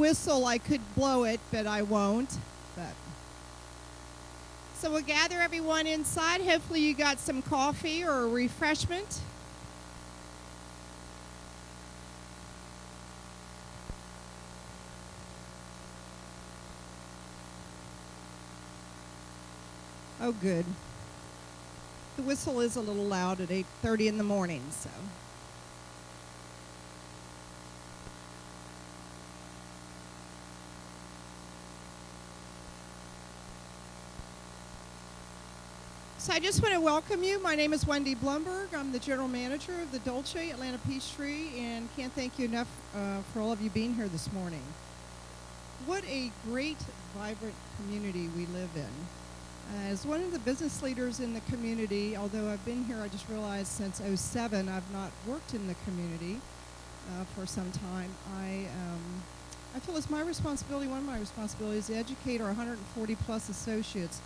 Whistle, I could blow it, but I won't. So we'll gather everyone inside. Hopefully you got some coffee or a refreshment. Oh, good. The whistle is a little loud at 8:30 in the morning, so. So I just want to welcome you. My name is Wendy Blumberg. I'm the general manager of the Dolce Atlanta-Peachtree, and can't thank you enough for all of you being here this morning. What a great, vibrant community we live in. As one of the business leaders in the community, although I've been here, I just realized since '07, I've not worked in the community for some time. I feel it's my responsibility, one of my responsibilities, to educate our 140 plus associates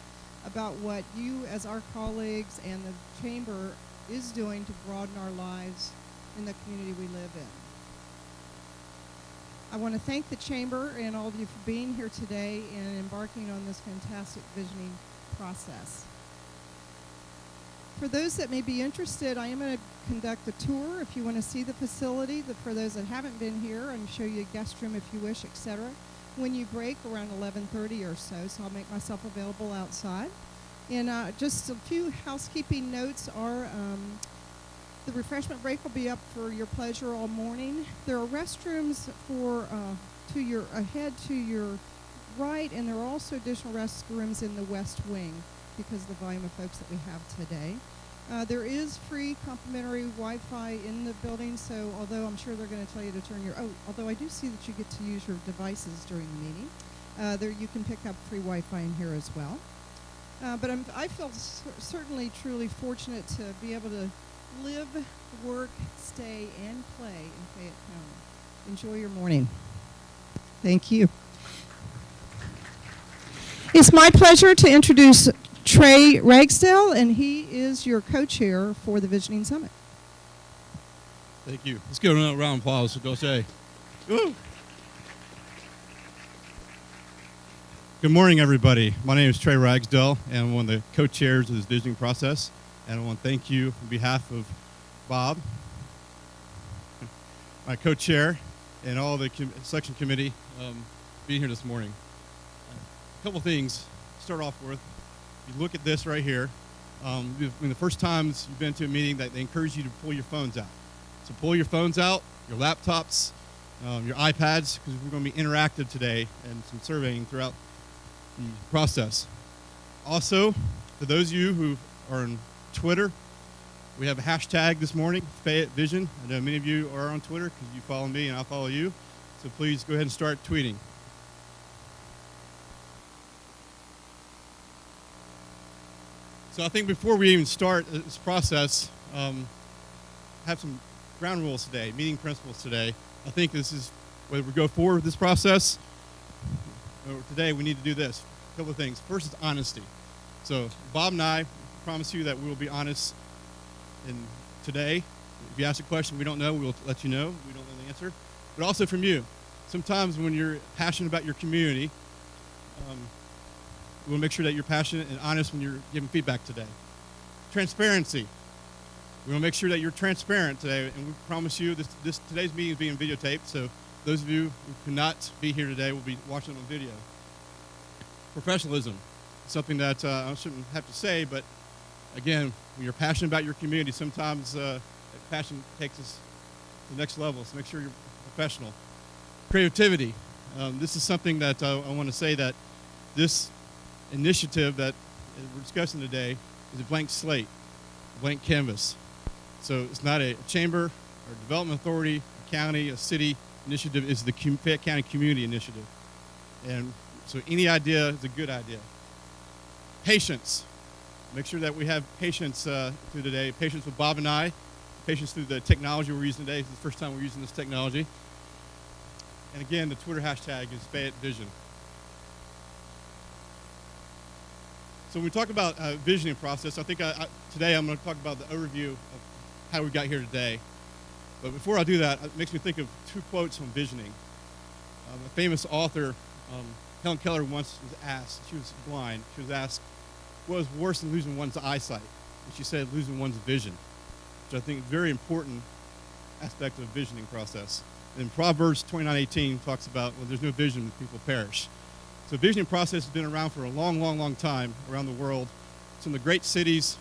about what you as our colleagues and the Chamber is doing to broaden our lives in the community we live in. I want to thank the Chamber and all of you for being here today and embarking on this fantastic visioning process. For those that may be interested, I am going to conduct a tour if you want to see the facility. For those that haven't been here, I'm going to show you a guest room if you wish, etc. When you break around 11:30 or so I'll make myself available outside. And just a few housekeeping notes are the refreshment break will be up for your pleasure all morning. There are restrooms for ahead to your right, and there are also additional restrooms in the west wing because of the volume of folks that we have today. There is free complimentary Wi-Fi in the building, so although I'm sure they're going to tell you to turn your, although I do see that you get to use your devices during the meeting, there you can pick up free Wi-Fi in here as well. But I feel certainly truly fortunate to be able to live, work, stay, and play in Fayette County. Enjoy your morning. Thank you. It's my pleasure to introduce Trey Ragsdale, and he is your co-chair for the Visioning Summit. Thank you. Let's give a round of applause for Dolce. Woo! Good morning, everybody. My name is Trey Ragsdale, and I'm one of the co-chairs of this visioning process. And I want to thank you on behalf of Bob, my co-chair, and all the selection committee being here this morning. A couple things to start off with. You look at this right here. When the first times you've been to a meeting, that they encourage you to pull your phones out. So pull your phones out, your laptops, your iPads, because we're going to be interactive today and some surveying throughout the process. Also, for those of you who are on Twitter, we have a hashtag this morning, Fayette Vision. I know many of you are on Twitter because you follow me and I'll follow you. So please go ahead and start tweeting. So I think before we even start this process, have some ground rules today, meeting principles today. I think this is, whether we go forward with this process, or today we need to do this. A couple of things. First is honesty. So Bob and I promise you that we will be honest today. If you ask a question we don't know, we'll let you know. We don't know the answer. But also from you. Sometimes when you're passionate about your community, we'll make sure that you're passionate and honest when you're giving feedback today. Transparency. We will make sure that you're transparent today, and we promise you today's meeting is being videotaped, so those of you who cannot be here today will be watching on video. Professionalism. Something that I shouldn't have to say, but again, when you're passionate about your community, sometimes that passion takes us to the next level, so make sure you're professional. Creativity. This is something that I want to say that this initiative that we're discussing today is a blank slate, a blank canvas. So it's not a chamber or a development authority, a county, a city initiative. It's the Fayette County Community Initiative. And so any idea is a good idea. Patience. Make sure that we have patience through today. Patience with Bob and I. Patience through the technology we're using today. It's the first time we're using this technology. And again, the Twitter hashtag is Fayette Vision. So when we talk about visioning process, I think today I'm going to talk about the overview of how we got here today. But before I do that, it makes me think of two quotes on visioning. A famous author, Helen Keller, once was asked, she was blind, she was asked, what was worse than losing one's eyesight? And she said, losing one's vision, which I think is a very important aspect of the visioning process. And Proverbs 29:18 talks about, well, there's no vision, people perish. So the visioning process has been around for a long, long, long time around the world. Some of the great cities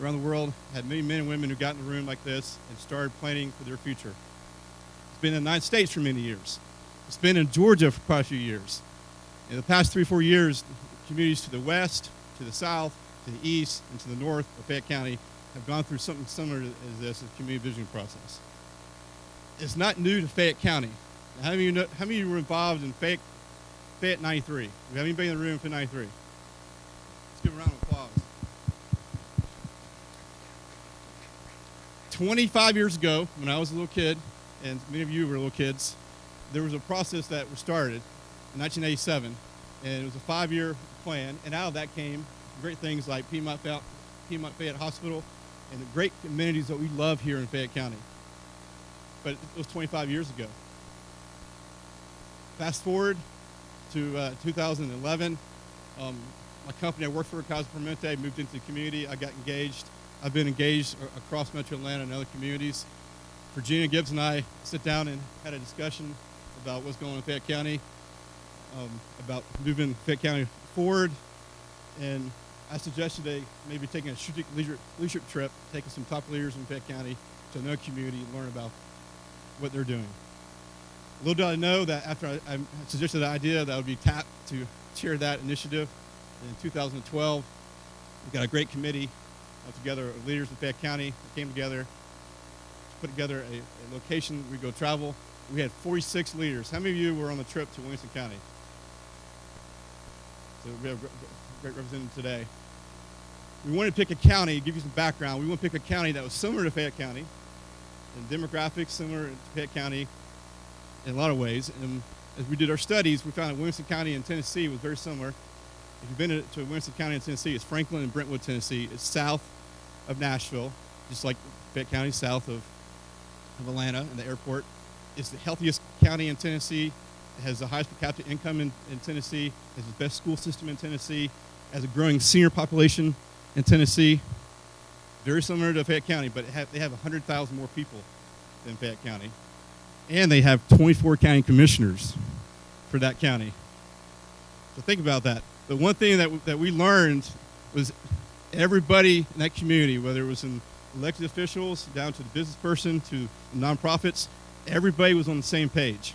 around the world had many men and women who got in a room like this and started planning for their future. It's been in the United States for many years. It's been in Georgia for quite a few years. In the past 3 or 4 years, communities to the west, to the south, to the east, and to the north of Fayette County have gone through something similar to this, a community visioning process. It's not new to Fayette County. Now, how many of you were involved in Fayette 93? Do we have anybody in the room for 93? Let's give a round of applause. 25 years ago, when I was a little kid, and many of you were little kids, there was a process that was started in 1987, and it was a 5-year plan, and out of that came great things like Piedmont Fayette Hospital and the great amenities that we love here in Fayette County. But it was 25 years ago. Fast forward to 2011, my company I worked for, Casa Permanente, moved into the community. I got engaged. I've been engaged across Metro Atlanta and other communities. Virginia Gibbs and I sat down and had a discussion about what's going on in Fayette County, about moving Fayette County forward, and I suggested they maybe taking a strategic leadership trip, taking some top leaders in Fayette County to another community and learn about what they're doing. Little did I know that after I suggested the idea that I would be tapped to chair that initiative in 2012. We got a great committee together of leaders in Fayette County that came together to put together a location we go travel. We had 46 leaders. How many of you were on the trip to Williamson County? So we have a great representative today. We wanted to pick a county, give you some background. We want to pick a county that was similar to Fayette County, in demographics similar to Fayette County in a lot of ways. And as we did our studies, we found that Williamson County in Tennessee was very similar. If you've been to Williamson County in Tennessee, it's Franklin and Brentwood, Tennessee. It's south of Nashville, just like Fayette County, south of Atlanta and the airport. It's the healthiest county in Tennessee. It has the highest per capita income in Tennessee. It has the best school system in Tennessee. It has a growing senior population in Tennessee. Very similar to Fayette County, but they have 100,000 more people than Fayette County. And they have 24 county commissioners for that county. So think about that. The one thing that we learned was everybody in that community, whether it was in elected officials, down to the business person, to the nonprofits, everybody was on the same page.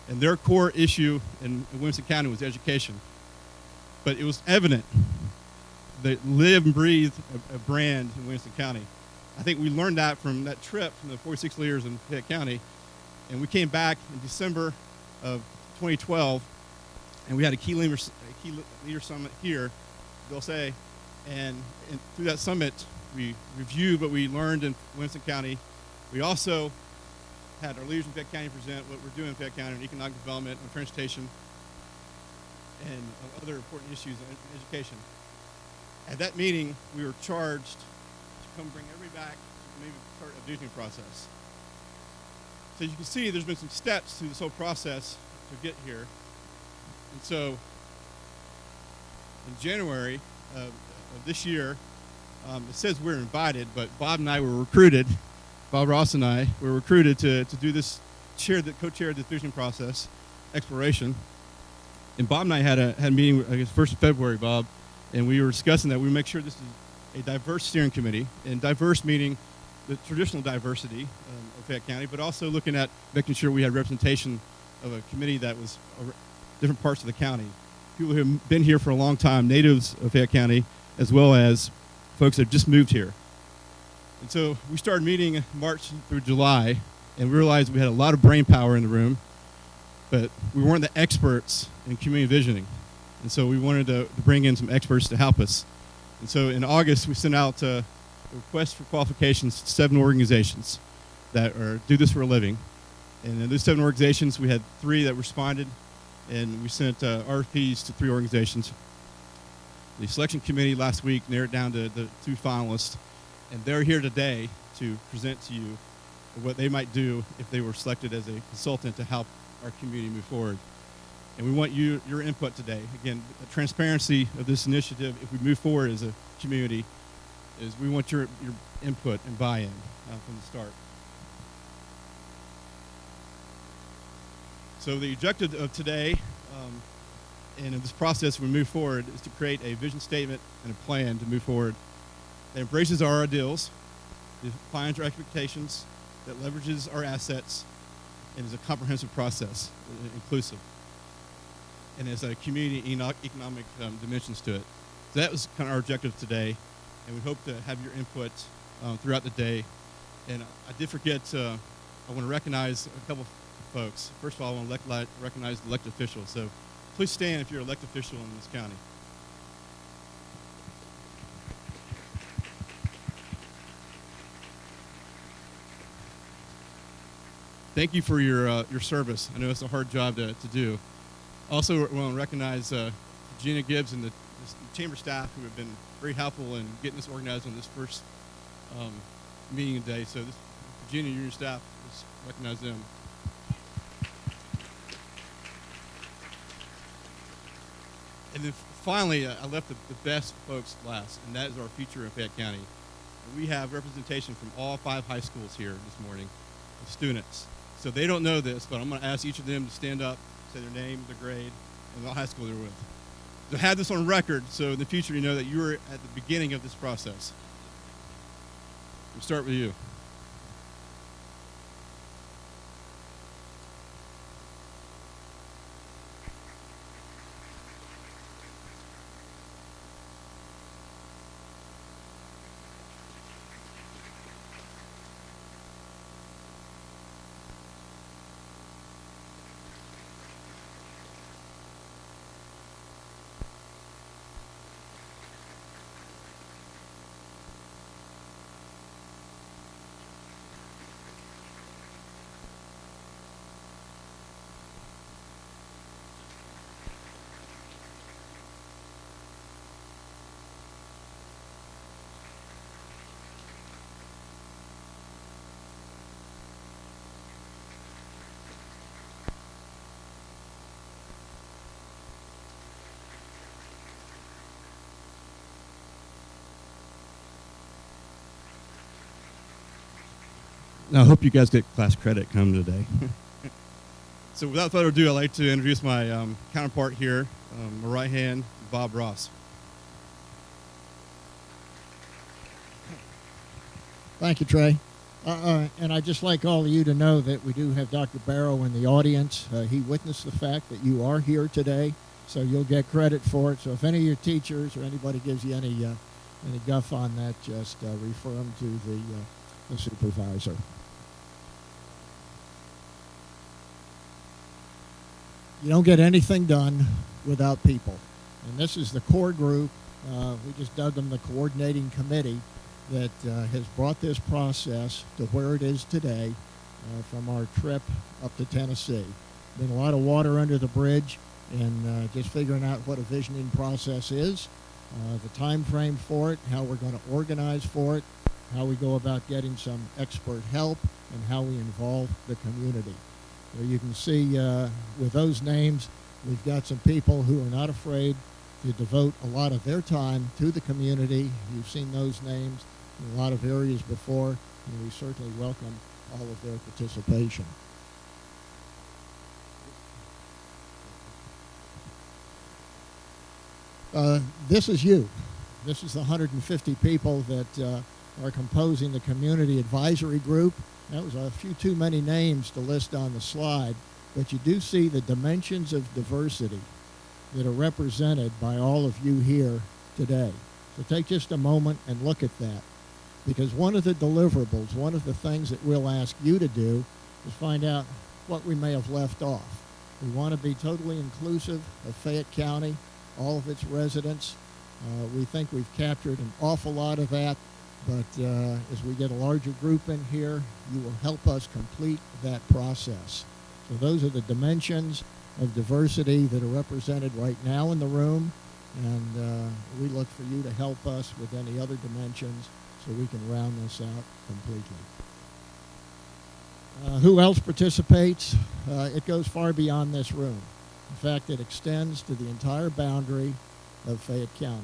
And their core issue in Williamson County was education. But it was evident they live and breathe a brand in Williamson County. I think we learned that from that trip from the 46 leaders in Fayette County. And we came back in December of 2012, and we had a key leader summit here, Dolce. And through that summit, we reviewed what we learned in Williamson County. We also had our leaders in Fayette County present what we're doing in Fayette County on economic development, on transportation, and other important issues in education. At that meeting, we were charged to come bring everybody back to maybe start a visioning process. So you can see there's been some steps through this whole process to get here. And so in January of this year, it says we're invited, but Bob and I were recruited. Bob Ross and I were recruited to do this, co-chair this visioning process, exploration. And Bob and I had a meeting, I guess, 1st of February, Bob, and we were discussing that we make sure this is a diverse steering committee, and diverse meaning the traditional diversity of Fayette County, but also looking at making sure we had representation of a committee that was different parts of the county. People who have been here for a long time, natives of Fayette County, as well as folks that have just moved here. And so we started meeting March through July, and we realized we had a lot of brain power in the room, but we weren't the experts in community visioning. And so we wanted to bring in some experts to help us. And so in August, we sent out a request for qualifications to 7 organizations that do this for a living. And in those 7 organizations, we had 3 that responded, and we sent RFPs to 3 organizations. The selection committee last week narrowed down to the 2 finalists, and they're here today to present to you what they might do if they were selected as a consultant to help our community move forward. And we want your input today. Again, the transparency of this initiative, if we move forward as a community, is we want your input and buy-in from the start. So the objective of today and in this process we move forward is to create a vision statement and a plan to move forward that embraces our ideals, defines our expectations, that leverages our assets, and is a comprehensive process, inclusive, and has a community economic dimensions to it. So that was kind of our objective today, and we hope to have your input throughout the day. And I did forget, I want to recognize a couple folks. First of all, I want to recognize the elected officials. So please stand if you're an elected official in this county. Thank you for your service. I know it's a hard job to do. Also, we want to recognize Gina Gibbs and the chamber staff who have been very helpful in getting this organized on this first meeting today. So Gina and your staff, let's recognize them. And then finally, I left the best folks last, and that is our future in Fayette County. And we have representation from all 5 high schools here this morning, of students. So they don't know this, but I'm going to ask each of them to stand up, say their name, their grade, and what high school they're with. So have this on record, so in the future you know that you were at the beginning of this process. We'll start with you. Now, I hope you guys get class credit coming today. So without further ado, I'd like to introduce my counterpart here, my right hand, Bob Ross. Thank you, Trey. And I'd just like all of you to know that we do have Dr. Barrow in the audience. He witnessed the fact that you are here today, so you'll get credit for it. So if any of your teachers or anybody gives you any guff on that, just refer them to the supervisor. You don't get anything done without people. And this is the core group. We just dubbed them the coordinating committee that has brought this process to where it is today from our trip up to Tennessee. Been a lot of water under the bridge and just figuring out what a visioning process is, the time frame for it, how we're going to organize for it, how we go about getting some expert help, and how we involve the community. So you can see with those names, we've got some people who are not afraid to devote a lot of their time to the community. You've seen those names in a lot of areas before, and we certainly welcome all of their participation. This is you. This is the 150 people that are composing the community advisory group. That was a few too many names to list on the slide, but you do see the dimensions of diversity that are represented by all of you here today. So take just a moment and look at that, because one of the deliverables, one of the things that we'll ask you to do is find out what we may have left off. We want to be totally inclusive of Fayette County, all of its residents. We think we've captured an awful lot of that, but as we get a larger group in here, you will help us complete that process. So those are the dimensions of diversity that are represented right now in the room, and we look for you to help us with any other dimensions so we can round this out completely. Who else participates? It goes far beyond this room. In fact, it extends to the entire boundary of Fayette County.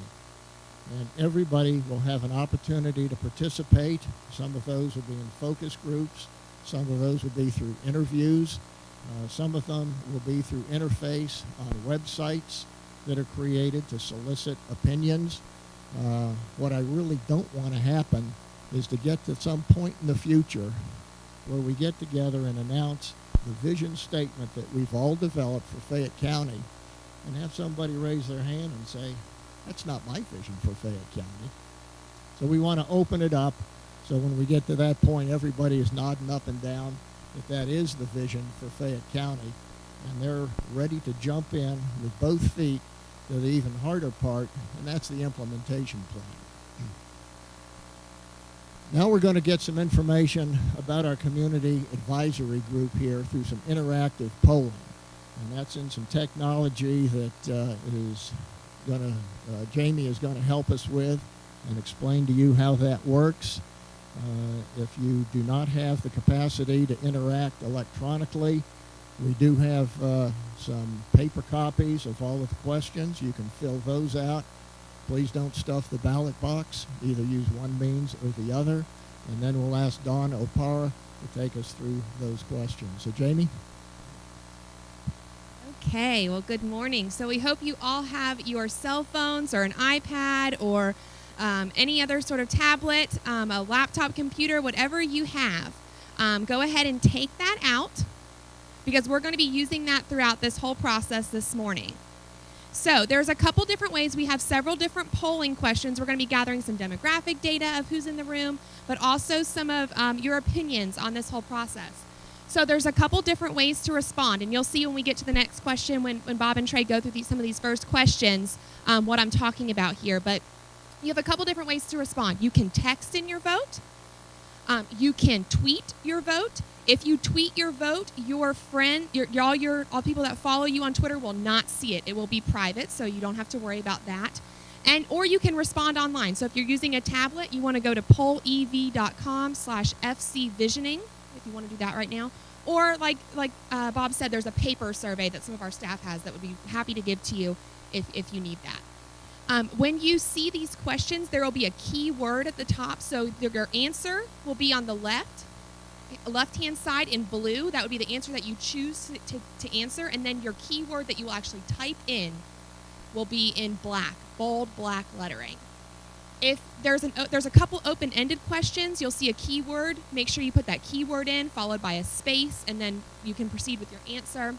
And everybody will have an opportunity to participate. Some of those will be in focus groups. Some of those will be through interviews. Some of them will be through interface on websites that are created to solicit opinions. What I really don't want to happen is to get to some point in the future where we get together and announce the vision statement that we've all developed for Fayette County and have somebody raise their hand and say, that's not my vision for Fayette County. So we want to open it up so when we get to that point, everybody is nodding up and down that is the vision for Fayette County, and they're ready to jump in with both feet to the even harder part, and that's the implementation plan. Now we're going to get some information about our community advisory group here through some interactive polling, and that's in some technology that Jamie is going to help us with and explain to you how that works. If you do not have the capacity to interact electronically, we do have some paper copies of all of the questions. You can fill those out. Please don't stuff the ballot box. Either use one means or the other. And then we'll ask Dawn Opara to take us through those questions. So, Jamie? Okay, well, good morning. So we hope you all have your cell phones or an iPad or any other sort of tablet, a laptop computer, whatever you have. Go ahead and take that out because we're going to be using that throughout this whole process this morning. So there's a couple different ways. We have several different polling questions. We're going to be gathering some demographic data of who's in the room, but also some of your opinions on this whole process. So there's a couple different ways to respond, and you'll see when we get to the next question, when Bob and Trey go through some of these first questions, what I'm talking about here. But you have a couple different ways to respond. You can text in your vote. You can tweet your vote. If you tweet your vote, your friend, all people that follow you on Twitter will not see it. It will be private, so you don't have to worry about that. Or you can respond online. So if you're using a tablet, you want to go to pollev.com/fcvisioning, if you want to do that right now. Or like Bob said, there's a paper survey that some of our staff has that would be happy to give to you if you need that. When you see these questions, there will be a keyword at the top. So your answer will be on the left-hand side in blue. That would be the answer that you choose to answer. And then your keyword that you will actually type in will be in black, bold black lettering. If there's a couple open-ended questions, you'll see a keyword. Make sure you put that keyword in, followed by a space, and then you can proceed with your answer.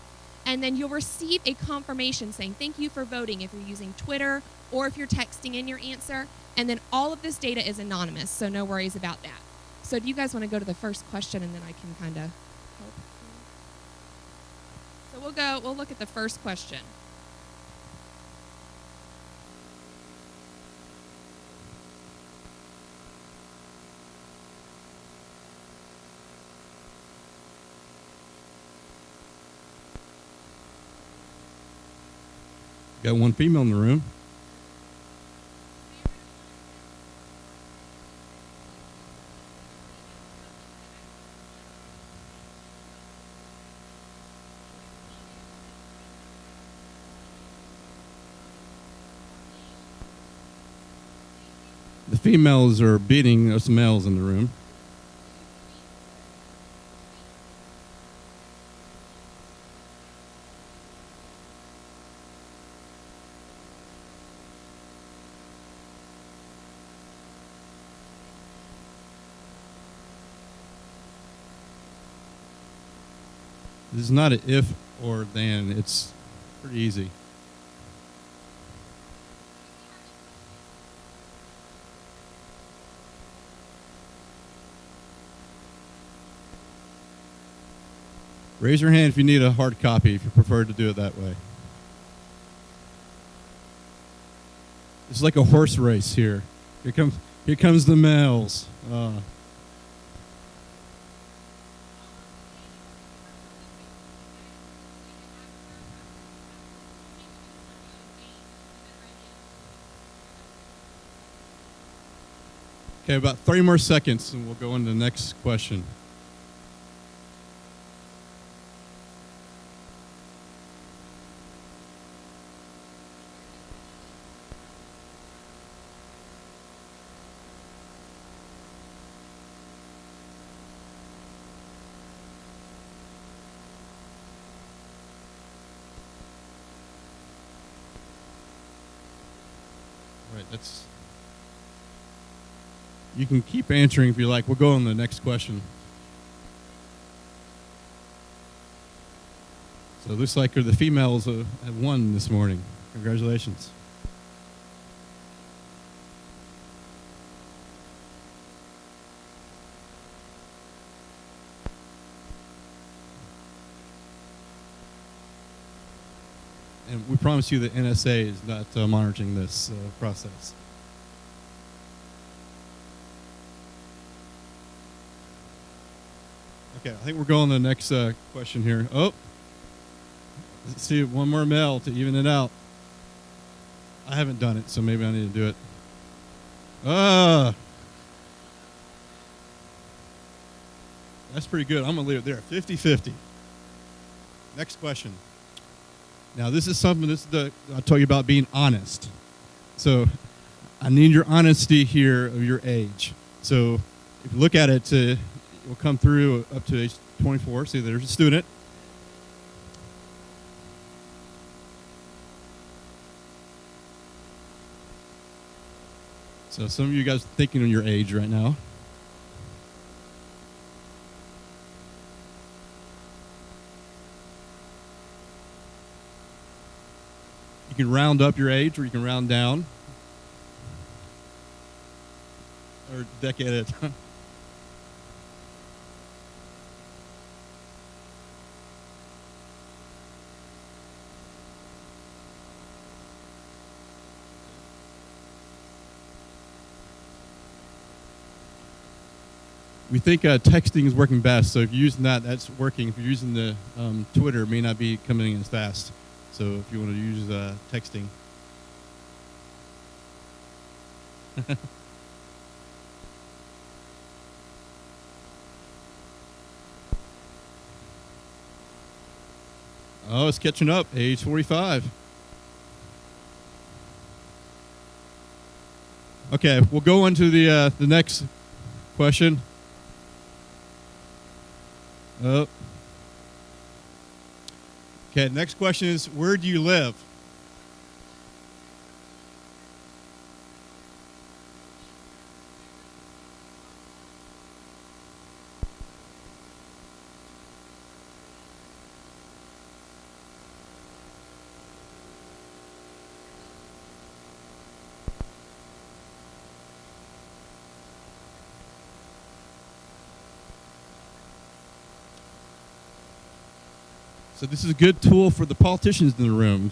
And then you'll receive a confirmation saying thank you for voting if you're using Twitter or if you're texting in your answer. And then all of this data is anonymous, so no worries about that. So do you guys want to go to the first question, and then I can kind of help? So we'll look at the first question. Got one female in the room. The females are beating us males in the room. This is not an if or then. It's pretty easy. Raise your hand if you need a hard copy, if you prefer to do it that way. It's like a horse race here. Here comes the males. Okay, about 30 more seconds and we'll go into the next question. That's. You can keep answering if you like. We'll go on to the next question. So it looks like the females have won this morning. Congratulations. And we promise you that NSA is not monitoring this process. Okay, I think we're going to the next question here. Oh, let's see, one more male to even it out. I haven't done it, so maybe I need to do it. That's pretty good. I'm going to leave it there. 50-50. Next question. Now, this is something, I'll tell you about being honest. So, I need your honesty here of your age. So, if you look at it, it will come through up to age 24. See, there's a student. So, some of you guys are thinking on your age right now. You can round up your age or you can round down. Or decade at a time. We think texting is working best, so if you're using that, that's working. If you're using the Twitter, it may not be coming in as fast. So if you want to use texting. Oh, it's catching up. Age 45. Okay, we'll go into the next question. Oh. Okay, next question is, where do you live? So this is a good tool for the politicians in the room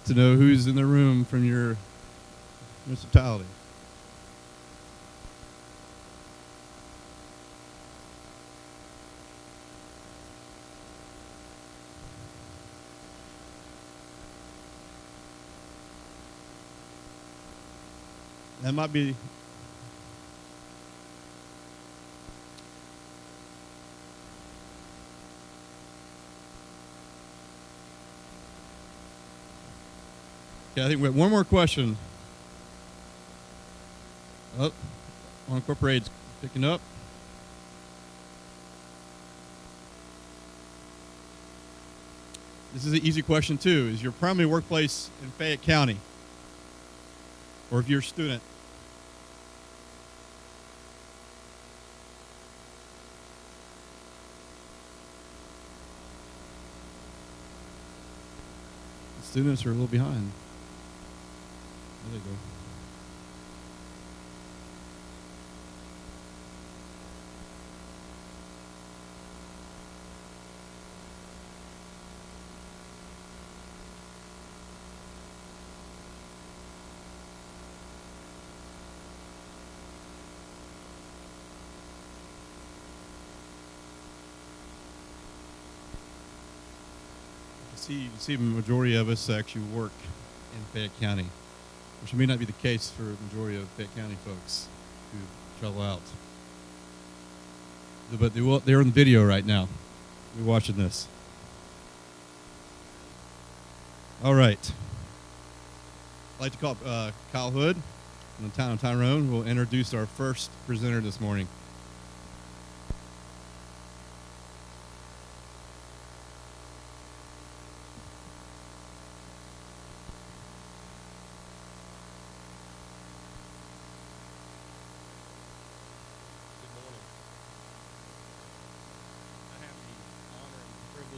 to know who's in the room from your municipality. That might be. Okay, I think we have one more question. Oh, unincorporated's picking up. This is an easy question too. Is your primary workplace in Fayette County? Or if you're a student? The students are a little behind. There they go. You see the majority of us actually work in Fayette County, which may not be the case for the majority of Fayette County folks who travel out. But they're on the video right now. We're watching this. All right. I'd like to call Kyle Hood from the town of Tyrone, who will introduce our first presenter this morning.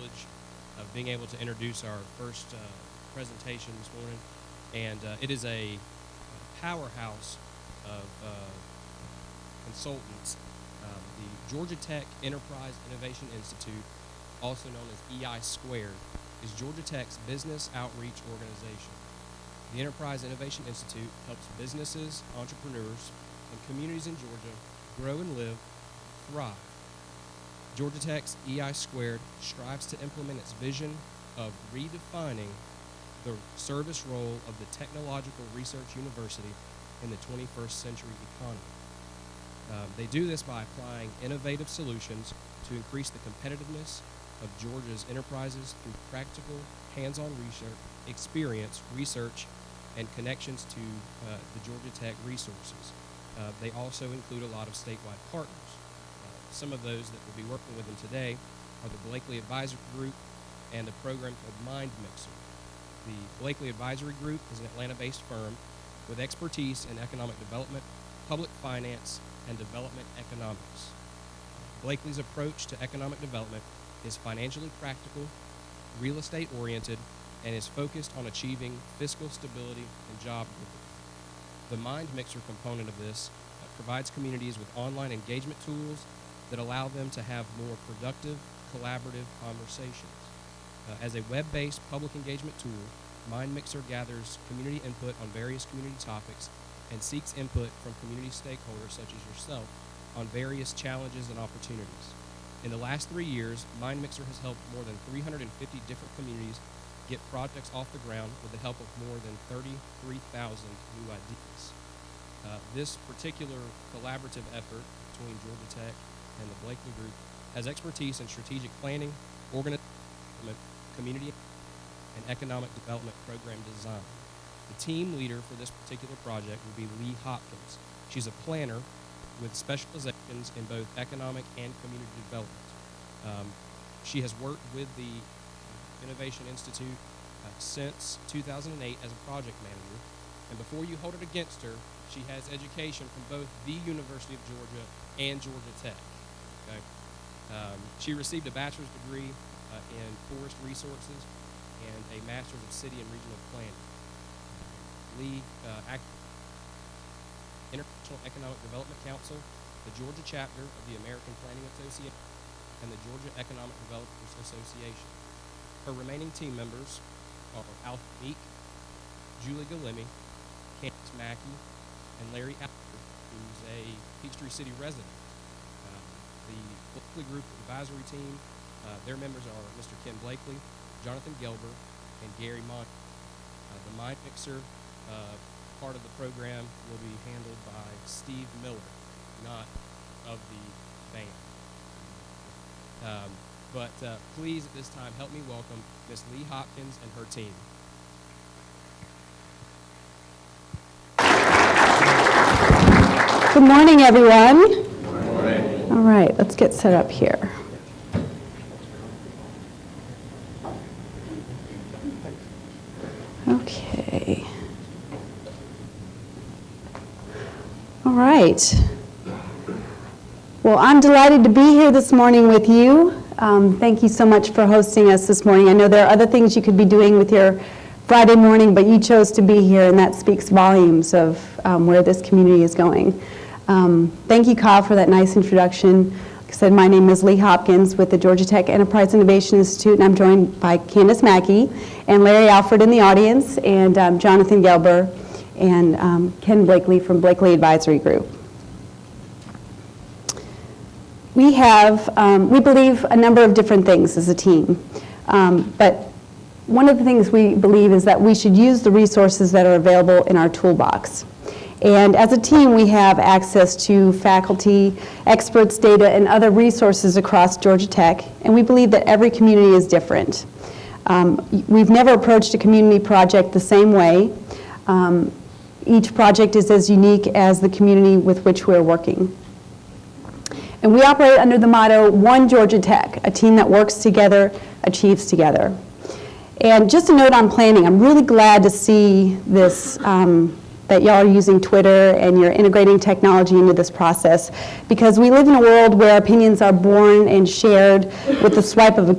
privilege of being able to introduce our first presentation this morning. And it is a powerhouse of consultants. The Georgia Tech Enterprise Innovation Institute, also known as EI Squared, is Georgia Tech's business outreach organization. The Enterprise Innovation Institute helps businesses, entrepreneurs, and communities in Georgia grow and live, thrive. Georgia Tech's EI Squared strives to implement its vision of redefining the service role of the technological research university in the 21st century economy. They do this by applying innovative solutions to increase the competitiveness of Georgia's enterprises through practical, hands-on research, and connections to the Georgia Tech resources. They also include a lot of statewide partners. Some of those that will be working with them today are the Blakely Advisory Group and a program called Mind Mixer. The Blakely Advisory Group is an Atlanta-based firm with expertise in economic development, public finance, and development economics. Blakely's approach to economic development is financially practical, real estate oriented, and is focused on achieving fiscal stability and job growth. The Mind Mixer component of this provides communities with online engagement tools that allow them to have more productive, collaborative conversations. As a web-based public engagement tool, Mind Mixer gathers community input on various community topics and seeks input from community stakeholders such as yourself on various challenges and opportunities. In the last 3 years, Mind Mixer has helped more than 350 different communities get projects off the ground with the help of more than 33,000 new ideas. This particular collaborative effort between Georgia Tech and the Blakely Group has expertise in strategic planning, organization, community, and economic development program design. The team leader for this particular project will be Lee Hopkins. She's a planner with specializations in both economic and community development. She has worked with the Innovation Institute since 2008 as a project manager, and before you hold it against her, she has education from both the University of Georgia and Georgia Tech. Okay? She received a bachelor's degree in forest resources and a master's of city and regional planning. Lee International Economic Development Council, the Georgia chapter of the American Planning Association, and the Georgia Economic Developers Association. Her remaining team members are Alfred Meek, Julie Galimi, Candace Mackey, and Larry Alford, who's a Peachtree City resident. The Blakely Group Advisory Team, their members are Mr. Ken Blakely, Jonathan Gelber, and Gary Mont. The Mind Mixer part of the program will be handled by Steve Miller, not of the band. But please, at this time, help me welcome Miss Lee Hopkins and her team. Good morning, everyone. Good morning. All right, let's get set up here. Okay. All right. Well, I'm delighted to be here this morning with you. Thank you so much for hosting us this morning. I know there are other things you could be doing with your Friday morning, but you chose to be here, and that speaks volumes of where this community is going. Thank you, Kyle, for that nice introduction. Like I said, my name is Lee Hopkins with the Georgia Tech Enterprise Innovation Institute, and I'm joined by Candace Mackey and Larry Alford in the audience, and Jonathan Gelber and Ken Blakely from Blakely Advisory Group. We have, we believe a number of different things as a team, but one of the things we believe is that we should use the resources that are available in our toolbox. And as a team, we have access to faculty, experts, data, and other resources across Georgia Tech, and we believe that every community is different. We've never approached a community project the same way. Each project is as unique as the community with which we're working. And we operate under the motto, One Georgia Tech, a team that works together, achieves together. And just a note on planning, I'm really glad to see this, that y'all are using Twitter and you're integrating technology into this process, because we live in a world where opinions are born and shared with the swipe of a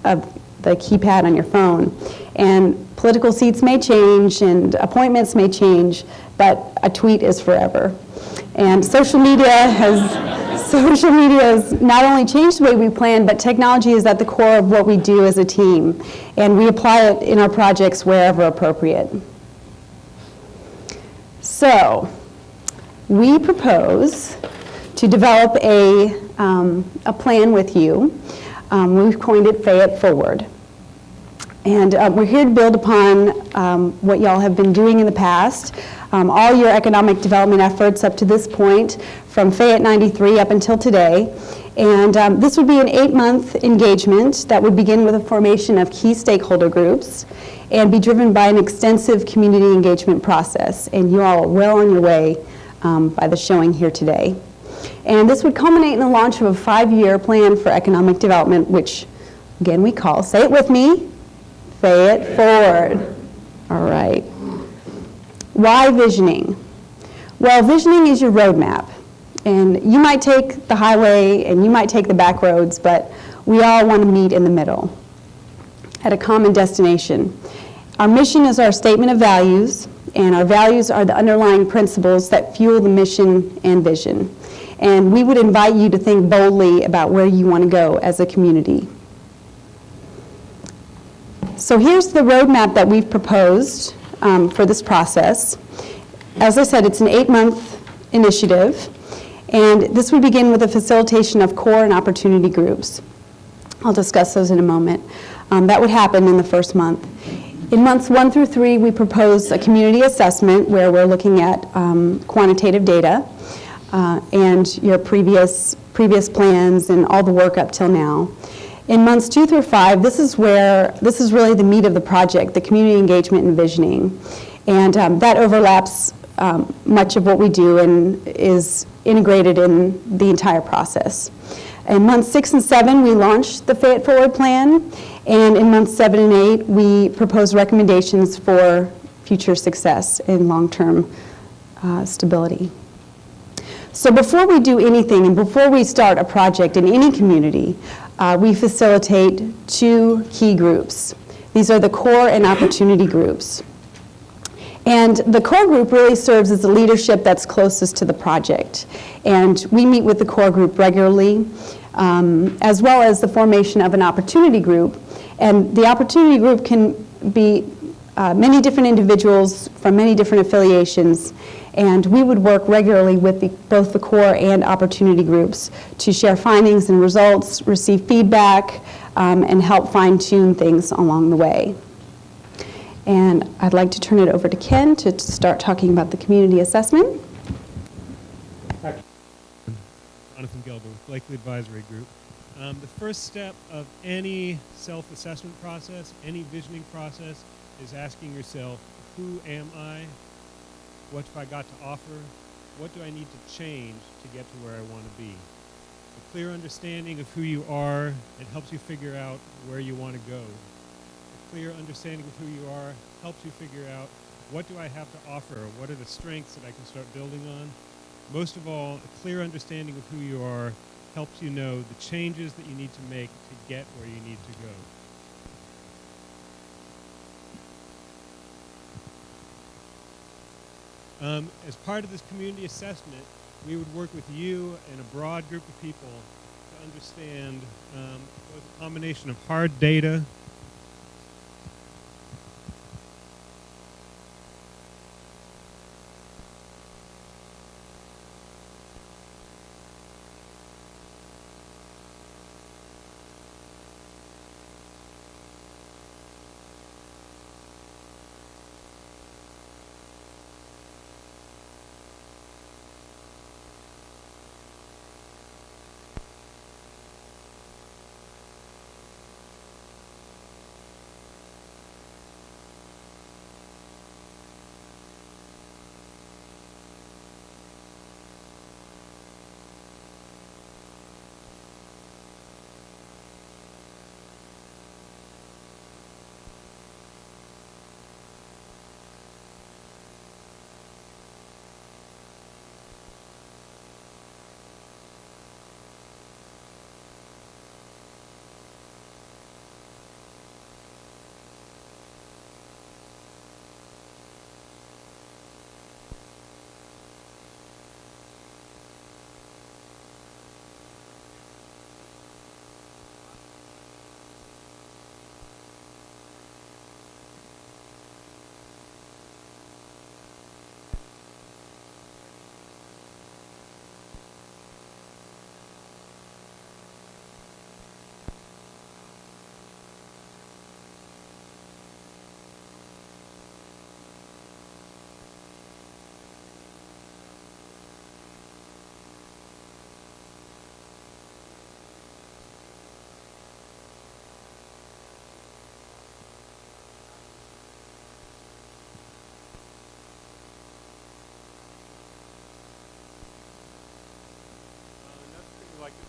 of the keypad on your phone. And political seats may change and appointments may change, but a tweet is forever. And social media has not only changed the way we plan, but technology is at the core of what we do as a team. And we apply it in our projects wherever appropriate. So, we propose to develop a plan with you. We've coined it Fayette Forward. And we're here to build upon what y'all have been doing in the past, all your economic development efforts up to this point, from Fayette 93 up until today. And this would be an 8-month engagement that would begin with a formation of key stakeholder groups and be driven by an extensive community engagement process. And you all are well on your way by the showing here today. And this would culminate in the launch of a 5-year plan for economic development, which, again, we call, say it with me, Fayette Forward. All right. Why visioning? Well, visioning is your roadmap. And you might take the highway and you might take the back roads, but we all want to meet in the middle at a common destination. Our mission is our statement of values, and our values are the underlying principles that fuel the mission and vision. And we would invite you to think boldly about where you want to go as a community. So here's the roadmap that we've proposed for this process. As I said, it's an 8-month initiative, and this would begin with the facilitation of core and opportunity groups. I'll discuss those in a moment. That would happen in the first month. In months 1 through 3, we propose a community assessment where we're looking at quantitative data and your previous plans and all the work up till now. In months 2 through 5, this is really the meat of the project, the community engagement and visioning. And that overlaps much of what we do and is integrated in the entire process. In months 6 and 7, we launched the Fayette Forward plan, and in months 7 and 8, we propose recommendations for future success and long-term stability. So before we do anything and before we start a project in any community, we facilitate 2 key groups. These are the core and opportunity groups. And the core group really serves as the leadership that's closest to the project. And we meet with the core group regularly, as well as the formation of an opportunity group. And the opportunity group can be many different individuals from many different affiliations. And we would work regularly with both the core and opportunity groups to share findings and results, receive feedback, and help fine-tune things along the way. And I'd like to turn it over to Ken to start talking about the community assessment. Jonathan Gelber with Blakely Advisory Group. The first step of any self-assessment process, any visioning process, is asking yourself, who am I? What have I got to offer? What do I need to change to get to where I want to be? A clear understanding of who you are, it helps you figure out where you want to go. A clear understanding of who you are helps you figure out, what do I have to offer? What are the strengths that I can start building on? Most of all, a clear understanding of who you are helps you know the changes that you need to make to get where you need to go. As part of this community assessment, we would work with you and a broad group of people to understand both a combination of hard data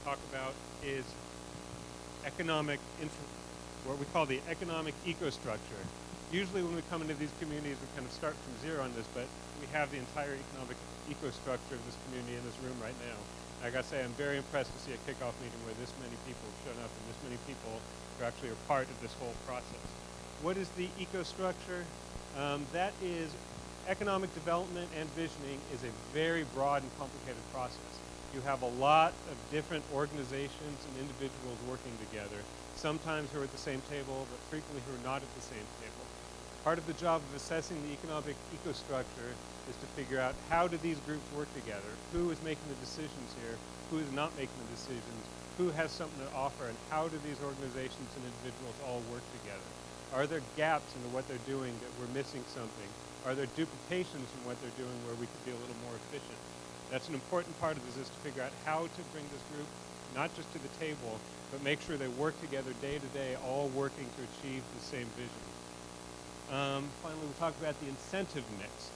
talk about is what we call the economic ecostructure. Usually when we come into these communities, we kind of start from zero on this, but we have the entire economic ecostructure of this community in this room right now. I gotta say, I'm very impressed to see a kickoff meeting where this many people have shown up and this many people who actually are part of this whole process. What is the ecostructure? That is economic development and visioning is a very broad and complicated process. You have a lot of different organizations and individuals working together, sometimes who are at the same table, but frequently who are not at the same table. Part of the job of assessing the economic ecostructure is to figure out how do these groups work together, who is making the decisions here, who is not making the decisions, who has something to offer, and how do these organizations and individuals all work together. Are there gaps into what they're doing that we're missing something? Are there duplications in what they're doing where we could be a little more efficient? That's an important part of this, is to figure out how to bring this group not just to the table, but make sure they work together day to day, all working to achieve the same vision. Finally, we'll talk about the incentive mix.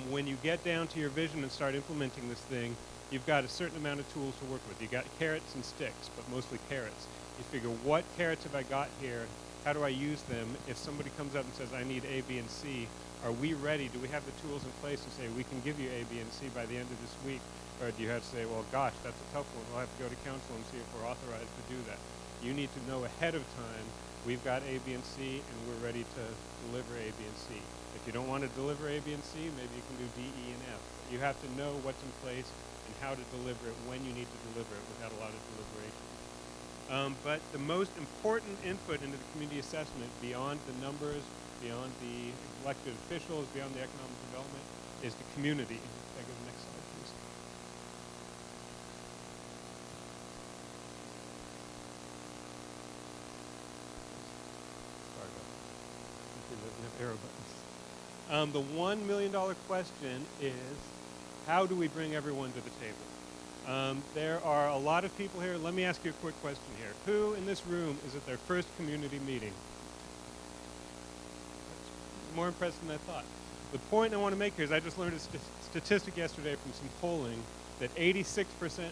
When you get down to your vision and start implementing this thing, you've got a certain amount of tools to work with. You've got carrots and sticks, but mostly carrots. You figure, what carrots have I got here? How do I use them? If somebody comes up and says, I need A, B, and C, are we ready? Do we have the tools in place to say, we can give you A, B, and C by the end of this week? Or do you have to say, well, gosh, that's a tough one. We'll have to go to council and see if we're authorized to do that. You need to know ahead of time, we've got A, B, and C, and we're ready to deliver A, B, and C. If you don't want to deliver A, B, and C, maybe you can do D, E, and F. You have to know what's in place and how to deliver it when you need to deliver it without a lot of deliberation. But the most important input into the community assessment, beyond the numbers, beyond the elected officials, beyond the economic development, is the community. Can I go to the next slide, please? Sorry about that. We doesn't have arrow buttons. The $1 million question is, how do we bring everyone to the table? There are a lot of people here. Let me ask you a quick question here. Who in this room is at their first community meeting? That's more impressive than I thought. The point I want to make here is I just learned a statistic yesterday from some polling that 86%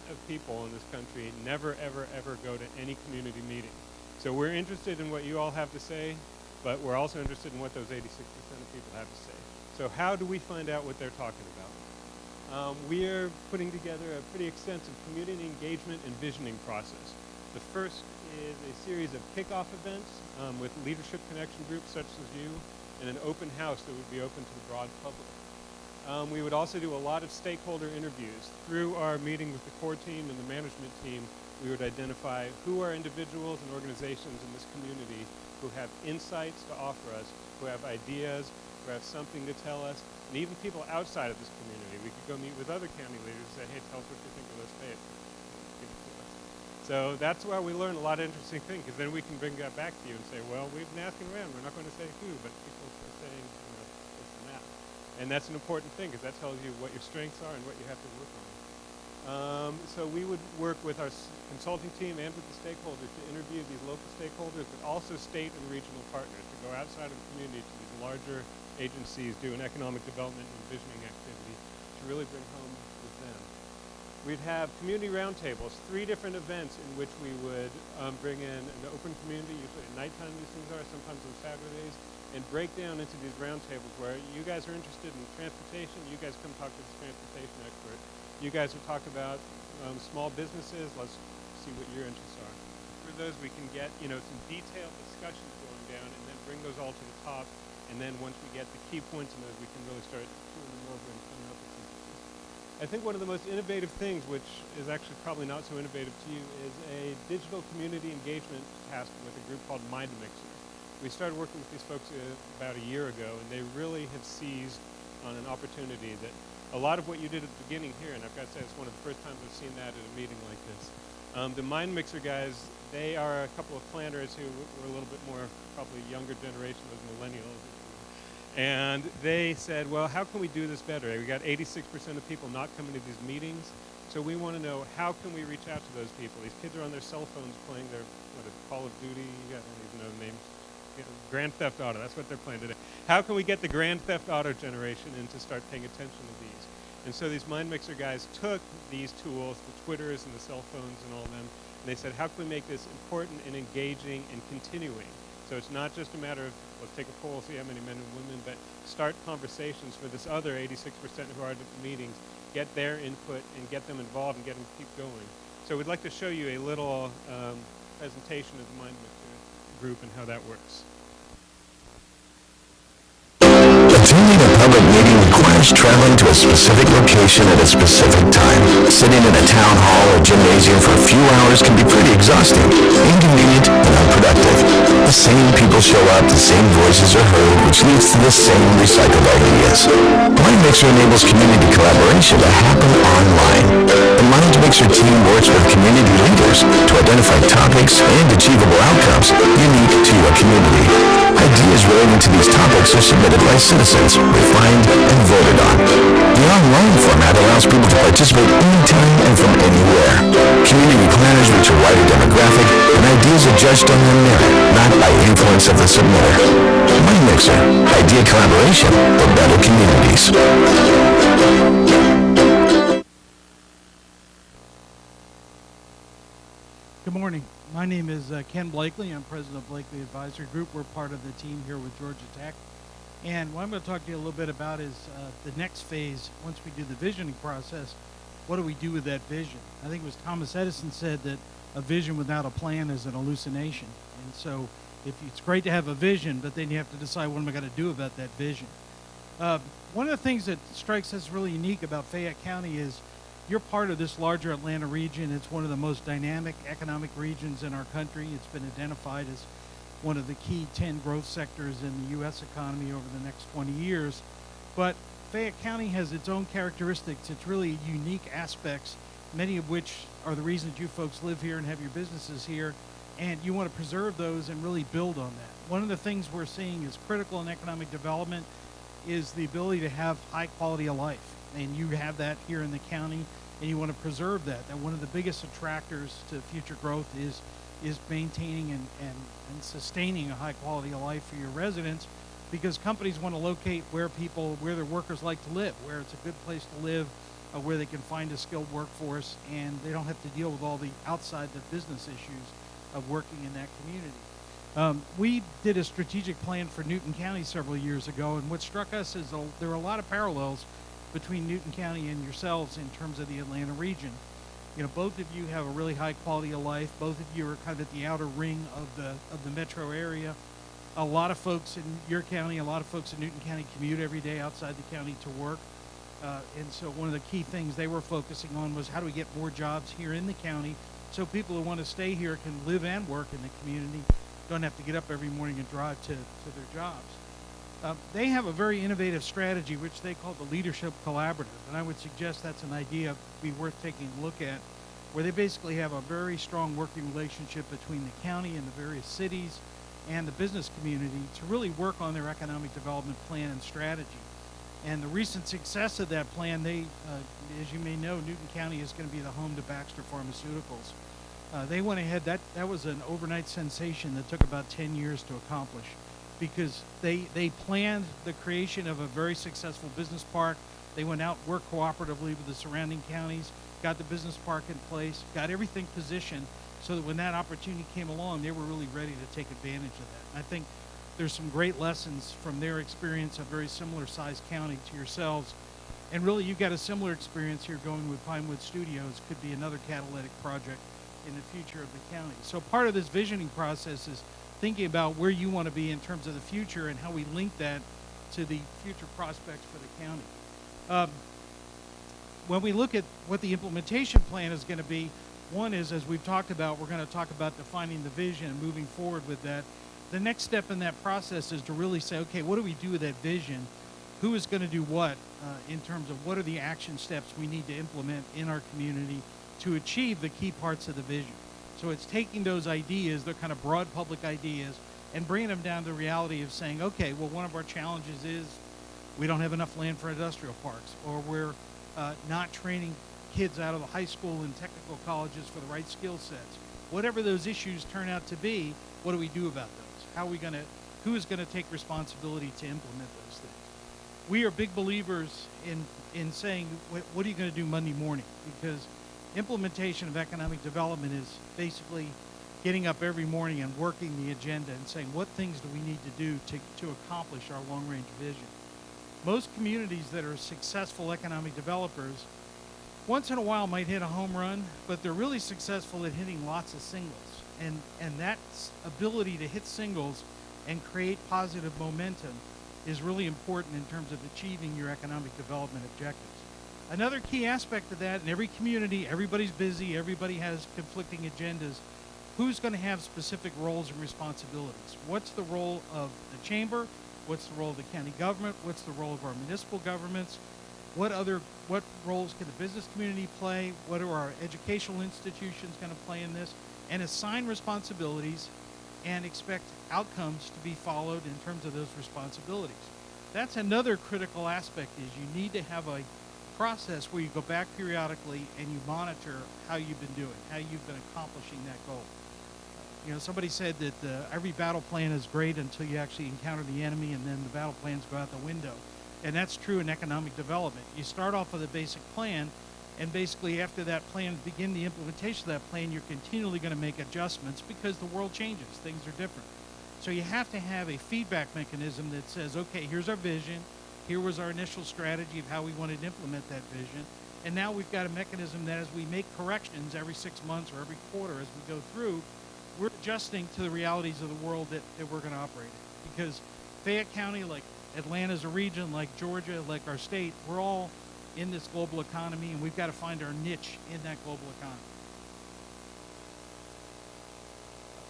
of people in this country never, ever, ever go to any community meeting. So we're interested in what you all have to say, but we're also interested in what those 86% of people have to say. So how do we find out what they're talking about? We're putting together a pretty extensive community engagement and visioning process. The first is a series of kickoff events with leadership connection groups such as you, and an open house that would be open to the broad public. We would also do a lot of stakeholder interviews. Through our meeting with the core team and the management team, we would identify who are individuals and organizations in this community who have insights to offer us, who have ideas, who have something to tell us, and even people outside of this community. We could go meet with other county leaders and say, hey, tell us what you think of this Fayette. Give it to us. So that's where we learn a lot of interesting things, because then we can bring that back to you and say, well, we've been asking around. We're not going to say who, but people are saying, this and that. And that's an important thing, because that tells you what your strengths are and what you have to work on. So we would work with our consulting team and with the stakeholders to interview these local stakeholders, but also state and regional partners to go outside of the community to these larger agencies, do an economic development and visioning activity to really bring home with them. We'd have community roundtables, 3 different events in which we would bring in an open community, usually at nighttime these things are, sometimes on Saturdays, and break down into these roundtables where you guys are interested in transportation, you guys come talk to this transportation expert. You guys will talk about small businesses. Let's see what your interests are. For those, we can get some detailed discussions going down, and then bring those all to the top. And then once we get the key points in those, we can really start chewing them over and coming up with some things. I think one of the most innovative things, which is actually probably not so innovative to you, is a digital community engagement task with a group called Mind Mixer. We started working with these folks about a year ago, and they really have seized on an opportunity that a lot of what you did at the beginning here, and I've got to say it's one of the first times I've seen that at a meeting like this. The Mind Mixer guys, they are a couple of planners who were a little bit more, probably younger generation, those millennials. And they said, well, how can we do this better? We got 86% of people not coming to these meetings, so we want to know how can we reach out to those people. These kids are on their cell phones playing their Call of Duty, I don't even know the names. Grand Theft Auto, that's what they're playing today. How can we get the Grand Theft Auto generation in to start paying attention to these? And so these Mind Mixer guys took these tools, the Twitters and the cell phones and all of them, and they said, how can we make this important and engaging and continuing? So it's not just a matter of, let's take a poll, see how many men and women, but start conversations for this other 86% who are at the meetings, get their input and get them involved and get them to keep going. So we'd like to show you a little presentation of the Mind Mixer group and how that works. Attending a public meeting requires traveling to a specific location at a specific time. Sitting in a town hall or gymnasium for a few hours can be pretty exhausting, inconvenient, and unproductive. The same people show up, the same voices are heard, which leads to the same recycled ideas. Mind Mixer enables community collaboration to happen online. The Mind Mixer team works with community leaders to identify topics and achievable outcomes unique to your community. Ideas relating to these topics are submitted by citizens, refined, and voted on. The online format allows people to participate anytime and from anywhere. Community planners reach a wider demographic, and ideas are judged on their merit, not by influence of the submitter. Mind Mixer, idea collaboration for better communities. Good morning. My name is Ken Blakely. I'm president of Blakely Advisory Group. We're part of the team here with Georgia Tech. And what I'm going to talk to you a little bit about is the next phase. Once we do the visioning process, what do we do with that vision? I think it was Thomas Edison said that a vision without a plan is an hallucination. And so it's great to have a vision, but then you have to decide what am I going to do about that vision. One of the things that strikes us really unique about Fayette County is you're part of this larger Atlanta region. It's one of the most dynamic economic regions in our country. It's been identified as one of the key 10 growth sectors in the U.S. economy over the next 20 years. But Fayette County has its own characteristics. It's really unique aspects, many of which are the reasons you folks live here and have your businesses here. And you want to preserve those and really build on that. One of the things we're seeing is critical in economic development is the ability to have high quality of life. And you have that here in the county, and you want to preserve that. That one of the biggest attractors to future growth is maintaining and sustaining a high quality of life for your residents, because companies want to locate where their workers like to live, where it's a good place to live, where they can find a skilled workforce, and they don't have to deal with all the outside the business issues of working in that community. We did a strategic plan for Newton County several years ago, and what struck us is there are a lot of parallels between Newton County and yourselves in terms of the Atlanta region. You know, both of you have a really high quality of life. Both of you are kind of at the outer ring of the metro area. A lot of folks in your county, a lot of folks in Newton County commute every day outside the county to work. And so one of the key things they were focusing on was how do we get more jobs here in the county so people who want to stay here can live and work in the community, don't have to get up every morning and drive to their jobs. They have a very innovative strategy, which they call the Leadership Collaborative, and I would suggest that's an idea be worth taking a look at, where they basically have a very strong working relationship between the county and the various cities and the business community to really work on their economic development plan and strategy. And the recent success of that plan, as you may know, Newton County is going to be the home to Baxter Pharmaceuticals. They went ahead, that was an overnight sensation that took about 10 years to accomplish, because they planned the creation of a very successful business park. They went out, worked cooperatively with the surrounding counties, got the business park in place, got everything positioned so that when that opportunity came along, they were really ready to take advantage of that. And I think there's some great lessons from their experience, a very similar sized county to yourselves. And really, you've got a similar experience here going with Pinewood Studios, could be another catalytic project in the future of the county. So part of this visioning process is thinking about where you want to be in terms of the future and how we link that to the future prospects for the county. When we look at what the implementation plan is going to be, one is, as we've talked about, we're going to talk about defining the vision and moving forward with that. The next step in that process is to really say, okay, what do we do with that vision? Who is going to do what in terms of what are the action steps we need to implement in our community to achieve the key parts of the vision? So it's taking those ideas, they're kind of broad public ideas, and bringing them down to the reality of saying, okay, well, one of our challenges is we don't have enough land for industrial parks, or we're not training kids out of the high school and technical colleges for the right skill sets. Whatever those issues turn out to be, what do we do about those? How are we going to, who is going to take responsibility to implement those things? we are big believers in saying, what are you going to do Monday morning? Because implementation of economic development is basically getting up every morning and working the agenda and saying, what things do we need to do to accomplish our long-range vision? Most communities that are successful economic developers once in a while might hit a home run, but they're really successful at hitting lots of singles. And that ability to hit singles and create positive momentum is really important in terms of achieving your economic development objectives. Another key aspect of that, in every community, everybody's busy, everybody has conflicting agendas. Who's going to have specific roles and responsibilities? What's the role of the chamber? What's the role of the county government? What's the role of our municipal governments? What roles can the business community play? What are our educational institutions going to play in this? And assign responsibilities and expect outcomes to be followed in terms of those responsibilities. That's another critical aspect, is you need to have a process where you go back periodically and you monitor how you've been doing, how you've been accomplishing that goal. You know, somebody said that every battle plan is great until you actually encounter the enemy, and then the battle plans go out the window. And that's true in economic development. You start off with a basic plan, and basically after that plan, begin the implementation of that plan, you're continually going to make adjustments because the world changes, things are different. So you have to have a feedback mechanism that says, okay, here's our vision, here was our initial strategy of how we wanted to implement that vision, and now we've got a mechanism that as we make corrections every 6 months or every quarter as we go through, we're adjusting to the realities of the world that we're going to operate in. Because Fayette County, like Atlanta's a region, like Georgia, like our state, we're all in this global economy, and we've got to find our niche in that global economy.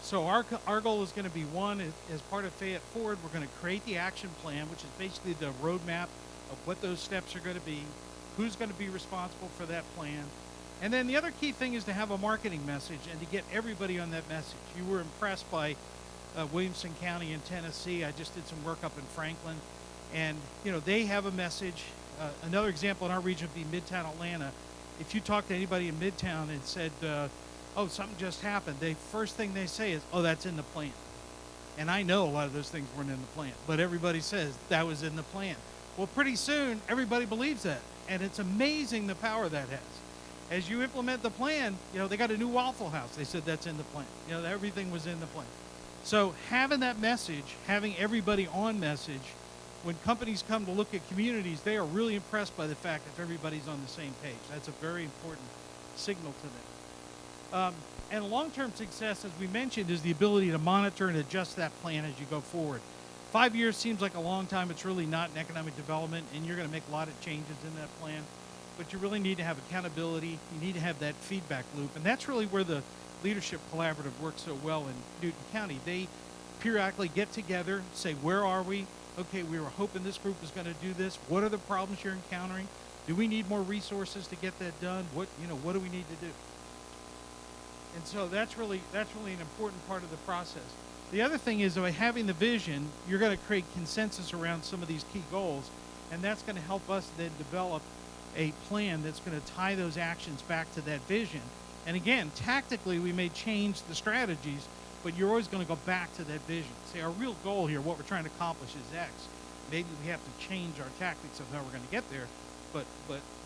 So our goal is going to be, one, as part of Fayette Forward, we're going to create the action plan, which is basically the roadmap of what those steps are going to be, who's going to be responsible for that plan. And then the other key thing is to have a marketing message and to get everybody on that message. You were impressed by Williamson County in Tennessee. I just did some work up in Franklin, and you know, they have a message. Another example in our region would be Midtown Atlanta. If you talk to anybody in Midtown and said, oh, something just happened, the first thing they say is, oh, that's in the plan. And I know a lot of those things weren't in the plan, but everybody says that was in the plan. Well, pretty soon everybody believes that, and it's amazing the power that has. As you implement the plan, you know, they got a new Waffle House. They said that's in the plan. You know, everything was in the plan. So having that message, having everybody on message, when companies come to look at communities, they are really impressed by the fact that everybody's on the same page. That's a very important signal to them. And long-term success, as we mentioned, is the ability to monitor and adjust that plan as you go forward. 5 years seems like a long time. It's really not in economic development, and you're going to make a lot of changes in that plan. But you really need to have accountability. You need to have that feedback loop. And that's really where the Leadership Collaborative works so well in Newton County. They periodically get together, say, where are we? Okay, we were hoping this group was going to do this. What are the problems you're encountering? Do we need more resources to get that done? What do we need to do? And so that's really an important part of the process. The other thing is, by having the vision, you're going to create consensus around some of these key goals, and that's going to help us then develop a plan that's going to tie those actions back to that vision. And again, tactically, we may change the strategies, but you're always going to go back to that vision. Say, our real goal here, what we're trying to accomplish is X. Maybe we have to change our tactics of how we're going to get there, but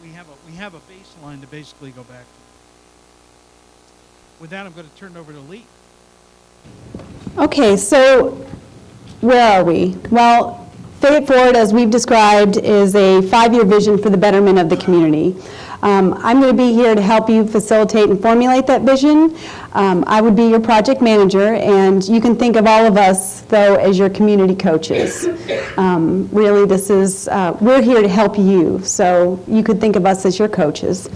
we have a baseline to basically go back to. With that, I'm going to turn it over to Lee. Okay, so where are we? Well, Fayette Forward, as we've described, is a 5-year vision for the betterment of the community. I'm going to be here to help you facilitate and formulate that vision. I would be your project manager, and you can think of all of us, though, as your community coaches. Really, this is, we're here to help you, so you could think of us as your coaches.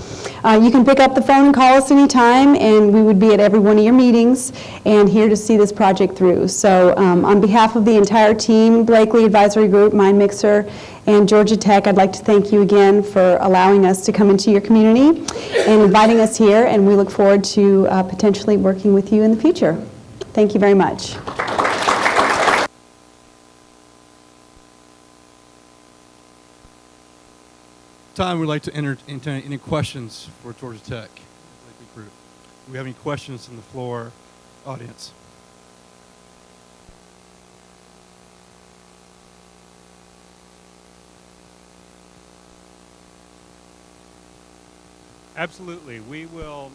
You can pick up the phone and call us anytime, and we would be at every one of your meetings and here to see this project through. So on behalf of the entire team, Blakely Advisory Group, Mind Mixer, and Georgia Tech, I'd like to thank you again for allowing us to come into your community and inviting us here, and we look forward to potentially working with you in the future. Thank you very much. Time we'd like to entertain any questions for Georgia Tech. Do we have any questions from the floor audience? Absolutely. We will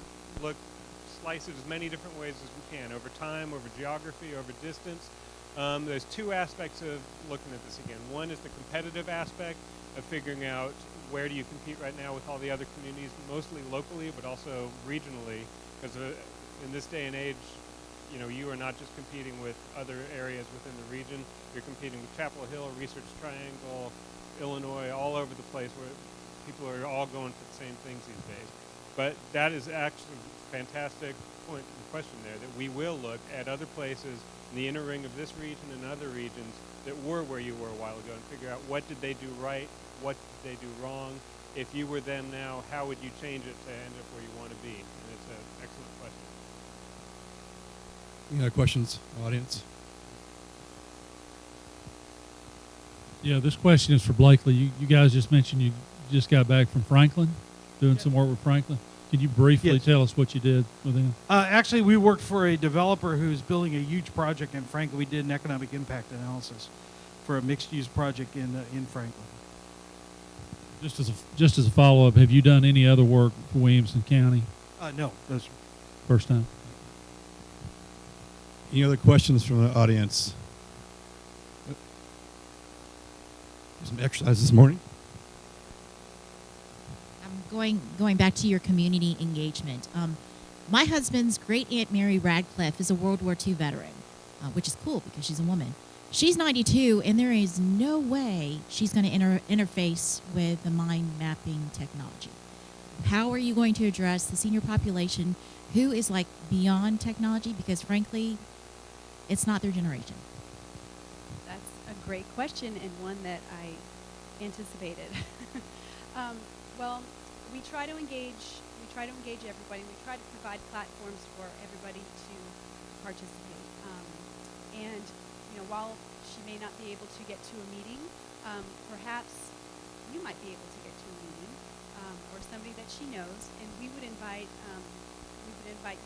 slice it as many different ways as we can, over time, over geography, over distance. There's two aspects of looking at this again. One is the competitive aspect of figuring out where do you compete right now with all the other communities, mostly locally, but also regionally, because in this day and age, you are not just competing with other areas within the region, you're competing with Chapel Hill, Research Triangle, Illinois, all over the place where people are all going for the same things these days. But that is actually a fantastic point in question there, that we will look at other places in the inner ring of this region and other regions that were where you were a while ago and figure out what did they do right, what did they do wrong. If you were them now, how would you change it to end up where you want to be? And it's an excellent question. Any other questions, audience? Yeah, this question is for Blakely. You guys just mentioned you just got back from Franklin, doing some work with Franklin. Can you briefly tell us what you did with him? Actually, we worked for a developer who's building a huge project in Franklin. We did an economic impact analysis for a mixed-use project in Franklin. Just as a follow-up, have you done any other work for Williamson County? No, those First time. Any other questions from the audience? Some exercise this morning. Going back to your community engagement. My husband's great aunt Mary Radcliffe is a World War II veteran, which is cool because she's a woman. She's 92, and there is no way she's going to interface with the mind mapping technology. How are you going to address the senior population who is like beyond technology? Because frankly, it's not their generation. That's a great question and one that I anticipated. Well, we try to engage everybody. We try to provide platforms for everybody to participate. And while she may not be able to get to a meeting, perhaps you might be able to get to a meeting, or somebody that she knows, and we would invite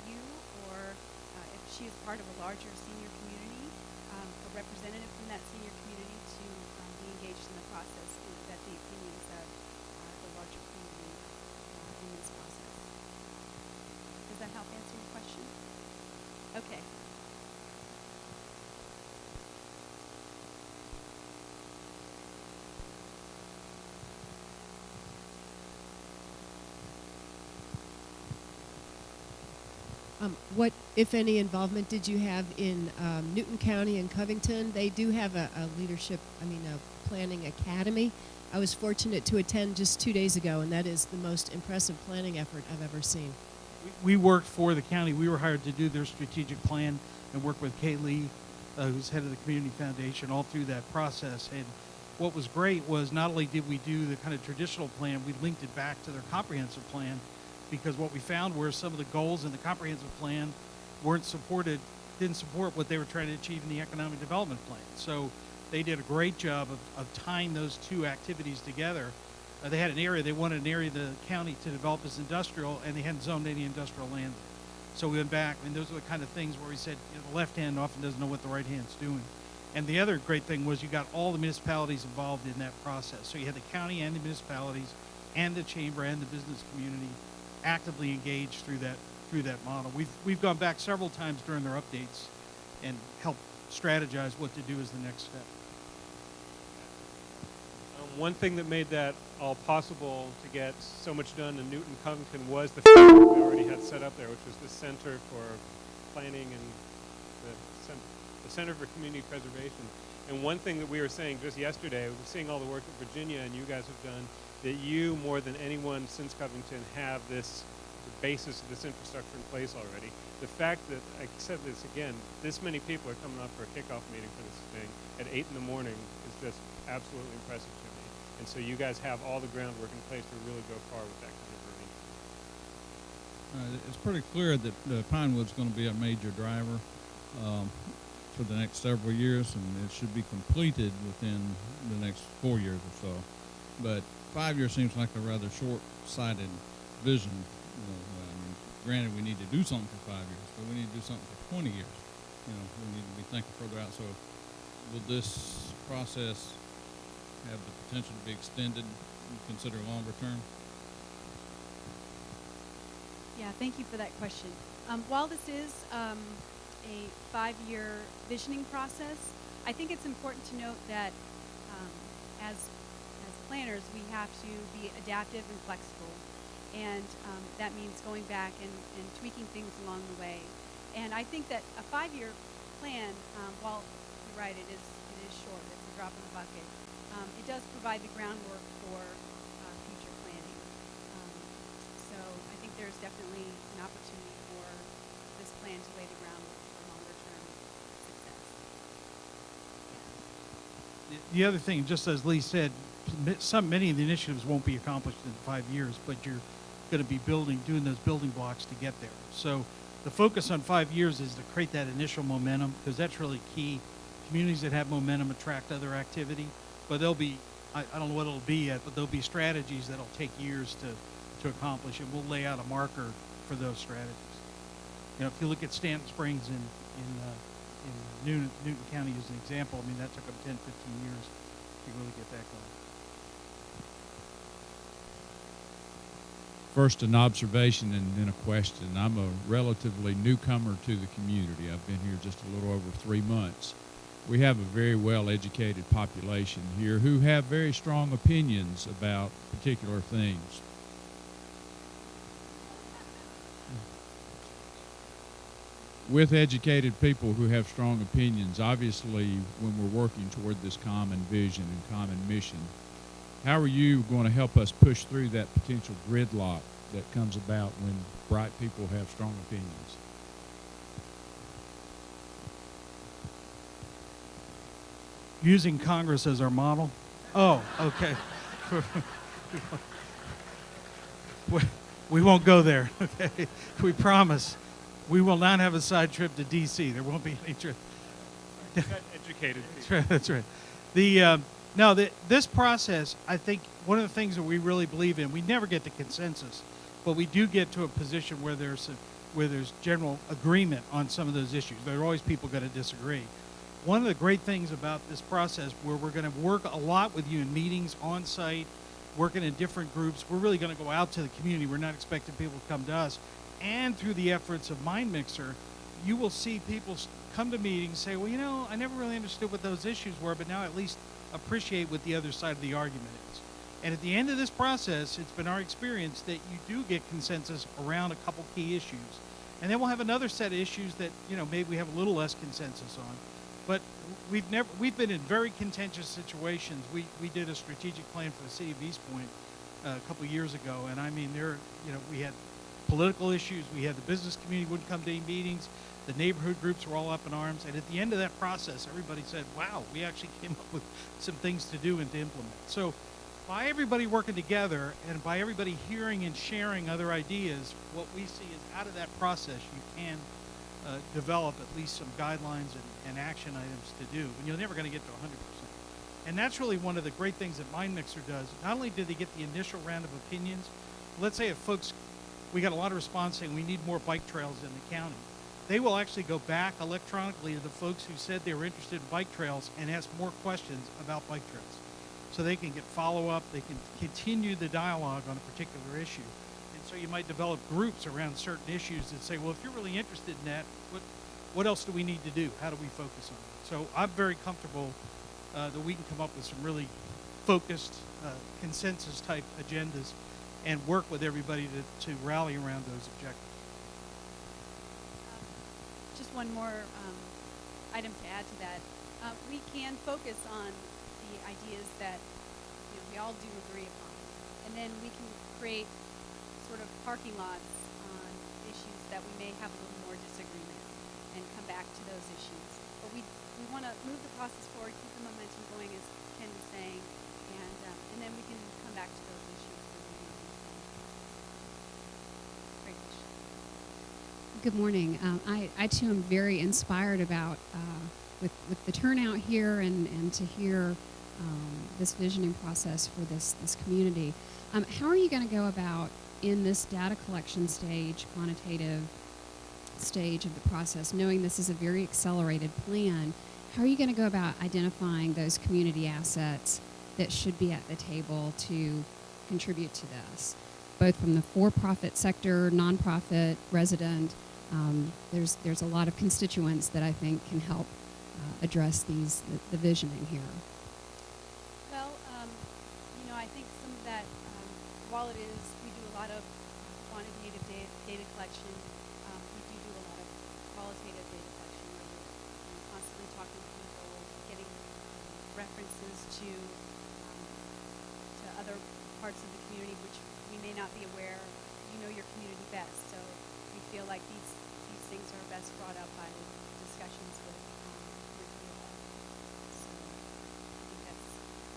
you, or if she is part of a larger senior community, a representative from that senior community to be engaged in the process and vet the opinions of the larger community in this process. Does that help answer your question? Okay. What, if any, involvement did you have in Newton County and Covington? They do have a planning academy. I was fortunate to attend just 2 days ago, and that is the most impressive planning effort I've ever seen. we worked for the county. We were hired to do their strategic plan and work with Kay Lee, who's head of the Community Foundation, all through that process. And what was great was not only did we do the kind of traditional plan, we linked it back to their comprehensive plan, because what we found were some of the goals in the comprehensive plan didn't support what they were trying to achieve in the economic development plan. So they did a great job of tying those two activities together. They had an area, they wanted an area of the county to develop as industrial, and they hadn't zoned any industrial land. So we went back, and those are the kind of things where we said, the left hand often doesn't know what the right hand's doing. And the other great thing was you got all the municipalities involved in that process. So you had the county and the municipalities and the chamber and the business community actively engaged through that model. We've gone back several times during their updates and helped strategize what to do as the next step. One thing that made that all possible to get so much done in Newton Covington was the fact that we already had set up there, which was the Center for Planning and the Center for Community Preservation. And one thing that we were saying just yesterday, we were seeing all the work that Virginia and you guys have done, that you, more than anyone since Covington, have the basis of this infrastructure in place already. The fact that, I said this again, this many people are coming up for a kickoff meeting for this thing at 8 in the morning is just absolutely impressive to me. And so you guys have all the groundwork in place to really go far with that kind of arrangement. It's pretty clear that Pinewood's going to be a major driver for the next several years, and it should be completed within the next 4 years or so. But 5 years seems like a rather short-sighted vision. Granted, we need to do something for 5 years, but we need to do something for 20 years. We need to be thinking further out. So will this process have the potential to be extended and consider longer term? Yeah, thank you for that question. While this is a 5-year visioning process, I think it's important to note that as planners, we have to be adaptive and flexible. And that means going back and tweaking things along the way. And I think that a 5-year plan, while you're right, it is short, it's a drop in the bucket, it does provide the groundwork for future planning. So I think there's definitely an opportunity for this plan to lay the groundwork for longer term success. The other thing, just as Lee said, many of the initiatives won't be accomplished in 5 years, but you're going to be doing those building blocks to get there. So the focus on 5 years is to create that initial momentum, because that's really key. Communities that have momentum attract other activity, but there'll be, I don't know what it'll be yet, but there'll be strategies that'll take years to accomplish, and we'll lay out a marker for those strategies. You know, if you look at Stanton Springs in Newton County as an example, I mean, that took them 10, 15 years to really get that going. First, an observation and then a question. I'm a relatively newcomer to the community. I've been here just a little over 3 months. We have a very well-educated population here who have very strong opinions about particular things. With educated people who have strong opinions, obviously, when we're working toward this common vision and common mission, how are you going to help us push through that potential gridlock that comes about when bright people have strong opinions? Using Congress as our model? Oh, okay. We won't go there, okay? We promise. We will not have a side trip to D.C. There won't be any trip. Educated. That's right. That's right. This process, I think one of the things that we really believe in, we never get to consensus, but we do get to a position where there's general agreement on some of those issues. There are always people going to disagree. One of the great things about this process, where we're going to work a lot with you in meetings, on site, working in different groups, we're really going to go out to the community. We're not expecting people to come to us. And through the efforts of MindMixer, you will see people come to meetings, say, well, you know, I never really understood what those issues were, but now I at least appreciate what the other side of the argument is. And at the end of this process, it's been our experience that you do get consensus around a couple key issues. And then we'll have another set of issues that, you know, maybe we have a little less consensus on. But we've been in very contentious situations. We did a strategic plan for the city of East Point a couple of years ago, and I mean, we had political issues. We had the business community wouldn't come to any meetings. The neighborhood groups were all up in arms. And at the end of that process, everybody said, wow, we actually came up with some things to do and to implement. So by everybody working together and by everybody hearing and sharing other ideas, what we see is out of that process, you can develop at least some guidelines and action items to do. And you're never going to get to 100%. And that's really one of the great things that MindMixer does. Not only do they get the initial round of opinions, let's say if we got a lot of response saying we need more bike trails in the county. They will actually go back electronically to the folks who said they were interested in bike trails and ask more questions about bike trails. So they can get follow-up, they can continue the dialogue on a particular issue. And so you might develop groups around certain issues that say, well, if you're really interested in that, what else do we need to do? How do we focus on it? So I'm very comfortable that we can come up with some really focused consensus-type agendas and work with everybody to rally around those objectives. Just one more item to add to that. We can focus on the ideas that we all do agree upon, and then we can create sort of parking lots on issues that we may have a little more disagreement, and come back to those issues. But we want to move the process forward, keep the momentum going, as Ken was saying, and then we can come back to those issues. Great question. Good morning. I too am very inspired about with the turnout here and to hear this visioning process for this community. How are you going to go about in this data collection stage, quantitative stage of the process, knowing this is a very accelerated plan? How are you going to go about identifying those community assets that should be at the table to contribute to this? both from the for-profit sector, nonprofit, resident. There's a lot of constituents that I think can help address the visioning here. Well, I think some of that, while it is, we do a lot of quantitative data collection, we do a lot of qualitative data collection where we're constantly talking to people, getting references to other parts of the community which we may not be aware. You know your community best, so we feel like these things are best brought up by discussions with you all. So I think that's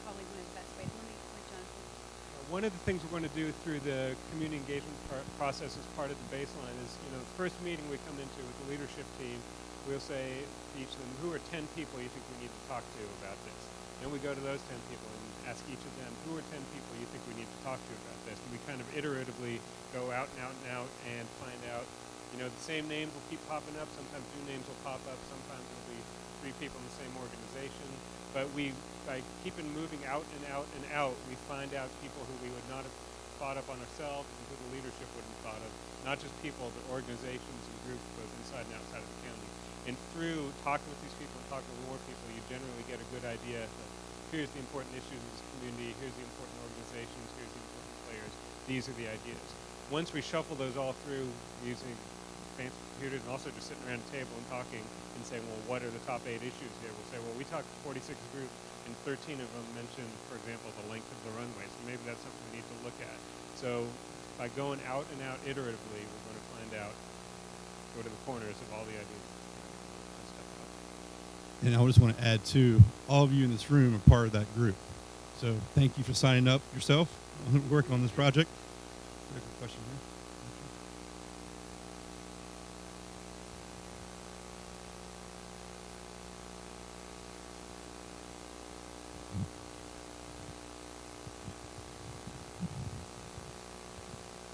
probably one of the best ways. Let Jonathan. One of the things we're going to do through the community engagement process as part of the baseline is, the first meeting we come into with the leadership team, we'll say to each of them, who are 10 people you think we need to talk to about this? Then we go to those 10 people and ask each of them, who are 10 people you think we need to talk to about this? And we kind of iteratively go out and out and out and find out, the same names will keep popping up. Sometimes new names will pop up. Sometimes it'll be 3 people in the same organization. But by keeping moving out and out and out, we find out people who we would not have thought up on ourselves and who the leadership wouldn't have thought of. Not just people, but organizations and groups both inside and outside of the county. And through talking with these people and talking with more people, you generally get a good idea that here's the important issues in this community, here's the important organizations, here's the important players, these are the ideas. Once we shuffle those all through using fancy computers and also just sitting around a table and talking and saying, well, what are the top 8 issues here? We'll say, well, we talked to 46 groups and 13 of them mentioned, for example, the length of the runway. So maybe that's something we need to look at. So by going out and out iteratively, we're going to find out, go to the corners of all the ideas. And I just want to add, too, all of you in this room are part of that group. So thank you for signing up yourself, working on this project. Question here.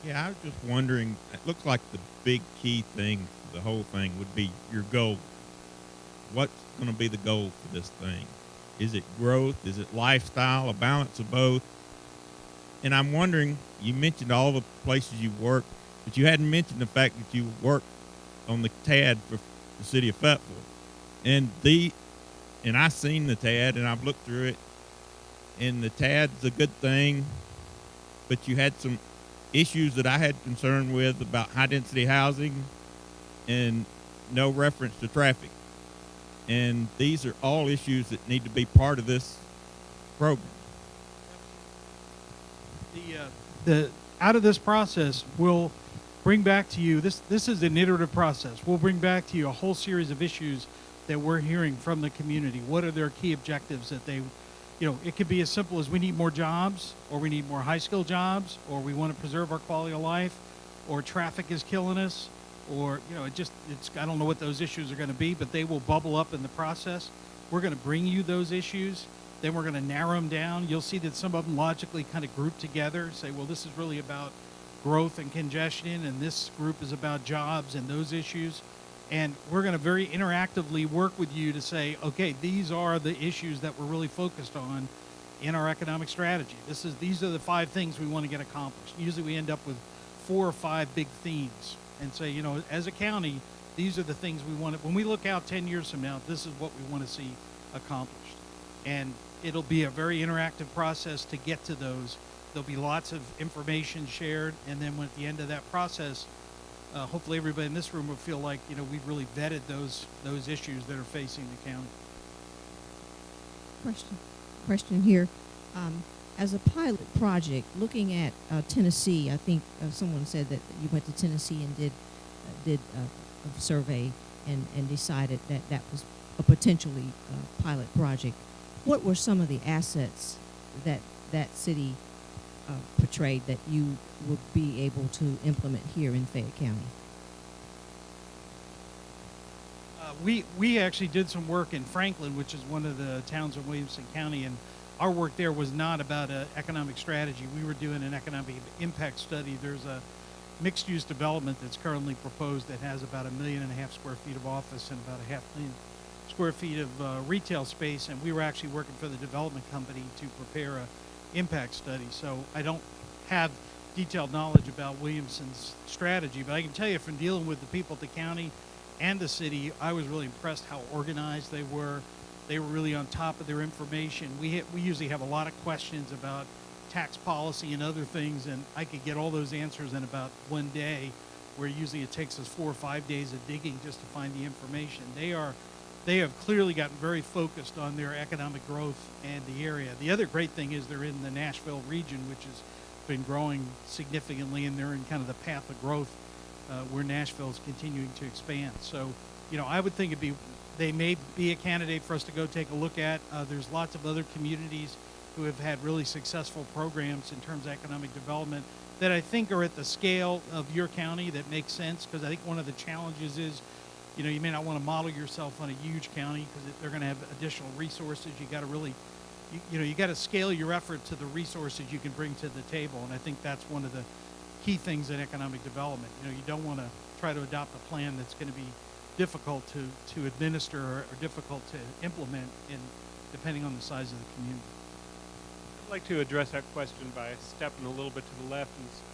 Yeah, I was just wondering, it looks like the big key thing for the whole thing would be your goal. What's going to be the goal for this thing? Is it growth? Is it lifestyle? A balance of both? And I'm wondering, you mentioned all the places you work, but you hadn't mentioned the fact that you work on the TAD for the city of Fayetteville. And I've seen the TAD and I've looked through it, and the TAD's a good thing, but you had some issues that I had concern with about high density housing and no reference to traffic. And these are all issues that need to be part of this program. Out of this process, we'll bring back to you, this is an iterative process. We'll bring back to you a whole series of issues that we're hearing from the community. What are their key objectives that they, it could be as simple as we need more jobs, or we need more high skill jobs, or we want to preserve our quality of life, or traffic is killing us, or, I don't know what those issues are going to be, but they will bubble up in the process. We're going to bring you those issues. Then we're going to narrow them down. You'll see that some of them logically kind of group together, say, well, this is really about growth and congestion, and this group is about jobs and those issues. And we're going to very interactively work with you to say, okay, these are the issues that we're really focused on in our economic strategy. These are the 5 things we want to get accomplished. Usually we end up with 4 or 5 big themes and say, as a county, these are the things we want to, when we look out 10 years from now, this is what we want to see accomplished. And it'll be a very interactive process to get to those. There'll be lots of information shared, and then at the end of that process, hopefully everybody in this room will feel like we've really vetted those issues that are facing the county. Question here. As a pilot project, looking at Tennessee, I think someone said that you went to Tennessee and did a survey and decided that was a potentially pilot project. What were some of the assets that city portrayed that you would be able to implement here in Fayette County? We actually did some work in Franklin, which is one of the towns in Williamson County, and our work there was not about an economic strategy. We were doing an economic impact study. There's a mixed-use development that's currently proposed that has about 1.5 million square feet of office and about 500,000 square feet of retail space, and we were actually working for the development company to prepare a impact study. So I don't have detailed knowledge about Williamson's strategy, but I can tell you from dealing with the people at the county and the city, I was really impressed how organized they were. They were really on top of their information. We usually have a lot of questions about tax policy and other things, and I could get all those answers in about one day, where usually it takes us 4 or 5 days of digging just to find the information. They have clearly gotten very focused on their economic growth and the area. The other great thing is they're in the Nashville region, which has been growing significantly, and they're in kind of the path of growth where Nashville is continuing to expand. So, I would think they may be a candidate for us to go take a look at. There's lots of other communities who have had really successful programs in terms of economic development that I think are at the scale of your county that makes sense, because I think one of the challenges is, you may not want to model yourself on a huge county because they're going to have additional resources. You got to really, you got to scale your effort to the resources you can bring to the table, and I think that's one of the key things in economic development. You don't want to try to adopt a plan that's going to be difficult to administer or difficult to implement, depending on the size of the community. I'd like to address that question by stepping a little bit to the left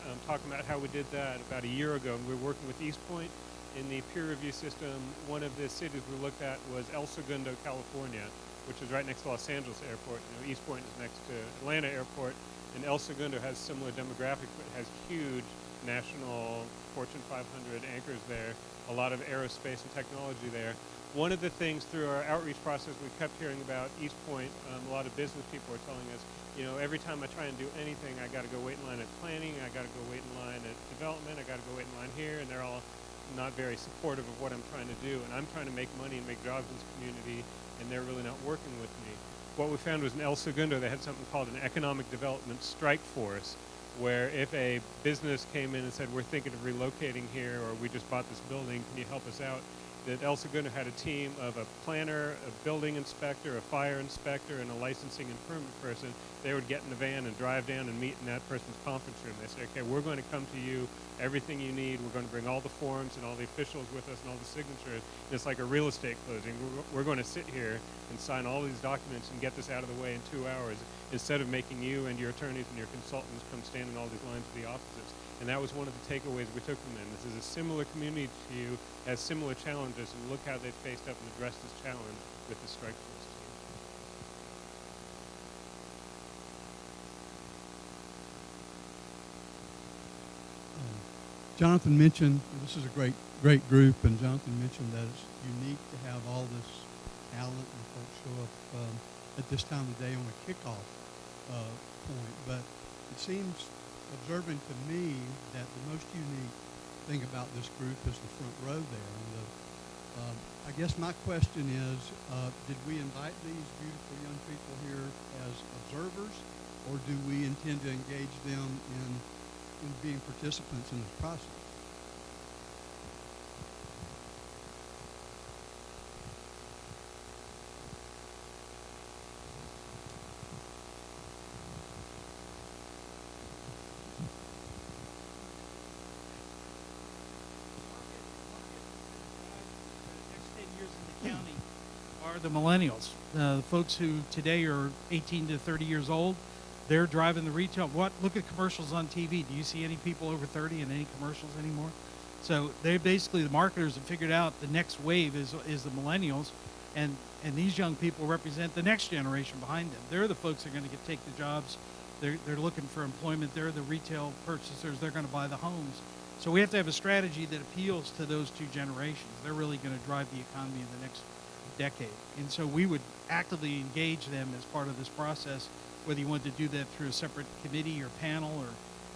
and talking about how we did that about a year ago. We were working with East Point in the peer review system. One of the cities we looked at was El Segundo, California, which is right next to Los Angeles Airport. East Point is next to Atlanta Airport, and El Segundo has similar demographics, but has huge national Fortune 500 anchors there, a lot of aerospace and technology there. One of the things through our outreach process we kept hearing about East Point, a lot of business people are telling us, every time I try and do anything, I got to go wait in line at planning, I got to go wait in line at development, I got to go wait in line here, and they're all not very supportive of what I'm trying to do. And I'm trying to make money and make jobs in this community, and they're really not working with me. What we found was in El Segundo, they had something called an economic development strike force, where if a business came in and said, we're thinking of relocating here, or we just bought this building, can you help us out? That El Segundo had a team of a planner, a building inspector, a fire inspector, and a licensing and permit person. They would get in the van and drive down and meet in that person's conference room. They say, okay, we're going to come to you, everything you need. We're going to bring all the forms and all the officials with us and all the signatures. And it's like a real estate closing. We're going to sit here and sign all these documents and get this out of the way in 2 hours, instead of making you and your attorneys and your consultants come stand in all these lines to the offices. And that was one of the takeaways we took from them. This is a similar community to you, has similar challenges, and look how they faced up and addressed this challenge with the strike force team. Jonathan mentioned, this is a great group, and Jonathan mentioned that it's unique to have all this talent and folks show up at this time of day on a kickoff point. But it seems, observing to me, that the most unique thing about this group is the front row there. And I guess my question is, did we invite these beautiful young people here as observers, or do we intend to engage them in being participants in this process? Are the millennials, the folks who today are 18 to 30 years old. They're driving the retail. Look at commercials on TV. Do you see any people over 30 in any commercials anymore? So they basically, the marketers have figured out the next wave is the millennials, and these young people represent the next generation behind them. They're the folks that are going to take the jobs. They're looking for employment. They're the retail purchasers. They're going to buy the homes. So we have to have a strategy that appeals to those two generations. They're really going to drive the economy in the next decade. And so we would actively engage them as part of this process, whether you want to do that through a separate committee or panel,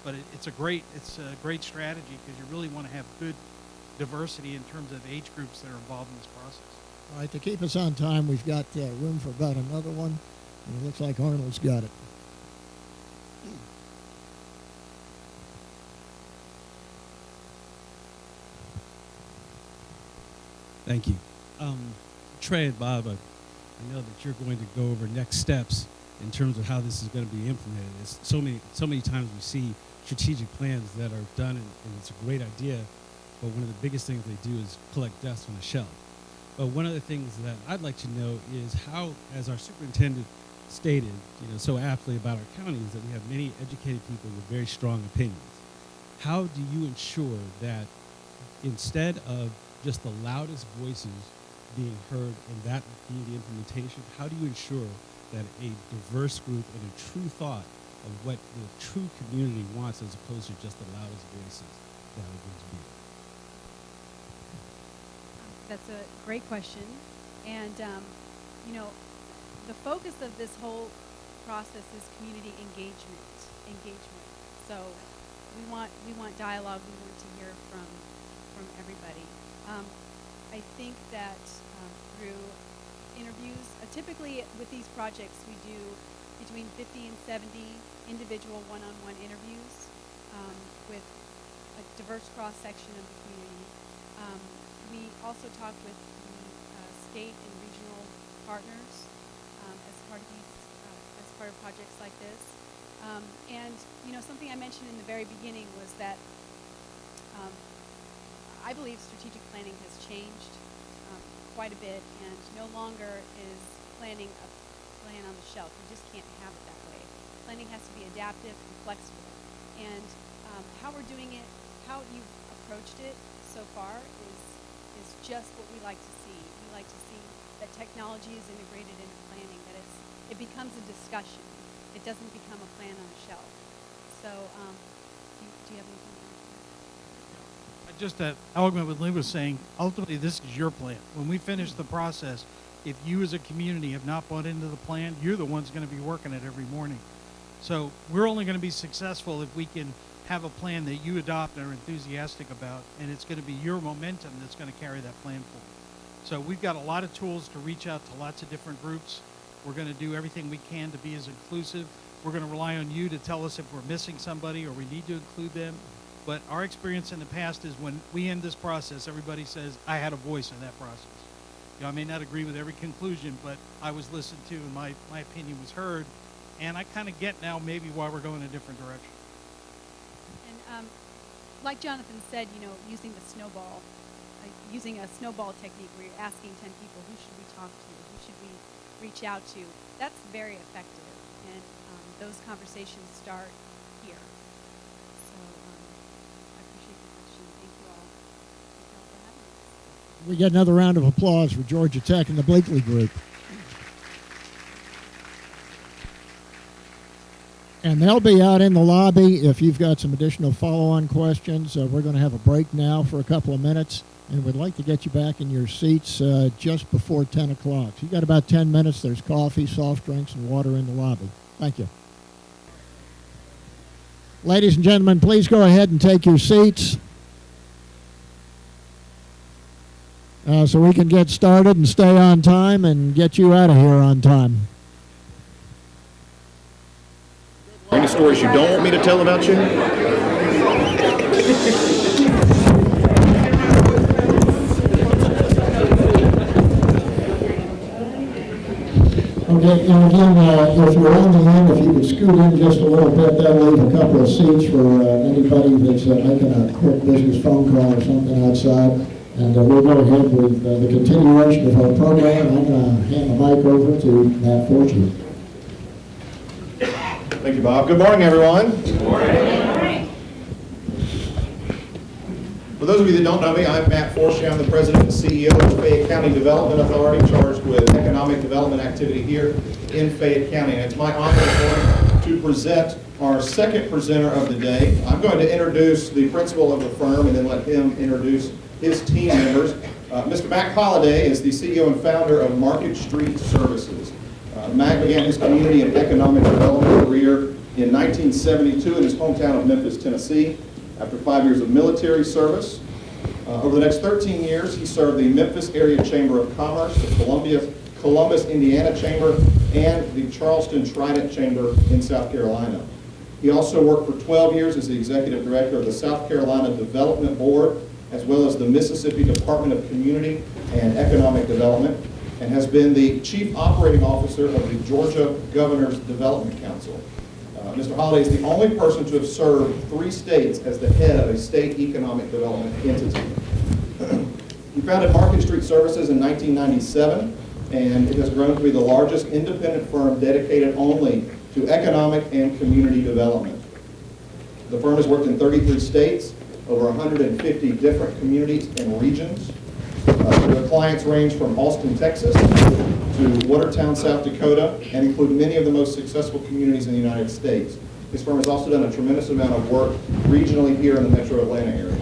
but it's a great strategy, because you really want to have good diversity in terms of age groups that are involved in this process. All right, to keep us on time, we've got room for about another one, and it looks like Arnold's got it. Thank you. Trey and Bob, I know that you're going to go over next steps in terms of how this is going to be implemented. It's so many times we see strategic plans that are done, and it's a great idea, but one of the biggest things they do is collect dust on a shelf. But one of the things that I'd like to know is how, as our superintendent stated, so aptly about our county, is that we have many educated people with very strong opinions. how do you ensure that instead of just the loudest voices being heard and that being the implementation, how do you ensure that a diverse group and a true thought of what the true community wants as opposed to just the loudest voices that are going to be? That's a great question. And, you know, the focus of this whole process is community engagement. So we want dialogue. We want to hear from everybody. I think that through interviews, typically with these projects we do between 50 and 70 individual one-on-one interviews with a diverse cross-section of the community. We also talk with the state and regional partners as part of projects like this. And you know, something I mentioned in the very beginning was that I believe strategic planning has changed quite a bit, and no longer is planning a plan on the shelf. You just can't have it that way. Planning has to be adaptive and flexible. And how we're doing it, how you've approached it so far is just what we like to see. We like to see that technology is integrated into planning, that it becomes a discussion. It doesn't become a plan on a shelf. So, do you have anything? Just that element what Lynn was saying, ultimately this is your plan. When we finish the process, if you as a community have not bought into the plan, you're the ones going to be working it every morning. So we're only going to be successful if we can have a plan that you adopt and are enthusiastic about, and it's going to be your momentum that's going to carry that plan forward. So we've got a lot of tools to reach out to lots of different groups. We're going to do everything we can to be as inclusive. We're going to rely on you to tell us if we're missing somebody or we need to include them. But our experience in the past is when we end this process, everybody says, I had a voice in that process. You know, I may not agree with every conclusion, but I was listened to and my opinion was heard. And I kind of get now maybe why we're going a different direction. And like Jonathan said, you know, using a snowball technique where you're asking 10 people, who should we talk to? Who should we reach out to? That's very effective. And those conversations start here. So I appreciate the question. Thank you all. Thank you all for having us. We get another round of applause for Georgia Tech and the Blakely Group. And they'll be out in the lobby if you've got some additional follow-on questions. We're going to have a break now for a couple of minutes, and we'd like to get you back in your seats just before 10 o'clock. So you've got about 10 minutes. There's coffee, soft drinks, and water in the lobby. Thank you. Ladies and gentlemen, please go ahead and take your seats so we can get started and stay on time and get you out of here on time. Any stories you don't want me to tell about you? Okay, and again, if you're on the end, if you could scoot in just a little bit, that'll leave a couple of seats for anybody that's making a quick business phone call or something outside. And we'll go ahead with the continuation of our program. I'm going to hand the mic over to Matt Fortune. Thank you, Bob. Good morning, everyone. Good morning. For those of you that don't know me, I'm Matt Forshey. I'm the president and CEO of the Fayette County Development Authority, charged with economic development activity here in Fayette County. And it's my honor to present our second presenter of the day. I'm going to introduce the principal of the firm and then let him introduce his team members. Mr. Mac Holliday is the CEO and founder of Market Street Services. Mac began his community and economic development career in 1972 in his hometown of Memphis, Tennessee. After 5 years of military service, over the next 13 years, he served the Memphis Area Chamber of Commerce, the Columbus, Indiana Chamber, and the Charleston Trident Chamber in South Carolina. He also worked for 12 years as the executive director of the South Carolina Development Board, as well as the Mississippi Department of Community and Economic Development, and has been the Chief Operating Officer of the Georgia Governor's Development Council. Mr. Holliday is the only person to have served 3 states as the head of a state economic development entity. He founded Market Street Services in 1997, and it has grown to be the largest independent firm dedicated only to economic and community development. The firm has worked in 33 states, over 150 different communities and regions. The clients range from Austin, Texas, to Watertown, South Dakota, and include many of the most successful communities in the United States. This firm has also done a tremendous amount of work regionally here in the metro Atlanta area.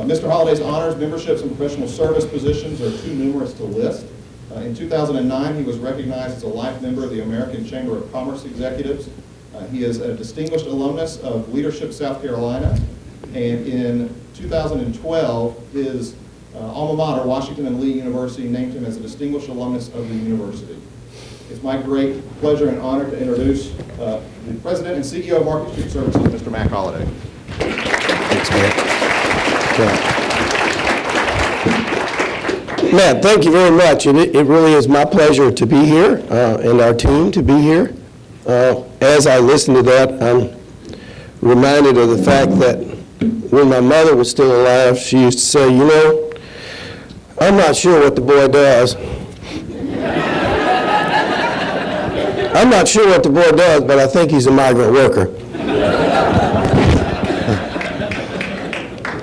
Mr. Holliday's honors, memberships, and professional service positions are too numerous to list. In 2009, he was recognized as a life member of the American Chamber of Commerce Executives. He is a distinguished alumnus of Leadership South Carolina, and in 2012, his alma mater, Washington and Lee University, named him as a distinguished alumnus of the university. It's my great pleasure and honor to introduce the President and CEO of Market Street Services, Mr. Mac Holliday. Thanks, Matt. Matt, thank you very much. And it really is my pleasure to be here and our team to be here. As I listen to that, I'm reminded of the fact that when my mother was still alive, she used to say, you know, I'm not sure what the boy does. I'm not sure what the boy does, but I think he's a migrant worker.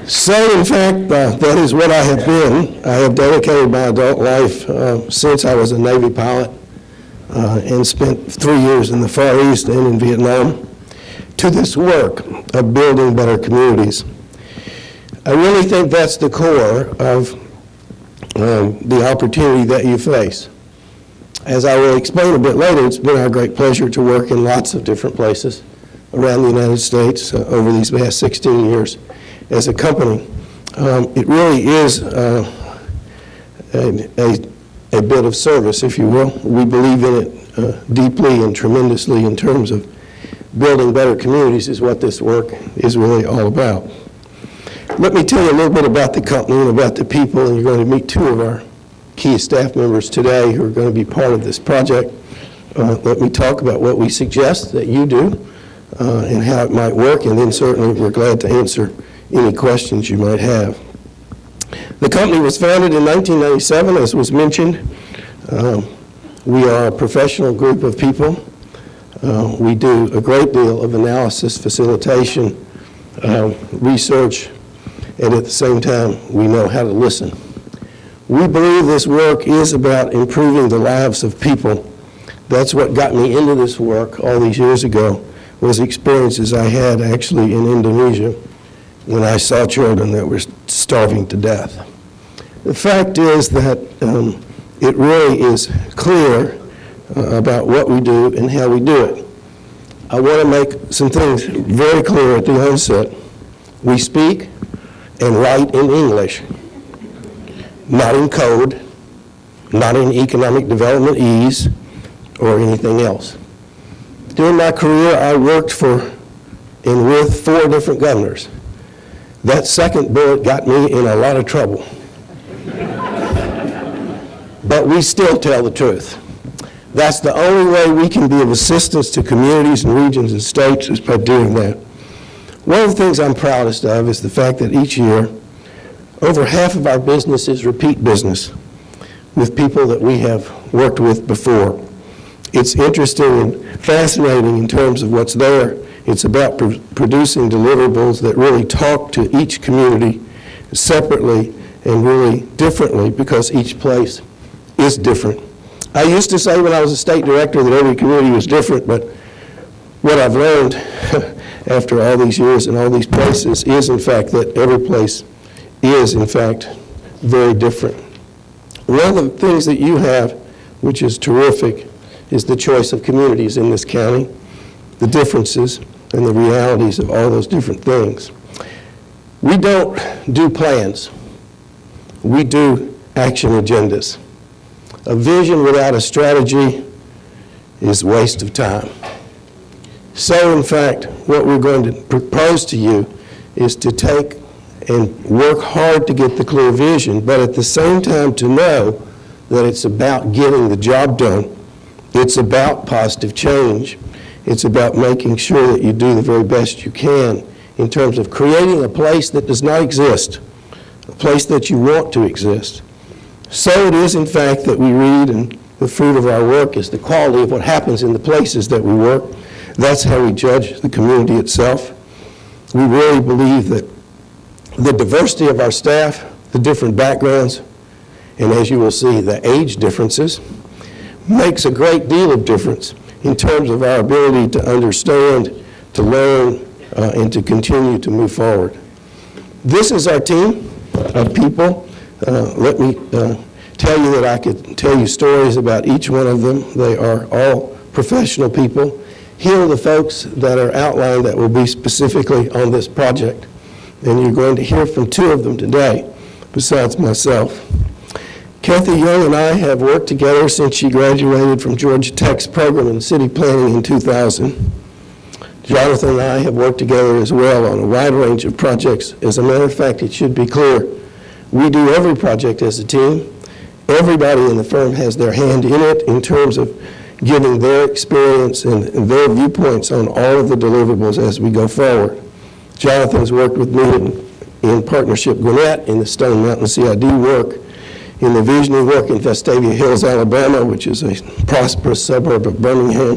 So, in fact, that is what I have been. I have dedicated my adult life since I was a Navy pilot and spent 3 years in the Far East and in Vietnam to this work of building better communities. I really think that's the core of the opportunity that you face. As I will explain a bit later, it's been our great pleasure to work in lots of different places around the United States over these past 16 years as a company. It really is a bit of service, if you will. We believe in it deeply and tremendously in terms of building better communities is what this work is really all about. Let me tell you a little bit about the company and about the people, and you're going to meet two of our key staff members today who are going to be part of this project. Let me talk about what we suggest that you do and how it might work, and then certainly we're glad to answer any questions you might have. The company was founded in 1997, as was mentioned. We are a professional group of people. We do a great deal of analysis, facilitation, research, and at the same time, we know how to listen. We believe this work is about improving the lives of people. That's what got me into this work all these years ago, was experiences I had actually in Indonesia when I saw children that were starving to death. The fact is that it really is clear about what we do and how we do it. I want to make some things very clear at the onset. We speak and write in English, not in code, not in economic development ease, or anything else. During my career, I worked for and with 4 different governors. That second bullet got me in a lot of trouble. But we still tell the truth. That's the only way we can be of assistance to communities and regions and states is by doing that. One of the things I'm proudest of is the fact that each year, over half of our business is repeat business with people that we have worked with before. It's interesting and fascinating in terms of what's there. It's about producing deliverables that really talk to each community separately and really differently because each place is different. I used to say when I was a state director that every community was different, but what I've learned after all these years and all these places is, in fact, that every place is, in fact, very different. One of the things that you have, which is terrific, is the choice of communities in this county, the differences and the realities of all those different things. We don't do plans. We do action agendas. A vision without a strategy is a waste of time. So, in fact, what we're going to propose to you is to take and work hard to get the clear vision, but at the same time to know that it's about getting the job done. It's about positive change. It's about making sure that you do the very best you can in terms of creating a place that does not exist, a place that you want to exist. So it is, in fact, that we read, and the fruit of our work is the quality of what happens in the places that we work. That's how we judge the community itself. We really believe that the diversity of our staff, the different backgrounds, and as you will see, the age differences, makes a great deal of difference in terms of our ability to understand, to learn, and to continue to move forward. This is our team of people. Let me tell you that I could tell you stories about each one of them. They are all professional people. Here are the folks that are outlined that will be specifically on this project. And you're going to hear from two of them today, besides myself. Kathy Young and I have worked together since she graduated from Georgia Tech's program in city planning in 2000. Jonathan and I have worked together as well on a wide range of projects. As a matter of fact, it should be clear, we do every project as a team. Everybody in the firm has their hand in it in terms of giving their experience and their viewpoints on all of the deliverables as we go forward. Jonathan has worked with me in Partnership Gwinnett in the Stone Mountain CID work, in the visioning work in Vestavia Hills, Alabama, which is a prosperous suburb of Birmingham,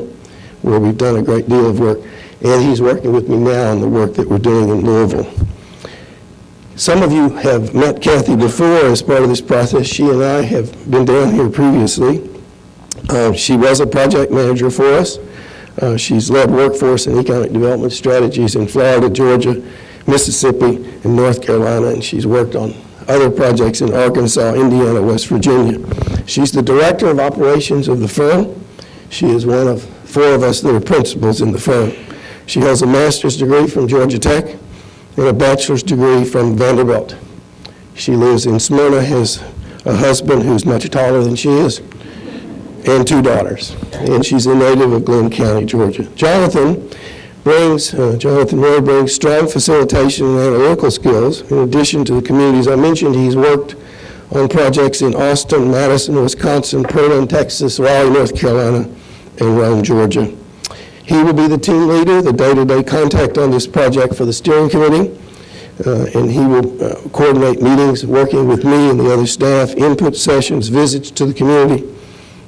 where we've done a great deal of work. And he's working with me now on the work that we're doing in Louisville. Some of you have met Kathy before as part of this process. She and I have been down here previously. She was a project manager for us. She's led workforce and economic development strategies in Florida, Georgia, Mississippi, and North Carolina, and she's worked on other projects in Arkansas, Indiana, West Virginia. She's the director of operations of the firm. She is one of 4 of us that are principals in the firm. She has a master's degree from Georgia Tech and a bachelor's degree from Vanderbilt. She lives in Smyrna, has a husband who's much taller than she is, and 2 daughters. And she's a native of Glenn County, Georgia. Jonathan Moore brings strong facilitation and analytical skills. In addition to the communities I mentioned, he's worked on projects in Austin, Madison, Wisconsin, Pearland, Texas, Raleigh, North Carolina, and Rome, Georgia. He will be the team leader, the day-to-day contact on this project for the steering committee, and he will coordinate meetings working with me and the other staff, input sessions, visits to the community,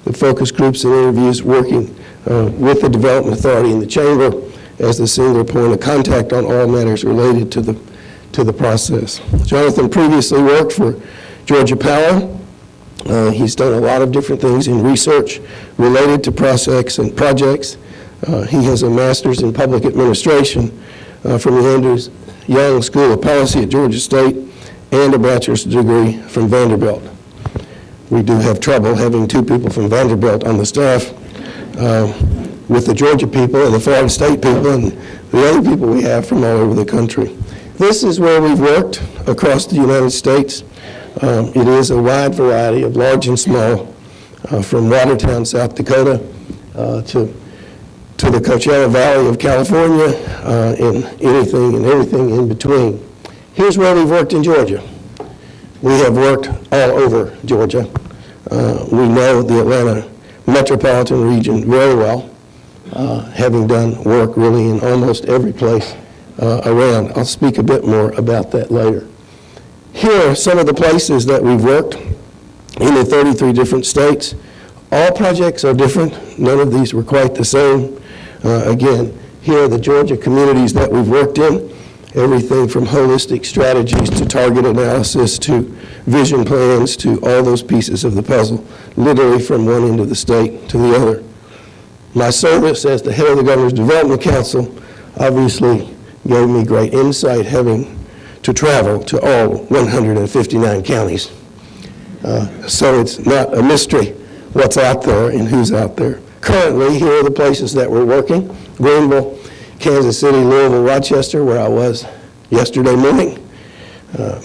the focus groups and interviews, working with the Development Authority and the Chamber as the single point of contact on all matters related to the process. Jonathan previously worked for Georgia Power. He's done a lot of different things in research related to projects and projects. He has a master's in public administration from the Andrews Young School of Policy at Georgia State and a bachelor's degree from Vanderbilt. We do have trouble having 2 people from Vanderbilt on the staff with the Georgia people and the Florida State people and the other people we have from all over the country. This is where we've worked across the United States. It is a wide variety of large and small, from Watertown, South Dakota, to the Coachella Valley of California, and anything and everything in between. Here's where we've worked in Georgia. We have worked all over Georgia. We know the Atlanta metropolitan region very well, having done work really in almost every place around. I'll speak a bit more about that later. Here are some of the places that we've worked in the 33 different states. All projects are different. None of these were quite the same. Again, here are the Georgia communities that we've worked in. Everything from holistic strategies to target analysis to vision plans to all those pieces of the puzzle, literally from one end of the state to the other. My service as the head of the Governor's Development Council obviously gave me great insight, having to travel to all 159 counties. So it's not a mystery what's out there and who's out there. Currently, here are the places that we're working: Greenville, Kansas City, Louisville, Rochester, where I was yesterday morning,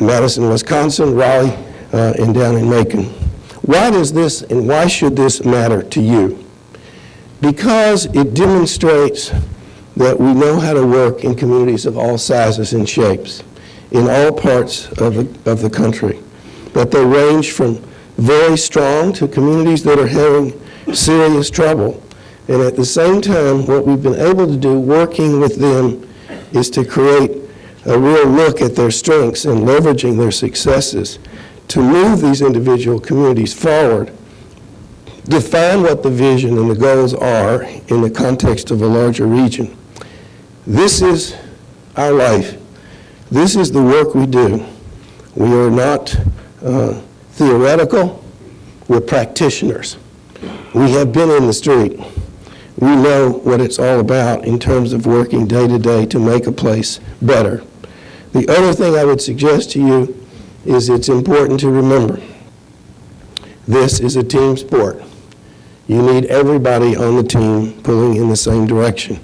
Madison, Wisconsin, Raleigh, and down in Macon. Why does this and why should this matter to you? Because it demonstrates that we know how to work in communities of all sizes and shapes in all parts of the country, that they range from very strong to communities that are having serious trouble. And at the same time, what we've been able to do working with them is to create a real look at their strengths and leveraging their successes to move these individual communities forward, define what the vision and the goals are in the context of a larger region. This is our life. This is the work we do. We are not theoretical, we're practitioners. We have been in the street. We know what it's all about in terms of working day to day to make a place better. The other thing I would suggest to you is it's important to remember this is a team sport. You need everybody on the team pulling in the same direction.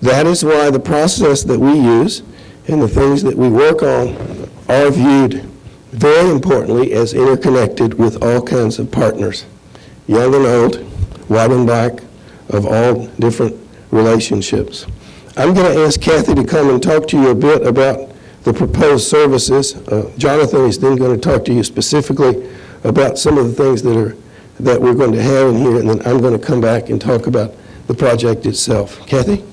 That is why the process that we use and the things that we work on are viewed very importantly as interconnected with all kinds of partners, young and old, white and black, of all different relationships. I'm going to ask Kathy to come and talk to you a bit about the proposed services. Jonathan is then going to talk to you specifically about some of the things that we're going to have in here, and then I'm going to come back and talk about the project itself. Kathy?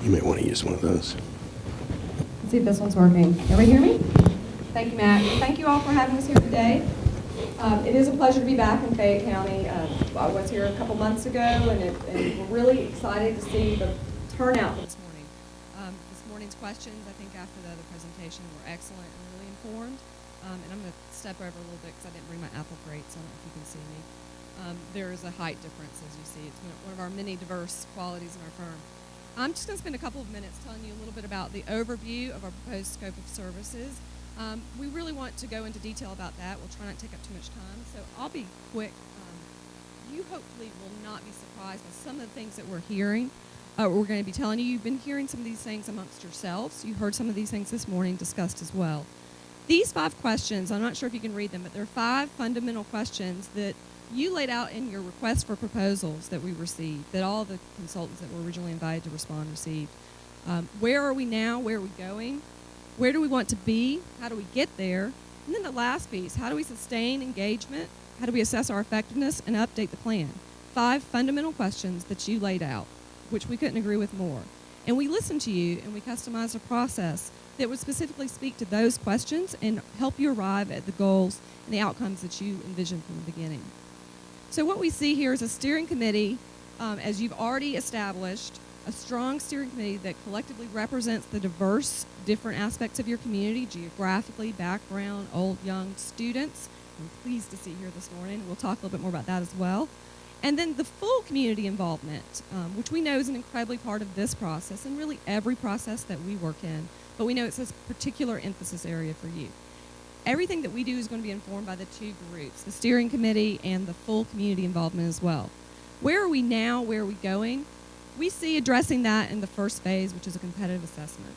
You may want to use one of those. Let's see if this one's working. Everybody hear me? Thank you, Matt. Thank you all for having us here today. It is a pleasure to be back in Fayette County. I was here a couple months ago, and we're really excited to see the turnout this morning. This morning's questions, I think, after the other presentation were excellent and really informed. And I'm going to step over a little bit because I didn't bring my apple grates. I don't know if you can see me. There is a height difference, as you see. It's one of our many diverse qualities in our firm. I'm just going to spend a couple of minutes telling you a little bit about the overview of our proposed scope of services. We really want to go into detail about that. We'll try not to take up too much time, so I'll be quick. You hopefully will not be surprised by some of the things that we're hearing. We're going to be telling you. You've been hearing some of these things amongst yourselves. You heard some of these things this morning discussed as well. These 5 questions, I'm not sure if you can read them, but they're 5 fundamental questions that you laid out in your request for proposals that we received, that all the consultants that were originally invited to respond received. Where are we now? Where are we going? Where do we want to be? How do we get there? And then the last piece, how do we sustain engagement? How do we assess our effectiveness and update the plan? 5 fundamental questions that you laid out, which we couldn't agree with more. And we listened to you, and we customized a process that would specifically speak to those questions and help you arrive at the goals and the outcomes that you envisioned from the beginning. So what we see here is a steering committee, as you've already established, a strong steering committee that collectively represents the diverse, different aspects of your community, geographically, background, old, young, students. I'm pleased to see you here this morning. We'll talk a little bit more about that as well. And then the full community involvement, which we know is an incredibly part of this process and really every process that we work in, but we know it's a particular emphasis area for you. Everything that we do is going to be informed by the 2 groups, the steering committee and the full community involvement as well. Where are we now? Where are we going? We see addressing that in the first phase, which is a competitive assessment.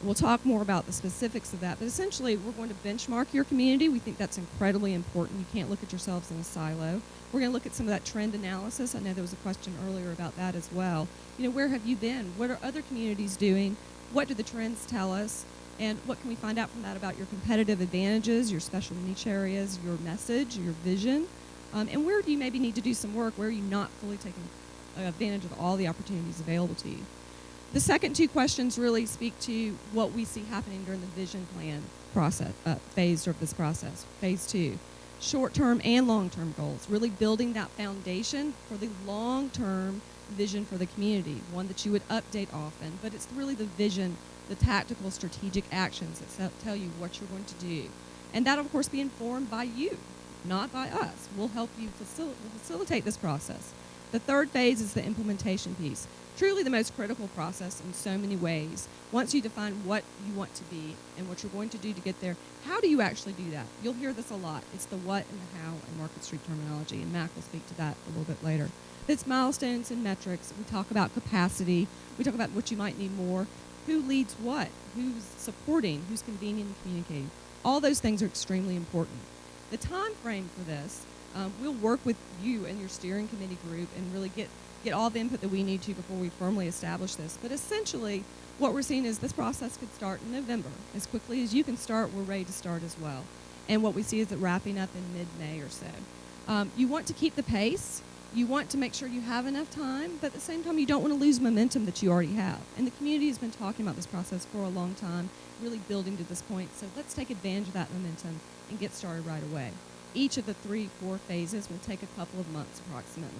We'll talk more about the specifics of that, but essentially we're going to benchmark your community. We think that's incredibly important. You can't look at yourselves in a silo. We're going to look at some of that trend analysis. I know there was a question earlier about that as well. You know, where have you been? What are other communities doing? What do the trends tell us? And what can we find out from that about your competitive advantages, your special niche areas, your message, your vision? And where do you maybe need to do some work? Where are you not fully taking advantage of all the opportunities available to you? The second 2 questions really speak to what we see happening during the vision plan process, phase of this process. Phase 2, short-term and long-term goals, really building that foundation for the long-term vision for the community, one that you would update often, but it's really the vision, the tactical strategic actions that tell you what you're going to do. And that'll, of course, be informed by you, not by us. We'll help you facilitate this process. The third phase is the implementation piece. Truly the most critical process in so many ways. Once you define what you want to be and what you're going to do to get there, how do you actually do that? You'll hear this a lot. It's the what and the how in Market Street terminology, and Mac will speak to that a little bit later. It's milestones and metrics. We talk about capacity. We talk about what you might need more. Who leads what? Who's supporting? Who's convening and communicating? All those things are extremely important. The time frame for this, we'll work with you and your steering committee group and really get all the input that we need to before we firmly establish this. But essentially, what we're seeing is this process could start in November. As quickly as you can start, we're ready to start as well. And what we see is it wrapping up in mid-May or so. You want to keep the pace. You want to make sure you have enough time, but at the same time, you don't want to lose momentum that you already have. And the community has been talking about this process for a long time, really building to this point. So let's take advantage of that momentum and get started right away. Each of the 3-4 phases will take a couple of months approximately.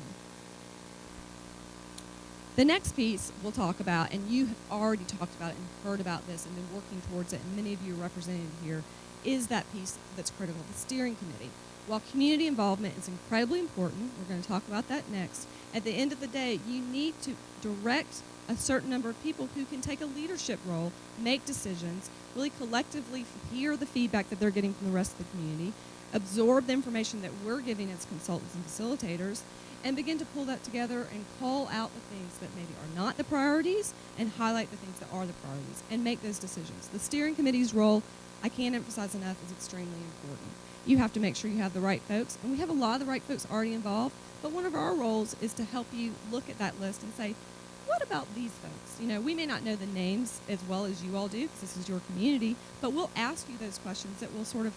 The next piece we'll talk about, and you have already talked about it and heard about this and been working towards it, and many of you are represented here, is that piece that's critical, the steering committee. While community involvement is incredibly important, we're going to talk about that next, at the end of the day, you need to direct a certain number of people who can take a leadership role, make decisions, really collectively hear the feedback that they're getting from the rest of the community, absorb the information that we're giving as consultants and facilitators, and begin to pull that together and call out the things that maybe are not the priorities and highlight the things that are the priorities and make those decisions. The steering committee's role, I can't emphasize enough, is extremely important. You have to make sure you have the right folks, and we have a lot of the right folks already involved, but one of our roles is to help you look at that list and say, what about these folks? You know, we may not know the names as well as you all do because this is your community, but we'll ask you those questions that will sort of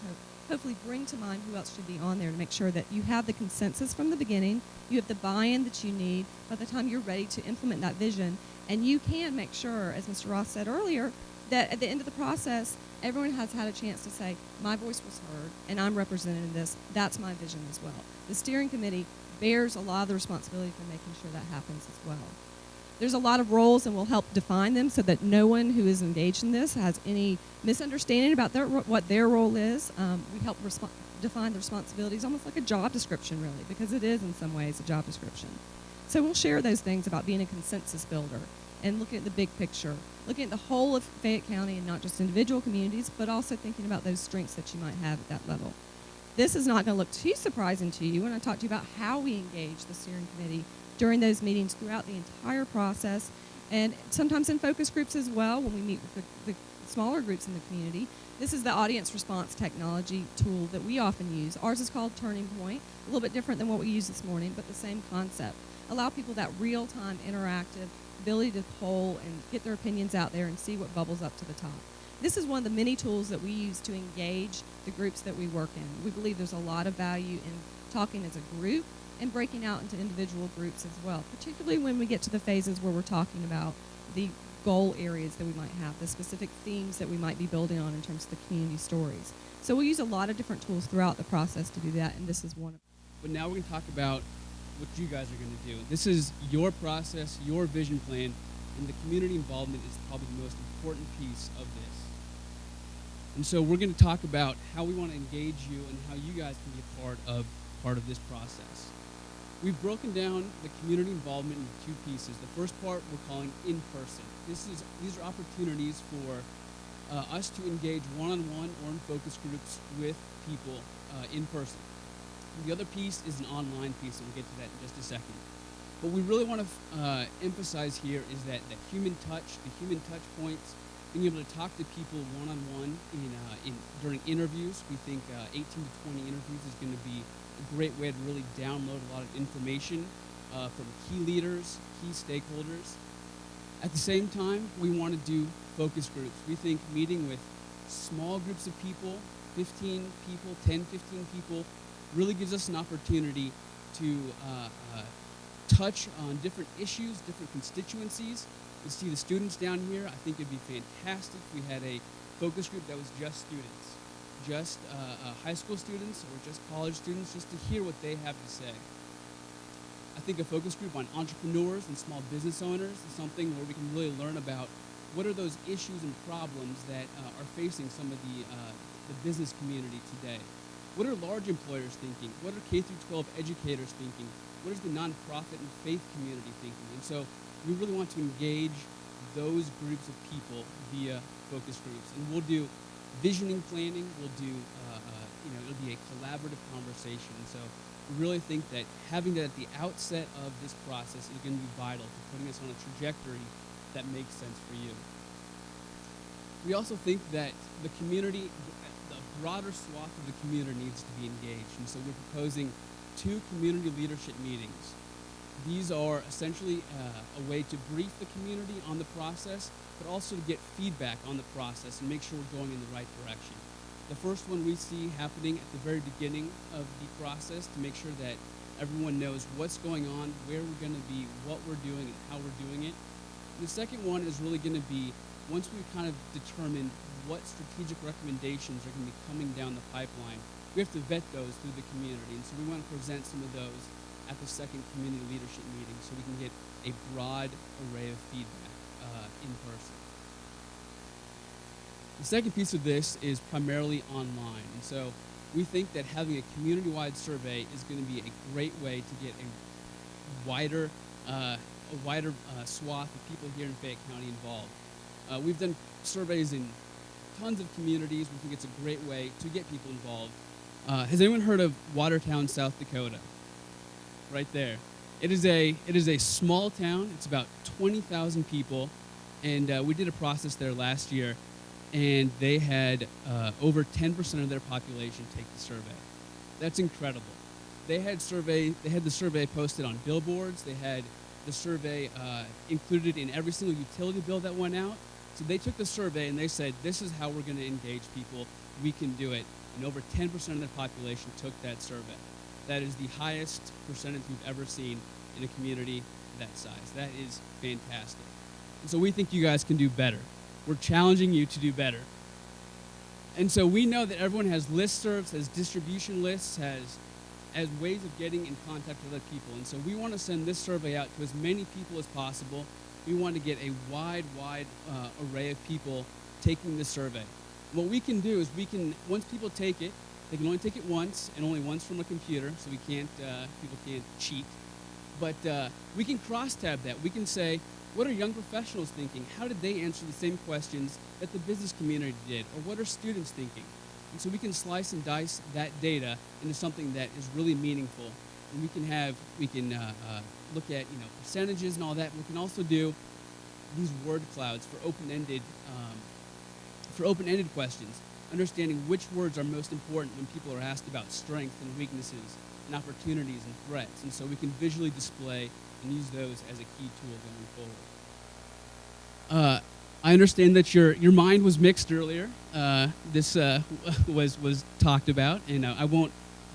hopefully bring to mind who else should be on there to make sure that you have the consensus from the beginning, you have the buy-in that you need by the time you're ready to implement that vision, and you can make sure, as Mr. Ross said earlier, that at the end of the process, everyone has had a chance to say, my voice was heard, and I'm represented in this. That's my vision as well. The steering committee bears a lot of the responsibility for making sure that happens as well. There's a lot of roles, and we'll help define them so that no one who is engaged in this has any misunderstanding about what their role is. We help define the responsibilities, almost like a job description, really, because it is in some ways a job description. So we'll share those things about being a consensus builder and looking at the big picture, looking at the whole of Fayette County and not just individual communities, but also thinking about those strengths that you might have at that level. This is not going to look too surprising to you when I talk to you about how we engage the steering committee during those meetings throughout the entire process, and sometimes in focus groups as well when we meet with the smaller groups in the community. This is the audience response technology tool that we often use. Ours is called Turning Point, a little bit different than what we used this morning, but the same concept. Allow people that real-time interactive ability to poll and get their opinions out there and see what bubbles up to the top. This is one of the many tools that we use to engage the groups that we work in. We believe there's a lot of value in talking as a group and breaking out into individual groups as well, particularly when we get to the phases where we're talking about the goal areas that we might have, the specific themes that we might be building on in terms of the community stories. So we use a lot of different tools throughout the process to do that, and this is one of them. But now we're going to talk about what you guys are going to do. This is your process, your vision plan, and the community involvement is probably the most important piece of this. And so we're going to talk about how we want to engage you and how you guys can be a part of this process. We've broken down the community involvement into two pieces. The first part we're calling in-person. These are opportunities for us to engage one-on-one or in focus groups with people in person. The other piece is an online piece, and we'll get to that in just a second. What we really want to emphasize here is that the human touch points, being able to talk to people one-on-one during interviews. We think 18 to 20 interviews is going to be a great way to really download a lot of information from key leaders, key stakeholders. At the same time, we want to do focus groups. We think meeting with small groups of people, 15 people, 10, 15 people, really gives us an opportunity to touch on different issues, different constituencies. You see the students down here. I think it'd be fantastic if we had a focus group that was just students, just high school students or just college students, just to hear what they have to say. I think a focus group on entrepreneurs and small business owners is something where we can really learn about what are those issues and problems that are facing some of the business community today. What are large employers thinking? What are K-12 educators thinking? What is the nonprofit and faith community thinking? And so we really want to engage those groups of people via focus groups. And we'll do visioning planning. We'll do, it'll be a collaborative conversation. And so we really think that having that at the outset of this process is going to be vital to putting us on a trajectory that makes sense for you. We also think that the community, the broader swath of the community needs to be engaged. And so we're proposing 2 community leadership meetings. These are essentially a way to brief the community on the process, but also to get feedback on the process and make sure we're going in the right direction. The first one we see happening at the very beginning of the process to make sure that everyone knows what's going on, where we're going to be, what we're doing, and how we're doing it. And the second one is really going to be once we've kind of determined what strategic recommendations are going to be coming down the pipeline, we have to vet those through the community. And so we want to present some of those at the second community leadership meeting so we can get a broad array of feedback in person. The second piece of this is primarily online. And so we think that having a community-wide survey is going to be a great way to get a wider swath of people here in Fayette County involved. We've done surveys in tons of communities. We think it's a great way to get people involved. Has anyone heard of Watertown, South Dakota? Right there. It is a small town. It's about 20,000 people, and we did a process there last year, and they had over 10% of their population take the survey. That's incredible. They had the survey posted on billboards. They had the survey included in every single utility bill that went out. So they took the survey and they said, this is how we're going to engage people. We can do it. And over 10% of the population took that survey. That is the highest percentage we've ever seen in a community that size. That is fantastic. And so we think you guys can do better. We're challenging you to do better. And so we know that everyone has listservs, has distribution lists, has ways of getting in contact with other people. And so we want to send this survey out to as many people as possible. We want to get a wide array of people taking this survey. What we can do is once people take it, they can only take it once and only once from a computer, so people can't cheat. But we can cross-tab that. We can say, what are young professionals thinking? How did they answer the same questions that the business community did? Or what are students thinking? And so we can slice and dice that data into something that is really meaningful. And we can look at percentages and all that. We can also do these word clouds for open-ended questions, understanding which words are most important when people are asked about strengths and weaknesses and opportunities and threats. And so we can visually display and use those as a key tool going forward. I understand that your mind was mixed earlier. This was talked about, and I won't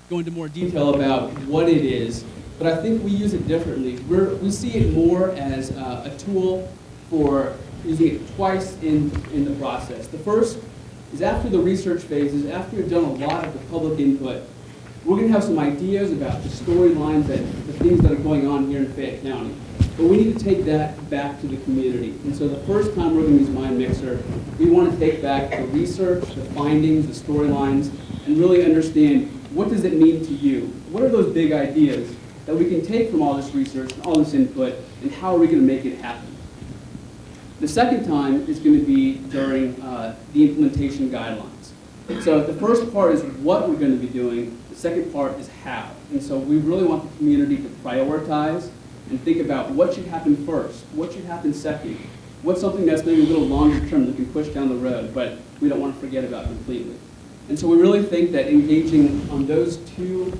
go into more detail about what it is, but I think we use it differently. We see it more as a tool for using it twice in the process. The first is after the research phases, after you've done a lot of the public input, we're going to have some ideas about the storylines, the things that are going on here in Fayette County. But we need to take that back to the community. And so the first time we're going to use Mind Mixer, we want to take back the research, the findings, the storylines, and really understand what does it mean to you? What are those big ideas that we can take from all this research and all this input, and how are we going to make it happen? The second time is going to be during the implementation guidelines. So the first part is what we're going to be doing. The second part is how. And so we really want the community to prioritize and think about what should happen first, what should happen second, what's something that's maybe a little longer term that we can push down the road, but we don't want to forget about completely. And so we really think that engaging on those two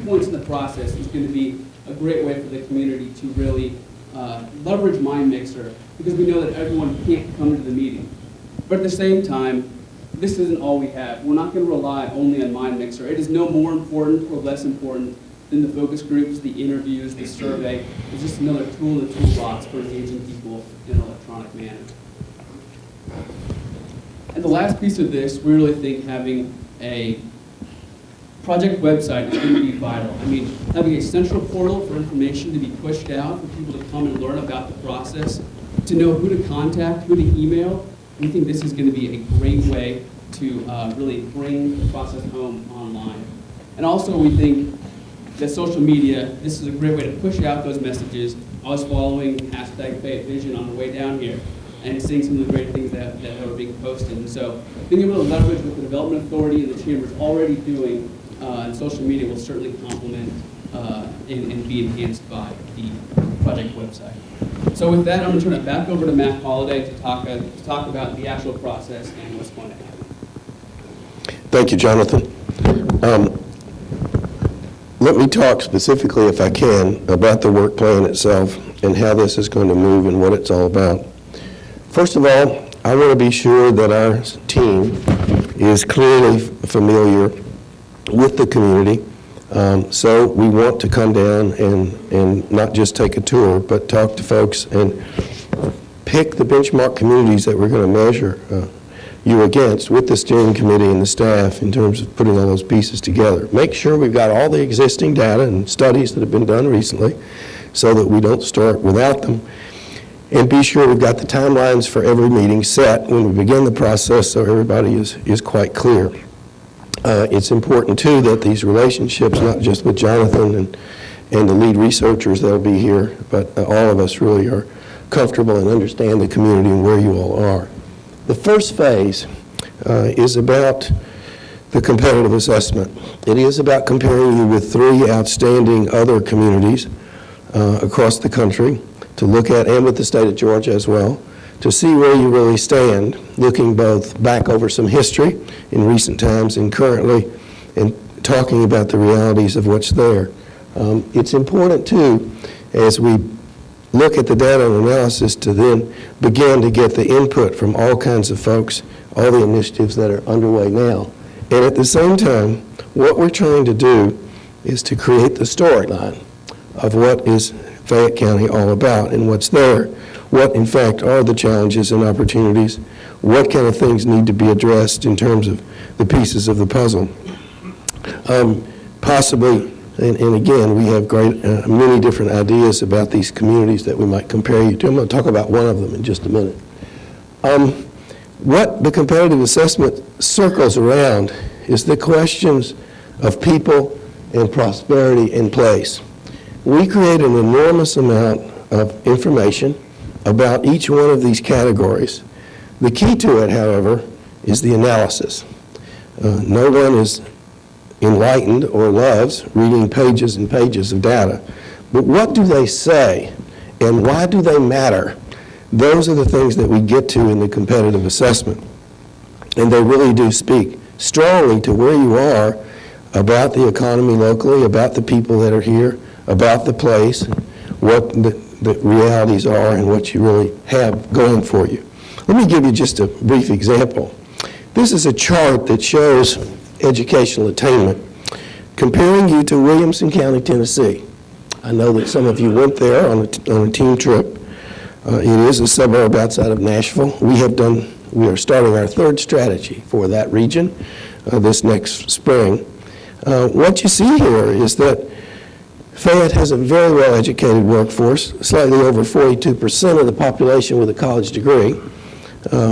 points in the process is going to be a great way for the community to really leverage Mind Mixer, because we know that everyone can't come to the meeting. But at the same time, this isn't all we have. We're not going to rely only on Mind Mixer. It is no more important or less important than the focus groups, the interviews, the survey. It's just another tool in the toolbox for engaging people in an electronic manner. And the last piece of this, we really think having a project website is going to be vital. I mean, having a central portal for information to be pushed out for people to come and learn about the process, to know who to contact, who to email. We think this is going to be a great way to really bring the process home online. And also we think that social media, this is a great way to push out those messages. I was following #FayetteVision on the way down here and seeing some of the great things that are being posted. And so being able to leverage what the Development Authority and the Chamber is already doing in social media will certainly complement and be enhanced by the project website. So with that, I'm going to turn it back over to Matt Holliday to talk about the actual process and what's going to happen. Thank you, Jonathan. Let me talk specifically, if I can, about the work plan itself and how this is going to move and what it's all about. First of all, I want to be sure that our team is clearly familiar with the community. So we want to come down and not just take a tour, but talk to folks and pick the benchmark communities that we're going to measure you against with the steering committee and the staff in terms of putting all those pieces together. Make sure we've got all the existing data and studies that have been done recently so that we don't start without them. And be sure we've got the timelines for every meeting set when we begin the process so everybody is quite clear. It's important, too, that these relationships, not just with Jonathan and the lead researchers that will be here, but all of us really are comfortable and understand the community and where you all are. The first phase is about the competitive assessment. It is about comparing you with 3 outstanding other communities across the country to look at, and with the state of Georgia as well, to see where you really stand, looking both back over some history in recent times and currently, and talking about the realities of what's there. It's important, too, as we look at the data and analysis, to then begin to get the input from all kinds of folks, all the initiatives that are underway now. And at the same time, what we're trying to do is to create the storyline of what is Fayette County all about and what's there, what in fact are the challenges and opportunities, what kind of things need to be addressed in terms of the pieces of the puzzle. Possibly, and again, we have many different ideas about these communities that we might compare you to. I'm going to talk about one of them in just a minute. What the competitive assessment circles around is the questions of people and prosperity in place. We create an enormous amount of information about each one of these categories. The key to it, however, is the analysis. No one is enlightened or loves reading pages and pages of data. But what do they say, and why do they matter? Those are the things that we get to in the competitive assessment. And they really do speak strongly to where you are about the economy locally, about the people that are here, about the place, what the realities are, and what you really have going for you. Let me give you just a brief example. This is a chart that shows educational attainment, comparing you to Williamson County, Tennessee. I know that some of you went there on a team trip. It is a suburb outside of Nashville. We are starting our 3rd strategy for that region this next spring. What you see here is that Fayette has a very well-educated workforce, slightly over 42% of the population with a college degree,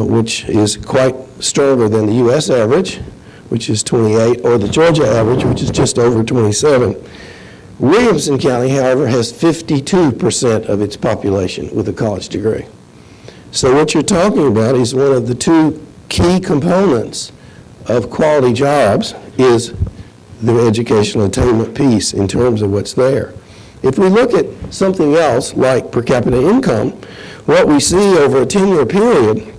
which is quite stronger than the U.S. average, which is 28, or the Georgia average, which is just over 27. Williamson County, however, has 52% of its population with a college degree. So what you're talking about is one of the 2 key components of quality jobs is the educational attainment piece in terms of what's there. If we look at something else like per capita income, what we see over a 10-year period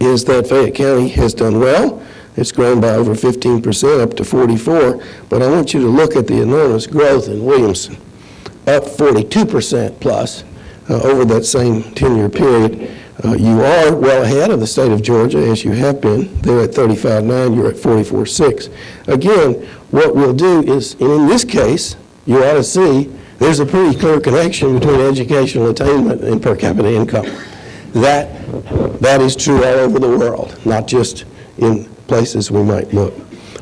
is that Fayette County has done well. It's grown by over 15%, up to 44, but I want you to look at the enormous growth in Williamson, up 42% plus over that same 10-year period. You are well ahead of the state of Georgia, as you have been. They're at 35.9, you're at 44.6. Again, what we'll do is, and in this case, you ought to see there's a pretty clear connection between educational attainment and per capita income. That is true all over the world, not just in places we might look.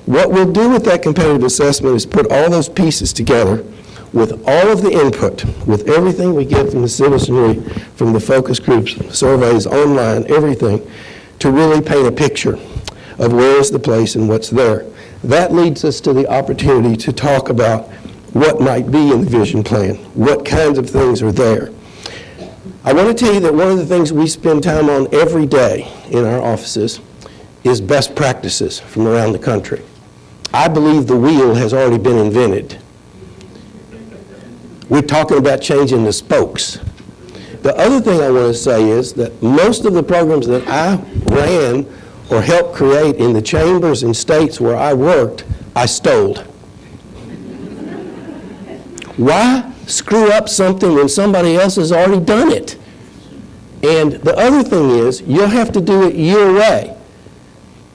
What we'll do with that competitive assessment is put all those pieces together with all of the input, with everything we get from the citizenry, from the focus groups, surveys, online, everything, to really paint a picture of where is the place and what's there. That leads us to the opportunity to talk about what might be in the vision plan, what kinds of things are there. I want to tell you that one of the things we spend time on every day in our offices is best practices from around the country. I believe the wheel has already been invented. We're talking about changing the spokes. The other thing I want to say is that most of the programs that I ran or helped create in the chambers and states where I worked, I stole. Why screw up something when somebody else has already done it? And the other thing is, you'll have to do it your way.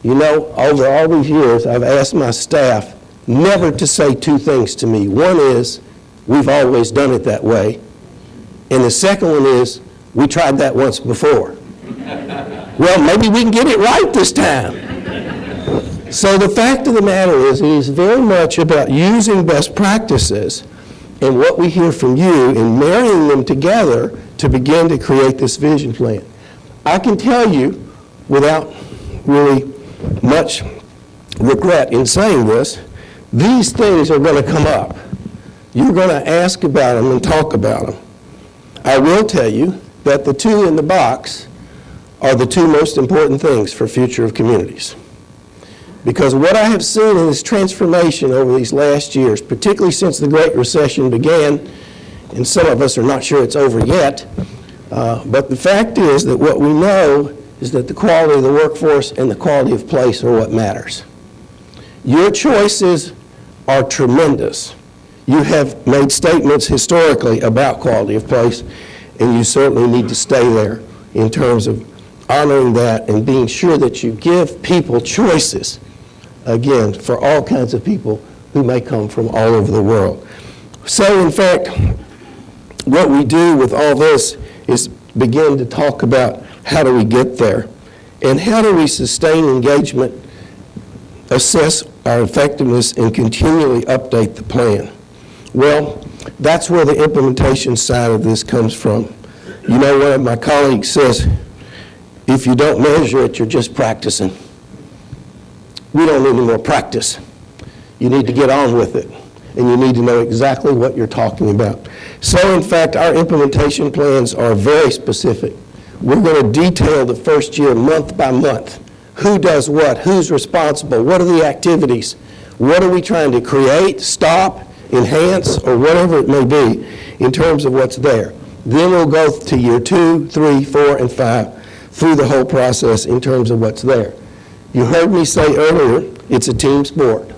You know, over all these years, I've asked my staff never to say 2 things to me. One is, we've always done it that way. And the second one is, we tried that once before. Well, maybe we can get it right this time. So the fact of the matter is, it is very much about using best practices and what we hear from you and marrying them together to begin to create this vision plan. I can tell you, without really much regret in saying this, these things are going to come up. You're going to ask about them and talk about them. I will tell you that the two in the box are the two most important things for future of communities. Because what I have seen in this transformation over these last years, particularly since the Great Recession began, and some of us are not sure it's over yet, but the fact is that what we know is that the quality of the workforce and the quality of place are what matters. Your choices are tremendous. You have made statements historically about quality of place, and you certainly need to stay there in terms of honoring that and being sure that you give people choices, again, for all kinds of people who may come from all over the world. So, in fact, what we do with all this is begin to talk about how do we get there and how do we sustain engagement, assess our effectiveness, and continually update the plan. Well, that's where the implementation side of this comes from. You know, one of my colleagues says, if you don't measure it, you're just practicing. We don't need any more practice. You need to get on with it, and you need to know exactly what you're talking about. So, in fact, our implementation plans are very specific. We're going to detail the first year month by month. Who does what? Who's responsible? What are the activities? What are we trying to create, stop, enhance, or whatever it may be in terms of what's there? Then we'll go to year 2, 3, 4, and 5 through the whole process in terms of what's there. You heard me say earlier, it's a team sport.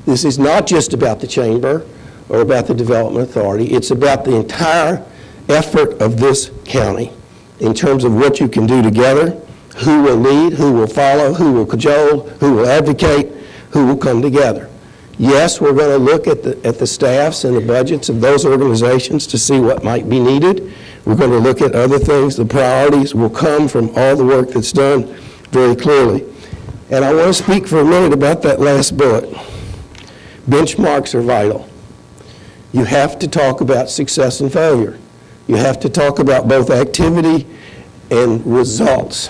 This is not just about the chamber or about the development authority. It's about the entire effort of this county in terms of what you can do together, who will lead, who will follow, who will cajole, who will advocate, who will come together. Yes, we're going to look at the staffs and the budgets of those organizations to see what might be needed. We're going to look at other things. The priorities will come from all the work that's done very clearly. And I want to speak for a minute about that last bullet. Benchmarks are vital. You have to talk about success and failure. You have to talk about both activity and results.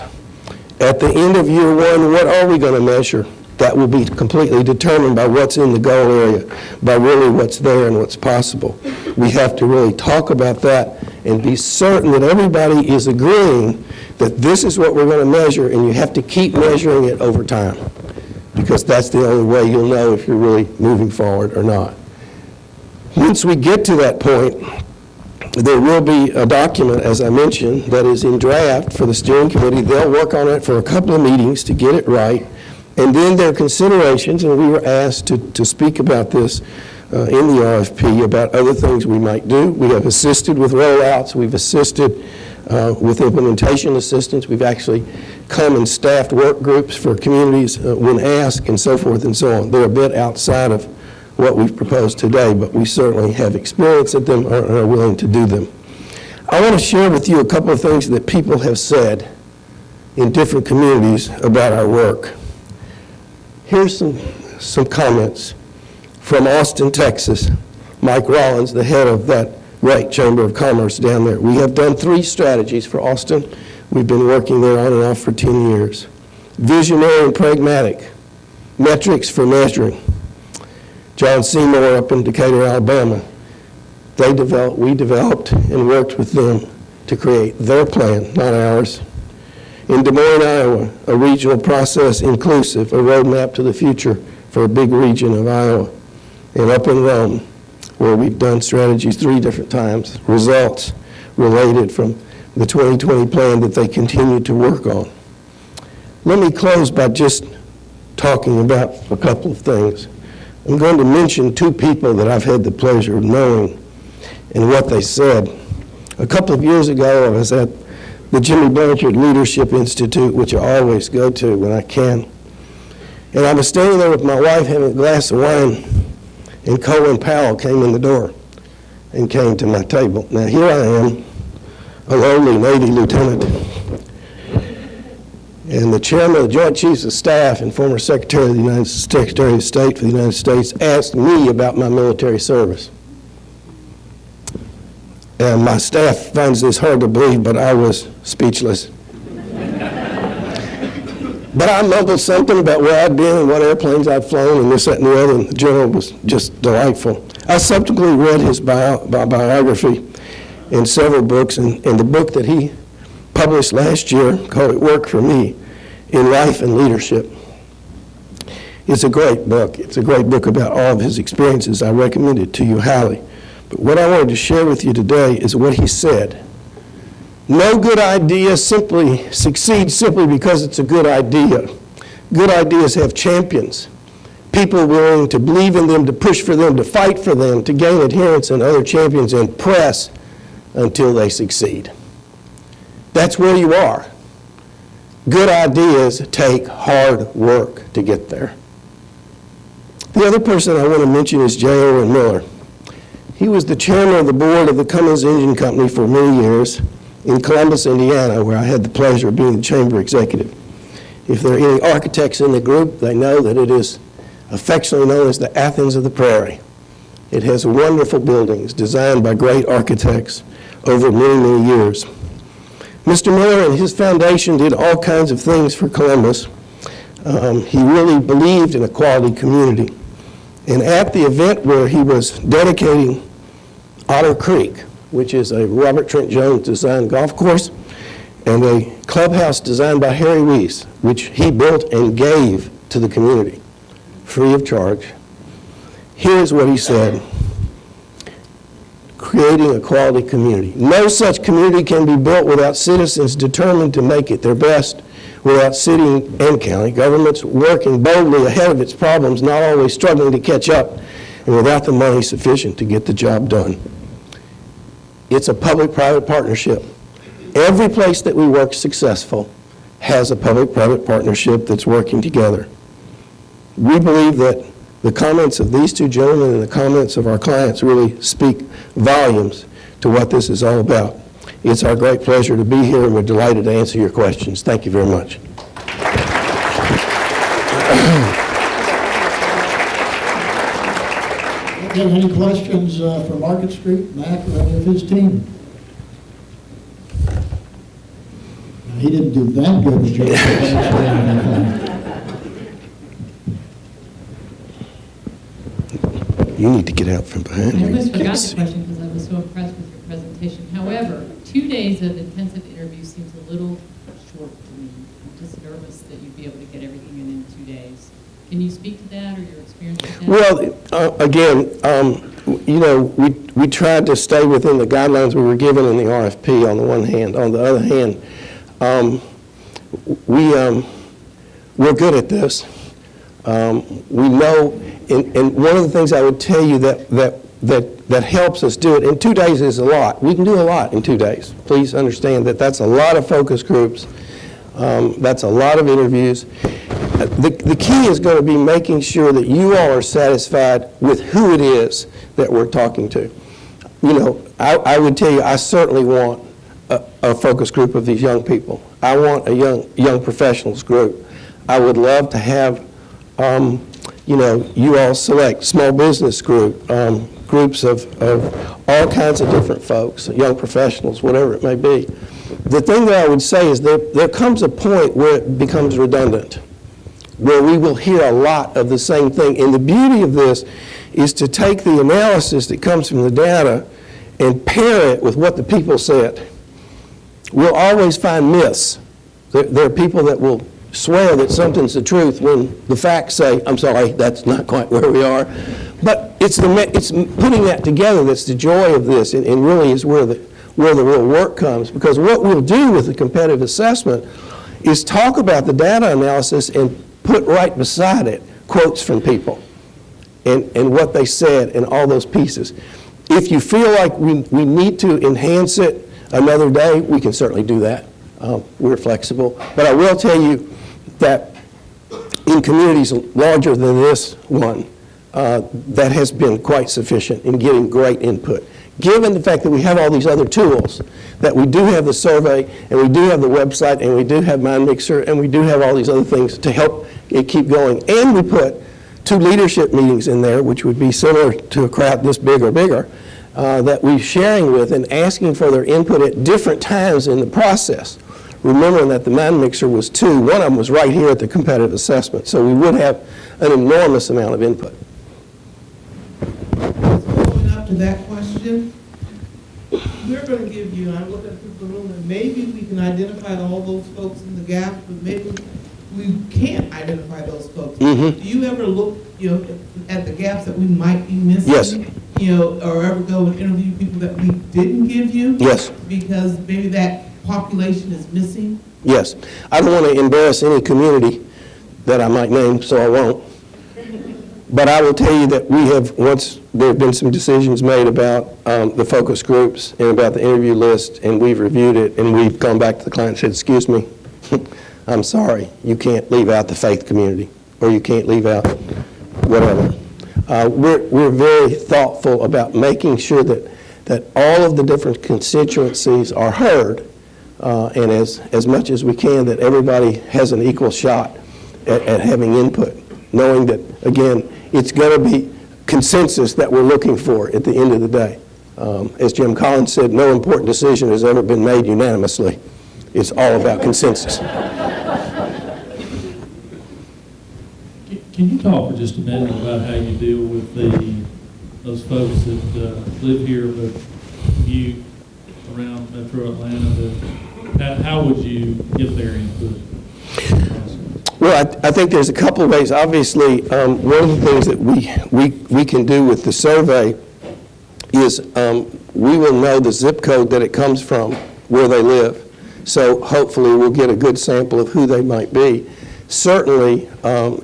At the end of year 1, what are we going to measure? That will be completely determined by what's in the goal area, by really what's there and what's possible. We have to really talk about that and be certain that everybody is agreeing that this is what we're going to measure, and you have to keep measuring it over time, because that's the only way you'll know if you're really moving forward or not. Once we get to that point, there will be a document, as I mentioned, that is in draft for the steering committee. They'll work on it for a couple of meetings to get it right. And then there are considerations, and we were asked to speak about this in the RFP, about other things we might do. We have assisted with rollouts. We've assisted with implementation assistance. We've actually come and staffed work groups for communities when asked, and so forth and so on. They're a bit outside of what we've proposed today, but we certainly have experience at them and are willing to do them. I want to share with you a couple of things that people have said in different communities about our work. Here's some comments from Austin, Texas. Mike Rollins, the head of that great Chamber of Commerce down there. We have done 3 strategies for Austin. We've been working there on and off for 10 years. Visionary and pragmatic. Metrics for measuring. John Seymour up in Decatur, Alabama. We developed and worked with them to create their plan, not ours. In Des Moines, Iowa, a regional process inclusive, a roadmap to the future for a big region of Iowa. And up in Rome, where we've done strategies 3 different times, results related from the 2020 plan that they continue to work on. Let me close by just talking about a couple of things. I'm going to mention 2 people that I've had the pleasure of knowing and what they said. A couple of years ago, I was at the Jimmy Blanchard Leadership Institute, which I always go to when I can. And I was standing there with my wife having a glass of wine, and Colin Powell came in the door and came to my table. Now, here I am, a lowly Navy lieutenant, And the chairman of the Joint Chiefs of Staff and former Secretary of State for the United States asked me about my military service. And my staff finds this hard to believe, but I was speechless. But I mumbled something about where I'd been and what airplanes I'd flown and this, that, and the other, and the general was just delightful. I subsequently read his biography in several books, and the book that he published last year called It Worked for Me in Life and Leadership. It's a great book. It's a great book about all of his experiences. I recommend it to you highly. But what I wanted to share with you today is what he said. No good idea succeeds simply because it's a good idea. Good ideas have champions, people willing to believe in them, to push for them, to fight for them, to gain adherence and other champions, and press until they succeed. That's where you are. Good ideas take hard work to get there. The other person I want to mention is J. Owen Miller. He was the chairman of the board of the Cummins Engine Company for many years in Columbus, Indiana, where I had the pleasure of being the chamber executive. If there are any architects in the group, they know that it is affectionately known as the Athens of the Prairie. It has wonderful buildings designed by great architects over many, many years. Mr. Miller and his foundation did all kinds of things for Columbus. He really believed in a quality community. And at the event where he was dedicating Otter Creek, which is a Robert Trent Jones designed golf course, and a clubhouse designed by Harry Weiss, which he built and gave to the community free of charge. Here's what he said: creating a quality community. No such community can be built without citizens determined to make it their best, without city and county governments working boldly ahead of its problems, not always struggling to catch up, and without the money sufficient to get the job done. It's a public-private partnership. Every place that we work successful has a public-private partnership that's working together. We believe that the comments of these two gentlemen and the comments of our clients really speak volumes to what this is all about. It's our great pleasure to be here, and we're delighted to answer your questions. Thank you very much. Okay, any questions for Market Street, Mac, or any of his team? Now, he didn't do that good a job. You need to get out from behind I here. almost forgot the question because I was so impressed with your presentation. However, 2 days of intensive interview seems a little short to me. I'm just nervous that you'd be able to get everything in 2 days. Can you speak to that or your experience with that? Well, again, you know, we tried to stay within the guidelines we were given in the RFP on the one hand. On the other hand, we're good at this. We know, and one of the things I would tell you that helps us do it, and 2 days is a lot. We can do a lot in 2 days. Please understand that that's a lot of focus groups. That's a lot of interviews. The key is going to be making sure that you all are satisfied with who it is that we're talking to. You know, I would tell you, I certainly want a focus group of these young people. I want a young professionals group. I would love to have, you know, you all select small business group, groups of all kinds of different folks, young professionals, whatever it may be. The thing that I would say is there comes a point where it becomes redundant, where we will hear a lot of the same thing. And the beauty of this is to take the analysis that comes from the data and pair it with what the people said. We'll always find myths. There are people that will swear that something's the truth when the facts say, I'm sorry, that's not quite where we are. But it's putting that together that's the joy of this, and really is where the real work comes. Because what we'll do with the competitive assessment is talk about the data analysis and put right beside it quotes from people and what they said and all those pieces. If you feel like we need to enhance it another day, we can certainly do that. We're flexible. But I will tell you that in communities larger than this one, that has been quite sufficient in getting great input, given the fact that we have all these other tools, that we do have the survey, and we do have the website, and we do have Mind Mixer, and we do have all these other things to help it keep going, and we put 2 leadership meetings in there, which would be similar to a crowd this big or bigger, that we're sharing with and asking for their input at different times in the process. Remembering that the Mind Mixer was 2, one of them was right here at the competitive assessment, so we would have an enormous amount of input. Following up to that question, we're going to give you, I'm looking through the room, and maybe we can identify all those folks in the gaps, but maybe we can't identify those folks. Mm-hmm. Do you ever look, at the gaps that we might be missing? Yes. Or ever go and interview people that we didn't give you? Yes. Because maybe that population is missing? Yes. I don't want to embarrass any community that I might name, so I won't. But I will tell you that we have, once there have been some decisions made about the focus groups and about the interview list, and we've reviewed it, and we've gone back to the client and said, excuse me, I'm sorry, you can't leave out the faith community, or you can't leave out whatever. We're very thoughtful about making sure that all of the different constituencies are heard, and as much as we can, that everybody has an equal shot at having input, knowing that, again, it's going to be consensus that we're looking for at the end of the day. As Jim Collins said, no important decision has ever been made unanimously. It's all about consensus. Can you talk for just a minute about how you deal with those folks that live here but commute around Metro Atlanta? How would you get their input? Well, I think there's a couple of ways. Obviously, one of the things that we can do with the survey is we will know the zip code that it comes from, where they live. So hopefully we'll get a good sample of who they might be. Certainly,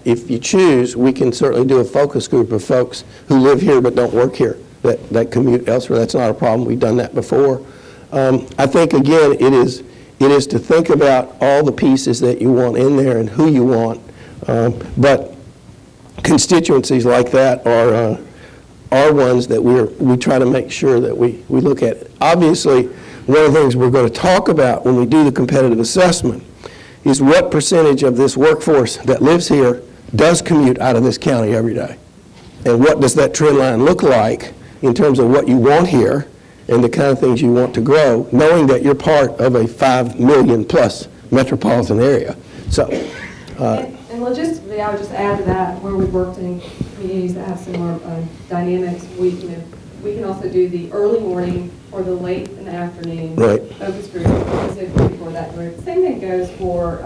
if you choose, we can certainly do a focus group of folks who live here but don't work here, that commute elsewhere. That's not a problem. We've done that before. I think, again, it is to think about all the pieces that you want in there and who you want. But constituencies like that are ones that we try to make sure that we look at. Obviously, one of the things we're going to talk about when we do the competitive assessment is what percentage of this workforce that lives here does commute out of this county every day. And what does that trend line look like in terms of what you want here and the kind of things you want to grow, knowing that you're part of a 5 million plus metropolitan area. So, and logistically, I would just add to that, where we've worked in communities that have similar dynamics, we can also do the early morning or the late in the afternoon focus group specifically for that group. Same thing goes for,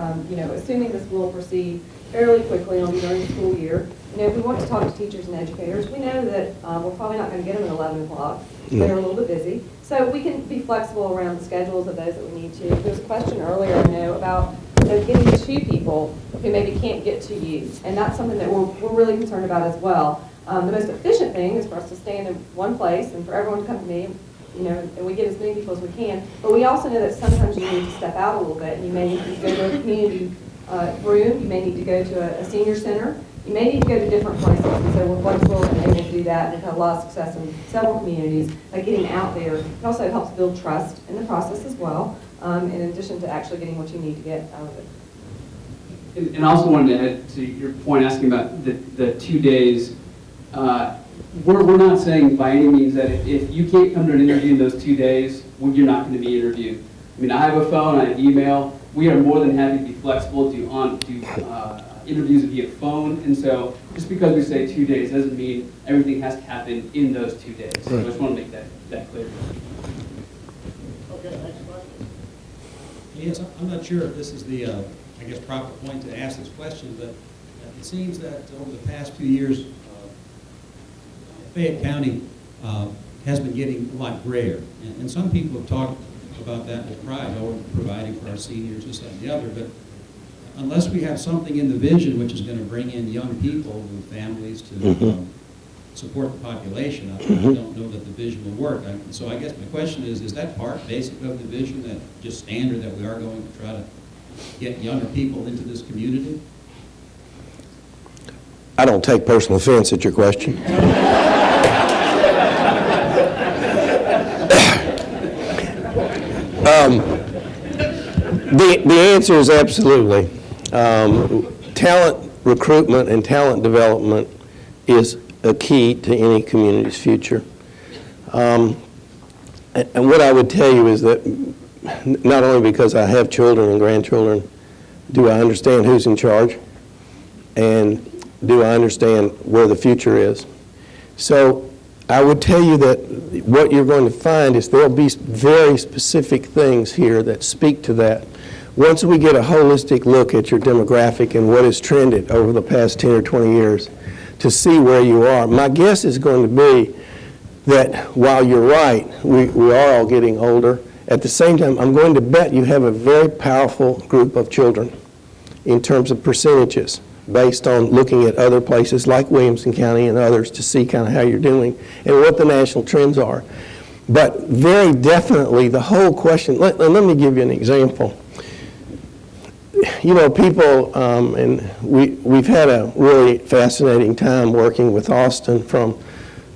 assuming this will proceed fairly quickly on during the school year. If we want to talk to teachers and educators, we know that we're probably not going to get them at 11 o'clock. They're a little bit busy. So we can be flexible around the schedules of those that we need to. There was a question earlier, about getting to people who maybe can't get to you. And that's something that we're really concerned about as well. The most efficient thing is for us to stand in one place and for everyone to come to me, and we get as many people as we can. But we also know that sometimes you need to step out a little bit, and you may need to go to a community room, you may need to go to a senior center, you may need to go to different places. And so we're flexible and able to do that, and we've had a lot of success in several communities by getting out there. It also helps build trust in the process as well, in addition to actually getting what you need to get out of it. And I also wanted to add to your point asking about the 2 days. We're not saying by any means that if you can't come to an interview in those 2 days, you're not going to be interviewed. I mean, I have a phone, I have email. We are more than happy to be flexible, do interviews via phone. And so just because we say 2 days doesn't mean everything has to happen in those 2 days. So I just want to make that clear. Okay, next question. Yes, I'm not sure if this is the, proper point to ask this question, but it seems that over the past few years, Fayette County has been getting a lot grayer. And some people have talked about that with pride, providing for our seniors, this, that, and the other. But unless we have something in the vision which is going to bring in young people with families to support the population, I don't know that the vision will work. So I guess my question is that part basic of the vision, that just standard that we are going to try to get younger people into this community? I don't take personal offense at your question. The answer is absolutely. Talent recruitment and talent development is a key to any community's future. And what I would tell you is that not only because I have children and grandchildren, do I understand who's in charge, and do I understand where the future is. So I would tell you that what you're going to find is there'll be very specific things here that speak to that. Once we get a holistic look at your demographic and what has trended over the past 10 or 20 years to see where you are, my guess is going to be that while you're right, we are all getting older, at the same time, I'm going to bet you have a very powerful group of children in terms of percentages based on looking at other places like Williamson County and others to see kind of how you're doing and what the national trends are. But very definitely the whole question, let me give you an example. You know, people, and we've had a really fascinating time working with Austin from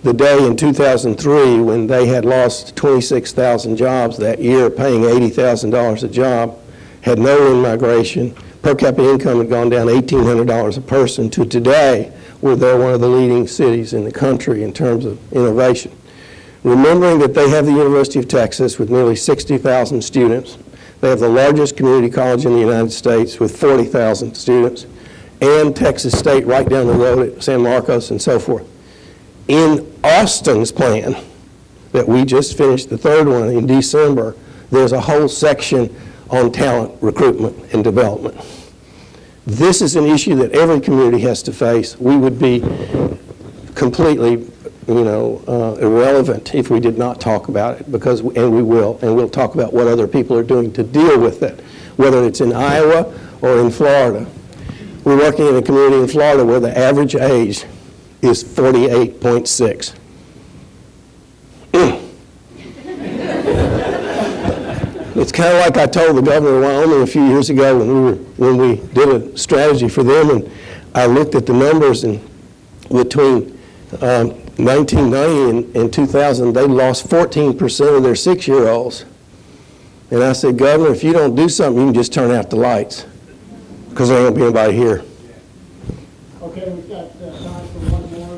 the day in 2003 when they had lost 26,000 jobs that year, paying $80,000 a job, had no in-migration, per capita income had gone down $1,800 a person, to today where they're one of the leading cities in the country in terms of innovation. Remembering that they have the University of Texas with nearly 60,000 students, they have the largest community college in the United States with 40,000 students, and Texas State right down the road at San Marcos and so forth. In Austin's plan that we just finished, the third one in December, there's a whole section on talent recruitment and development. This is an issue that every community has to face. We would be completely, irrelevant if we did not talk about it, and we will, and we'll talk about what other people are doing to deal with it, whether it's in Iowa or in Florida. We're working in a community in Florida where the average age is 48.6. It's kind of like I told the governor of Wyoming a few years ago when we did a strategy for them, and I looked at the numbers, and between 1990 and 2000, they lost 14% of their 6-year-olds. And I said, Governor, if you don't do something, you can just turn out the lights, because there won't be anybody here. Okay, we've got time for one more.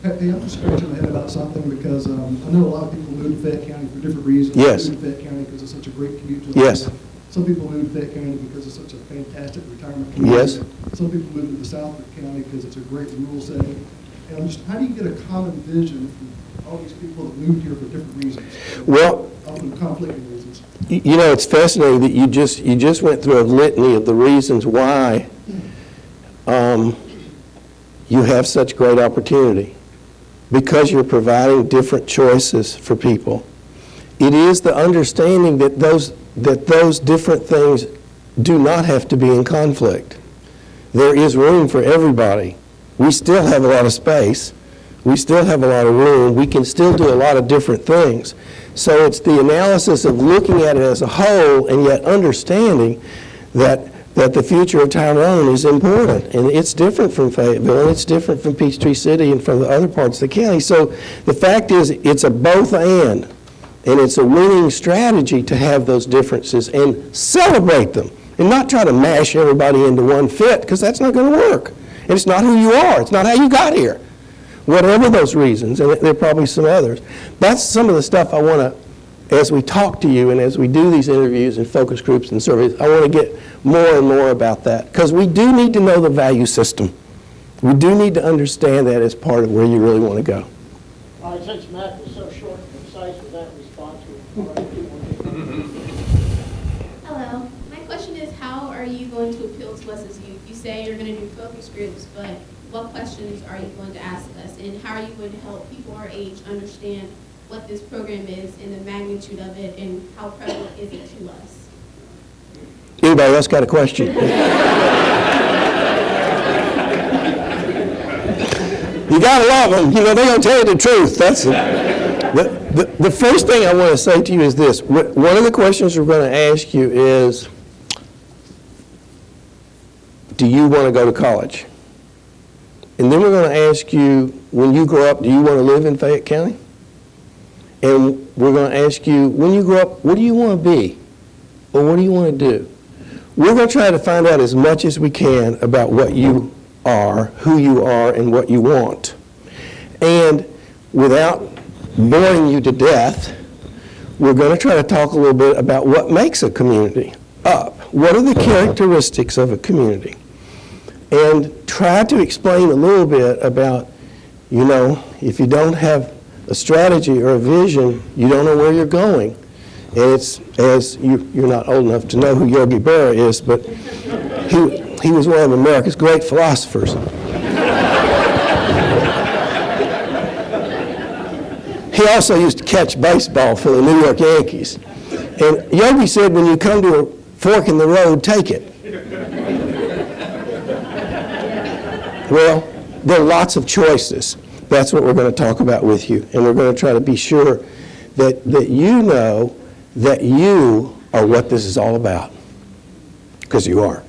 Hey, I'm just scratching my head about something because I know a lot of people move to Fayette County for different reasons. Yes. They move to Fayette County because it's such a great commute to Yes. Atlanta. Some people move to Fayette County because it's such a fantastic retirement community. Yes. Some people move to the South County because it's a great rural setting. And I'm just, how do you get a common vision from all these people that moved here for different reasons? Well, often conflicting reasons. You know, it's fascinating that you just went through a litany of the reasons why you have such great opportunity. Because you're providing different choices for people. It is the understanding that those different things do not have to be in conflict. There is room for everybody. We still have a lot of space. We still have a lot of room. We can still do a lot of different things. So it's the analysis of looking at it as a whole and yet understanding that the future of Tyrone is important, and it's different from Fayetteville, and it's different from Peachtree City and from the other parts of the county. So the fact is, it's a both and it's a winning strategy to have those differences and celebrate them, and not try to mash everybody into one fit, because that's not going to work. And it's not who you are. It's not how you got here. Whatever those reasons, and there are probably some others. That's some of the stuff I want to, as we talk to you and as we do these interviews and focus groups and surveys, I want to get more and more about that, because we do need to know the value system. We do need to understand that as part of where you really want to go. All right, since Matt was so short and concise with that response, Hello. My question is, how are you going to appeal to us as youth? You say you're going to do focus groups, but what questions are you going to ask us, and how are you going to help people our age understand what this program is and the magnitude of it, and how prevalent is it to us? Anybody else got a question? You gotta love them. You know, they're gonna tell you the truth. That's it. The first thing I want to say to you is this. One of the questions we're going to ask you is, do you want to go to college? And then we're going to ask you, when you grow up, do you want to live in Fayette County? And we're going to ask you, when you grow up, what do you want to be? Or what do you want to do? We're going to try to find out as much as we can about what you are, who you are, and what you want. And without boring you to death, we're going to try to talk a little bit about what makes a community up. What are the characteristics of a community? And try to explain a little bit about, you know, if you don't have a strategy or a vision, you don't know where you're going. And it's, as you're not old enough to know who Yogi Berra is, but he was one of America's great philosophers. He also used to catch baseball for the New York Yankees. And Yogi said, when you come to a fork in the road, take it. Well, there are lots of choices. That's what we're going to talk about with you. And we're going to try to be sure that you know that you are what this is all about. Because you are.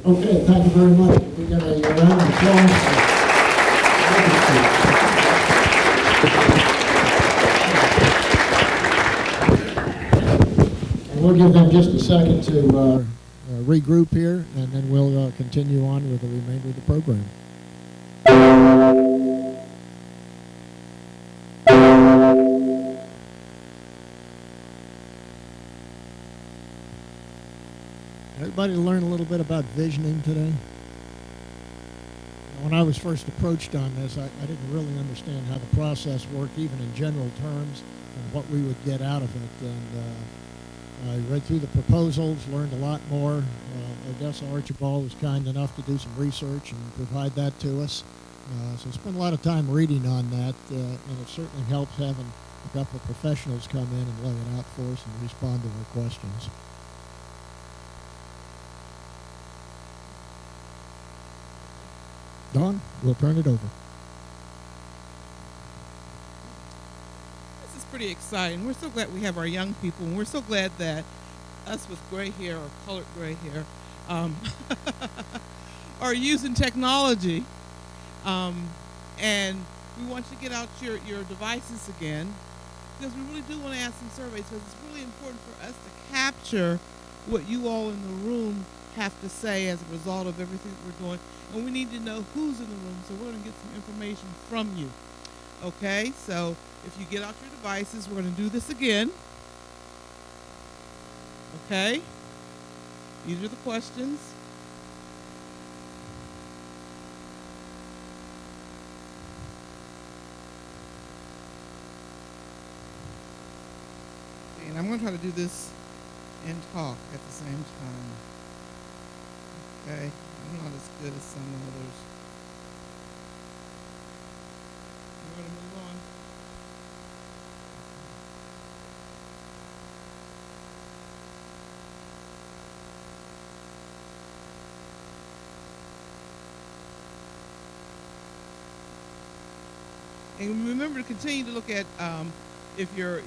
Okay, thank you very much. We got a round of applause. And we'll give them just a second to regroup here, and then we'll continue on with the remainder of the program. Everybody learn a little bit about visioning today? When I was first approached on this, I didn't really understand how the process worked, even in general terms, and what we would get out of it. And I read through the proposals, learned a lot more. Odessa Archibald was kind enough to do some research and provide that to us. So spent a lot of time reading on that, and it certainly helps having a couple of professionals come in and lay it out for us and respond to our questions. Don, we'll turn it over. This is pretty exciting. We're so glad we have our young people, and we're so glad that us with gray hair or colored gray hair are using technology. And we want you to get out your devices again, because we really do want to ask some surveys, because it's really important for us to capture what you all in the room have to say as a result of everything that we're doing. And we need to know who's in the room, so we're going to get some information from you. Okay, so if you get out your devices, we're going to do this again. Okay, these are the questions. And I'm going to try to do this and talk at the same time. Okay, I'm not as good as some others. We're going to move on. And remember to continue to look at if your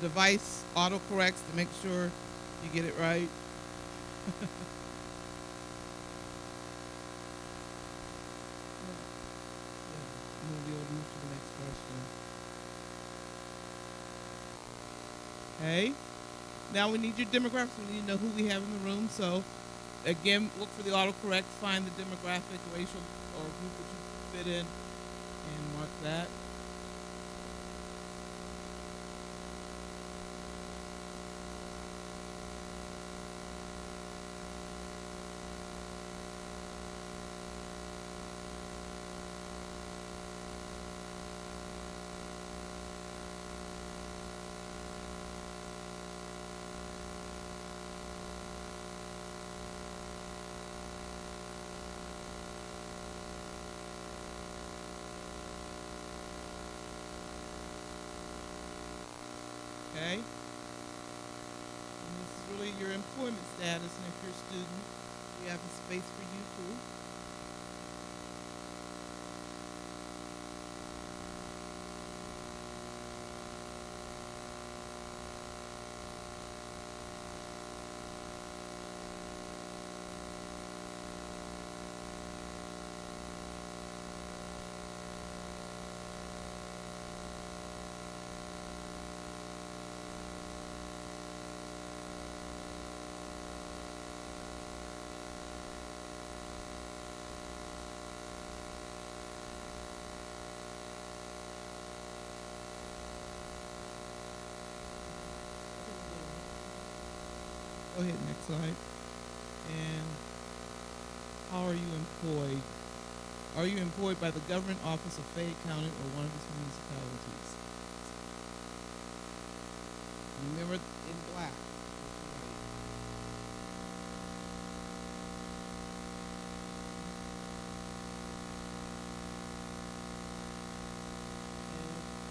device autocorrects to make sure you get it right. I'm going to be able to move to the next question. Okay. Now we need your demographics. We need to know who we have in the room. So again, look for the autocorrect, find the demographic, racial, or group that you fit in, and mark that. Okay? And this is really your employment status, and if you're a student, we have a space for you too. Go ahead, next slide. And how are you employed? Are you employed by the government office of Fayette County or one of its municipalities? Remember in black.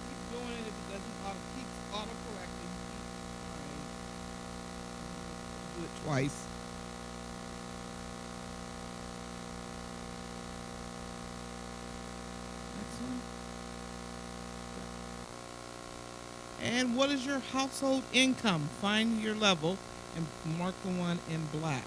Keep doing it if it doesn't keep auto-correcting. Do it twice. Next one. And what is your household income? Find your level and mark the one in black.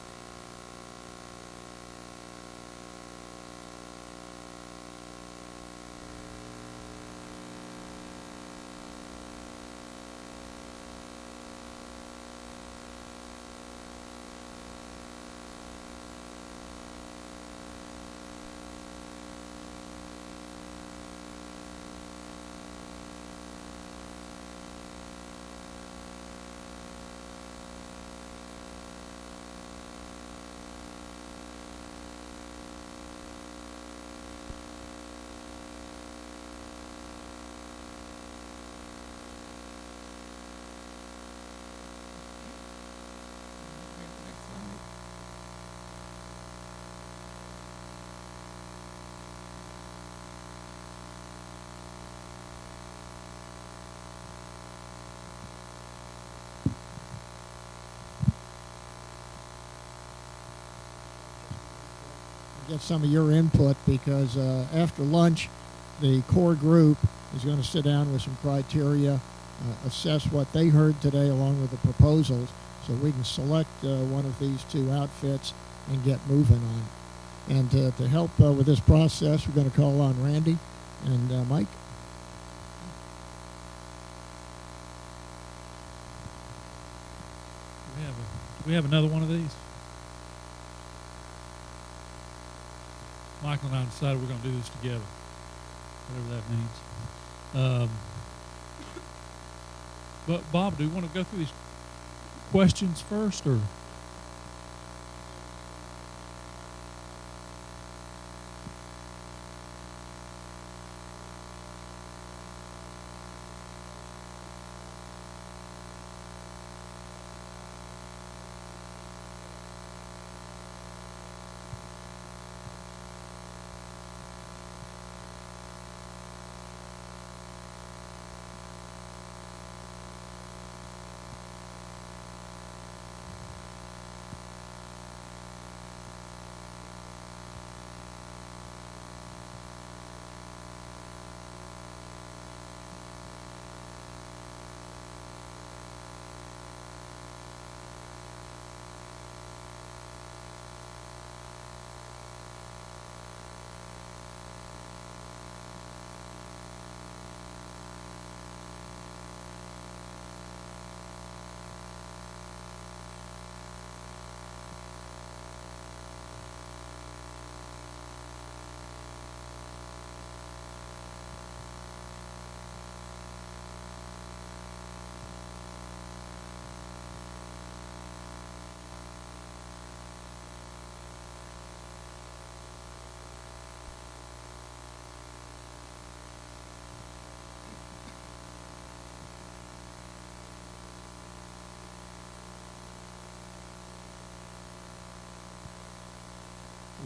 Get some of your input because after lunch, the core group is going to sit down with some criteria, assess what they heard today along with the proposals, so we can select one of these two outfits and get moving on. And to help with this process, we're going to call on Randy and Mike. Do we have another one of these? Michael and I decided we're going to do this together, whatever that means. But Bob, do you want to go through these questions first, or?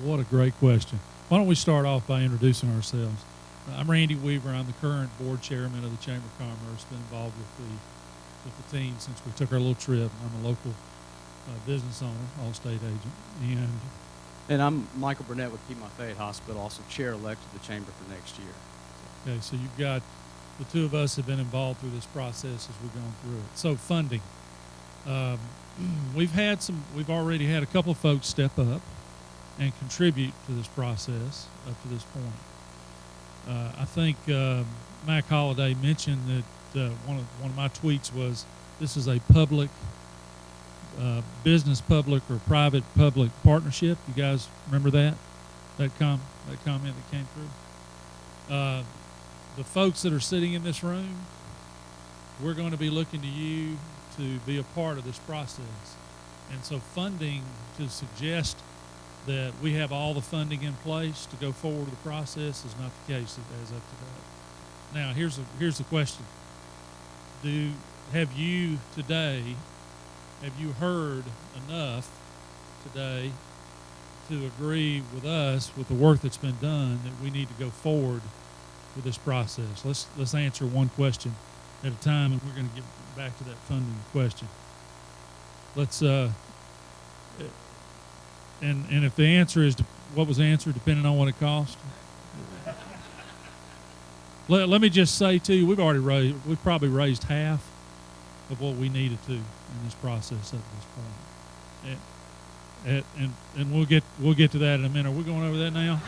What a great question. Why don't we start off by introducing ourselves? I'm Randy Weaver. I'm the current board chairman of the Chamber of Commerce. Been involved with the team since we took our little trip. I'm a local business owner, all-state agent. And I'm Michael Burnett with Piedmont Fayette Hospital, also chair-elect of the Chamber for next year. Okay, so you've got the two of us have been involved through this process as we've gone through it. So funding. We've already had a couple of folks step up and contribute to this process up to this point. I think Mac Holliday mentioned that one of my tweets was, this is a public, business-public or private-public partnership. You guys remember that comment that came through? The folks that are sitting in this room, we're going to be looking to you to be a part of this process. And so funding, to suggest that we have all the funding in place to go forward with the process is not the case as of today. Now, here's the question. Have you heard enough today to agree with us with the work that's been done that we need to go forward with this process? Let's answer one question at a time, and we're going to get back to that funding question. Let's and if the answer is what was the answer, depending on what it cost. Let me just say to you, we've probably raised half of what we needed to in this process at this point. And we'll get to that in a minute. Are we going over that now?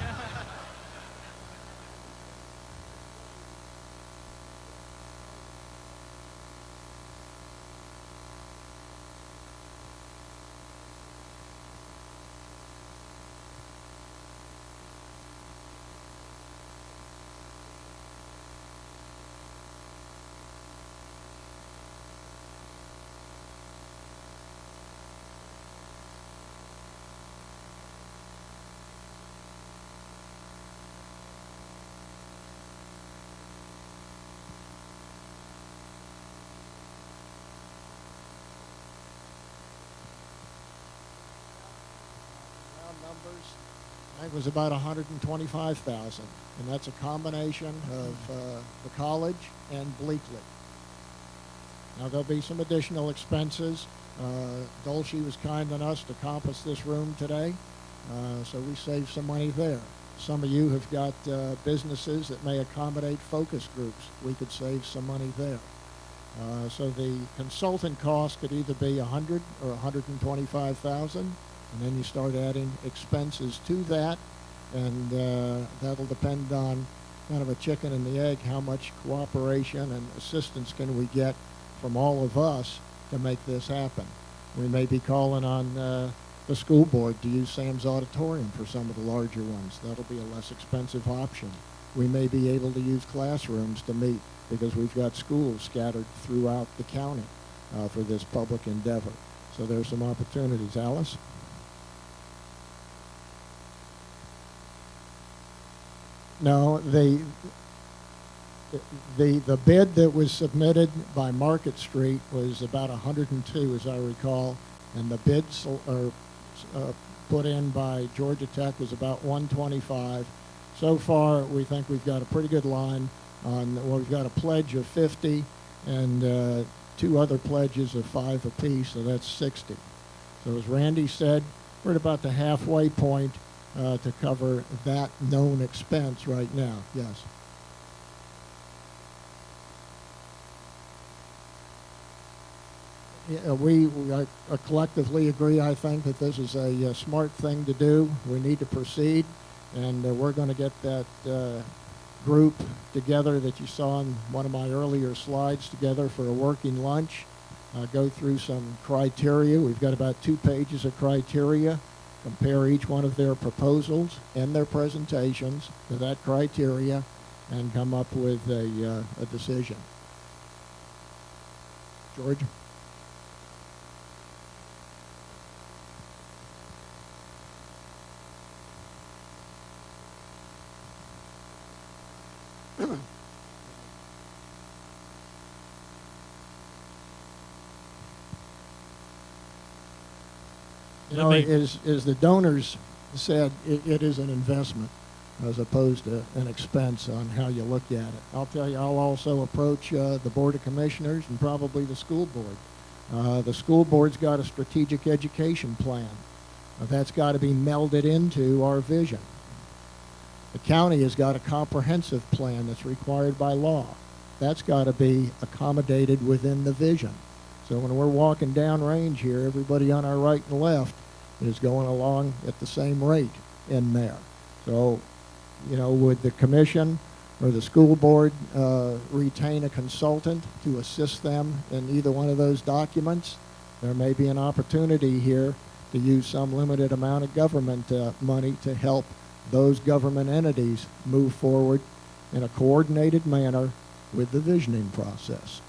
It was about 125,000, and that's a combination of the college and Bleakley. Now there'll be some additional expenses. Dolce was kind enough to compass this room today, so we saved some money there. Some of you have got businesses that may accommodate focus groups. We could save some money there. So the consultant cost could either be 100 or 125,000. And then you start adding expenses to that, and that'll depend on kind of a chicken and the egg, how much cooperation and assistance can we get from all of us to make this happen. We may be calling on the school board to use Sam's auditorium for some of the larger ones. That'll be a less expensive option. We may be able to use classrooms to meet because we've got schools scattered throughout the county for this public endeavor. So there's some opportunities. Alice? No, the bid that was submitted by Market Street was about 102, as I recall, and the bids put in by Georgia Tech was about 125. So far, we think we've got a pretty good line on. Well, we've got a pledge of 50 and 2 other pledges of 5 apiece, so that's 60. So as Randy said, we're at about the halfway point to cover that known expense right now. Yes. Yeah, we collectively agree, I think, that this is a smart thing to do. We need to proceed, and we're going to get that group together that you saw in one of my earlier slides together for a working lunch, go through some criteria. We've got about 2 pages of criteria. Compare each one of their proposals and their presentations to that criteria and come up with a decision. George? You know, as the donors said, it is an investment as opposed to an expense on how you look at it. I'll tell you, I'll also approach the Board of Commissioners and probably the school board. The school board's got a strategic education plan. That's got to be melded into our vision. The county has got a comprehensive plan that's required by law. That's got to be accommodated within the vision. So when we're walking down range here, everybody on our right and left is going along at the same rate in there. So, you know, would the commission or the school board retain a consultant to assist them in either one of those documents? There may be an opportunity here to use some limited amount of government money to help those government entities move forward in a coordinated manner with the visioning process.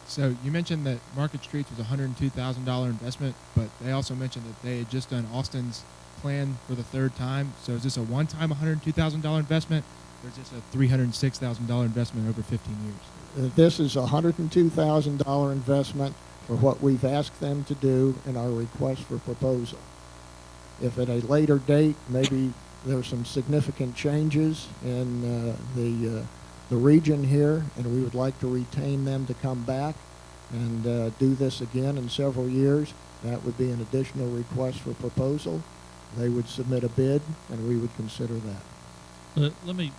So you mentioned that Market Streets was a $102,000 investment, but they also mentioned that they had just done Austin's plan for the third time. So is this a one-time $102,000 investment, or is this a $306,000 investment over 15 years? This is a $102,000 investment for what we've asked them to do in our request for proposal. If at a later date, maybe there's some significant changes in the region here, and we would like to retain them to come back and do this again in several years, that would be an additional request for proposal. They would submit a bid, and we would consider that. Let me,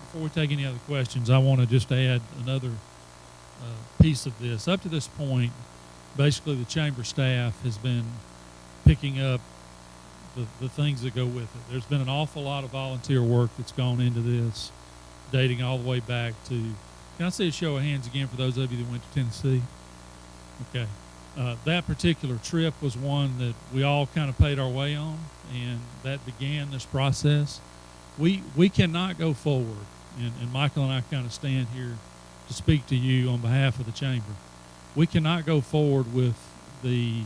before we take any other questions, I want to just add another piece of this. Up to this point, basically the chamber staff has been picking up the things that go with it. There's been an awful lot of volunteer work that's gone into this, dating all the way back to, can I see a show of hands again for those of you that went to Tennessee? Okay. That particular trip was one that we all kind of paid our way on, and that began this process. We cannot go forward, and Michael and I kind of stand here to speak to you on behalf of the chamber. We cannot go forward with the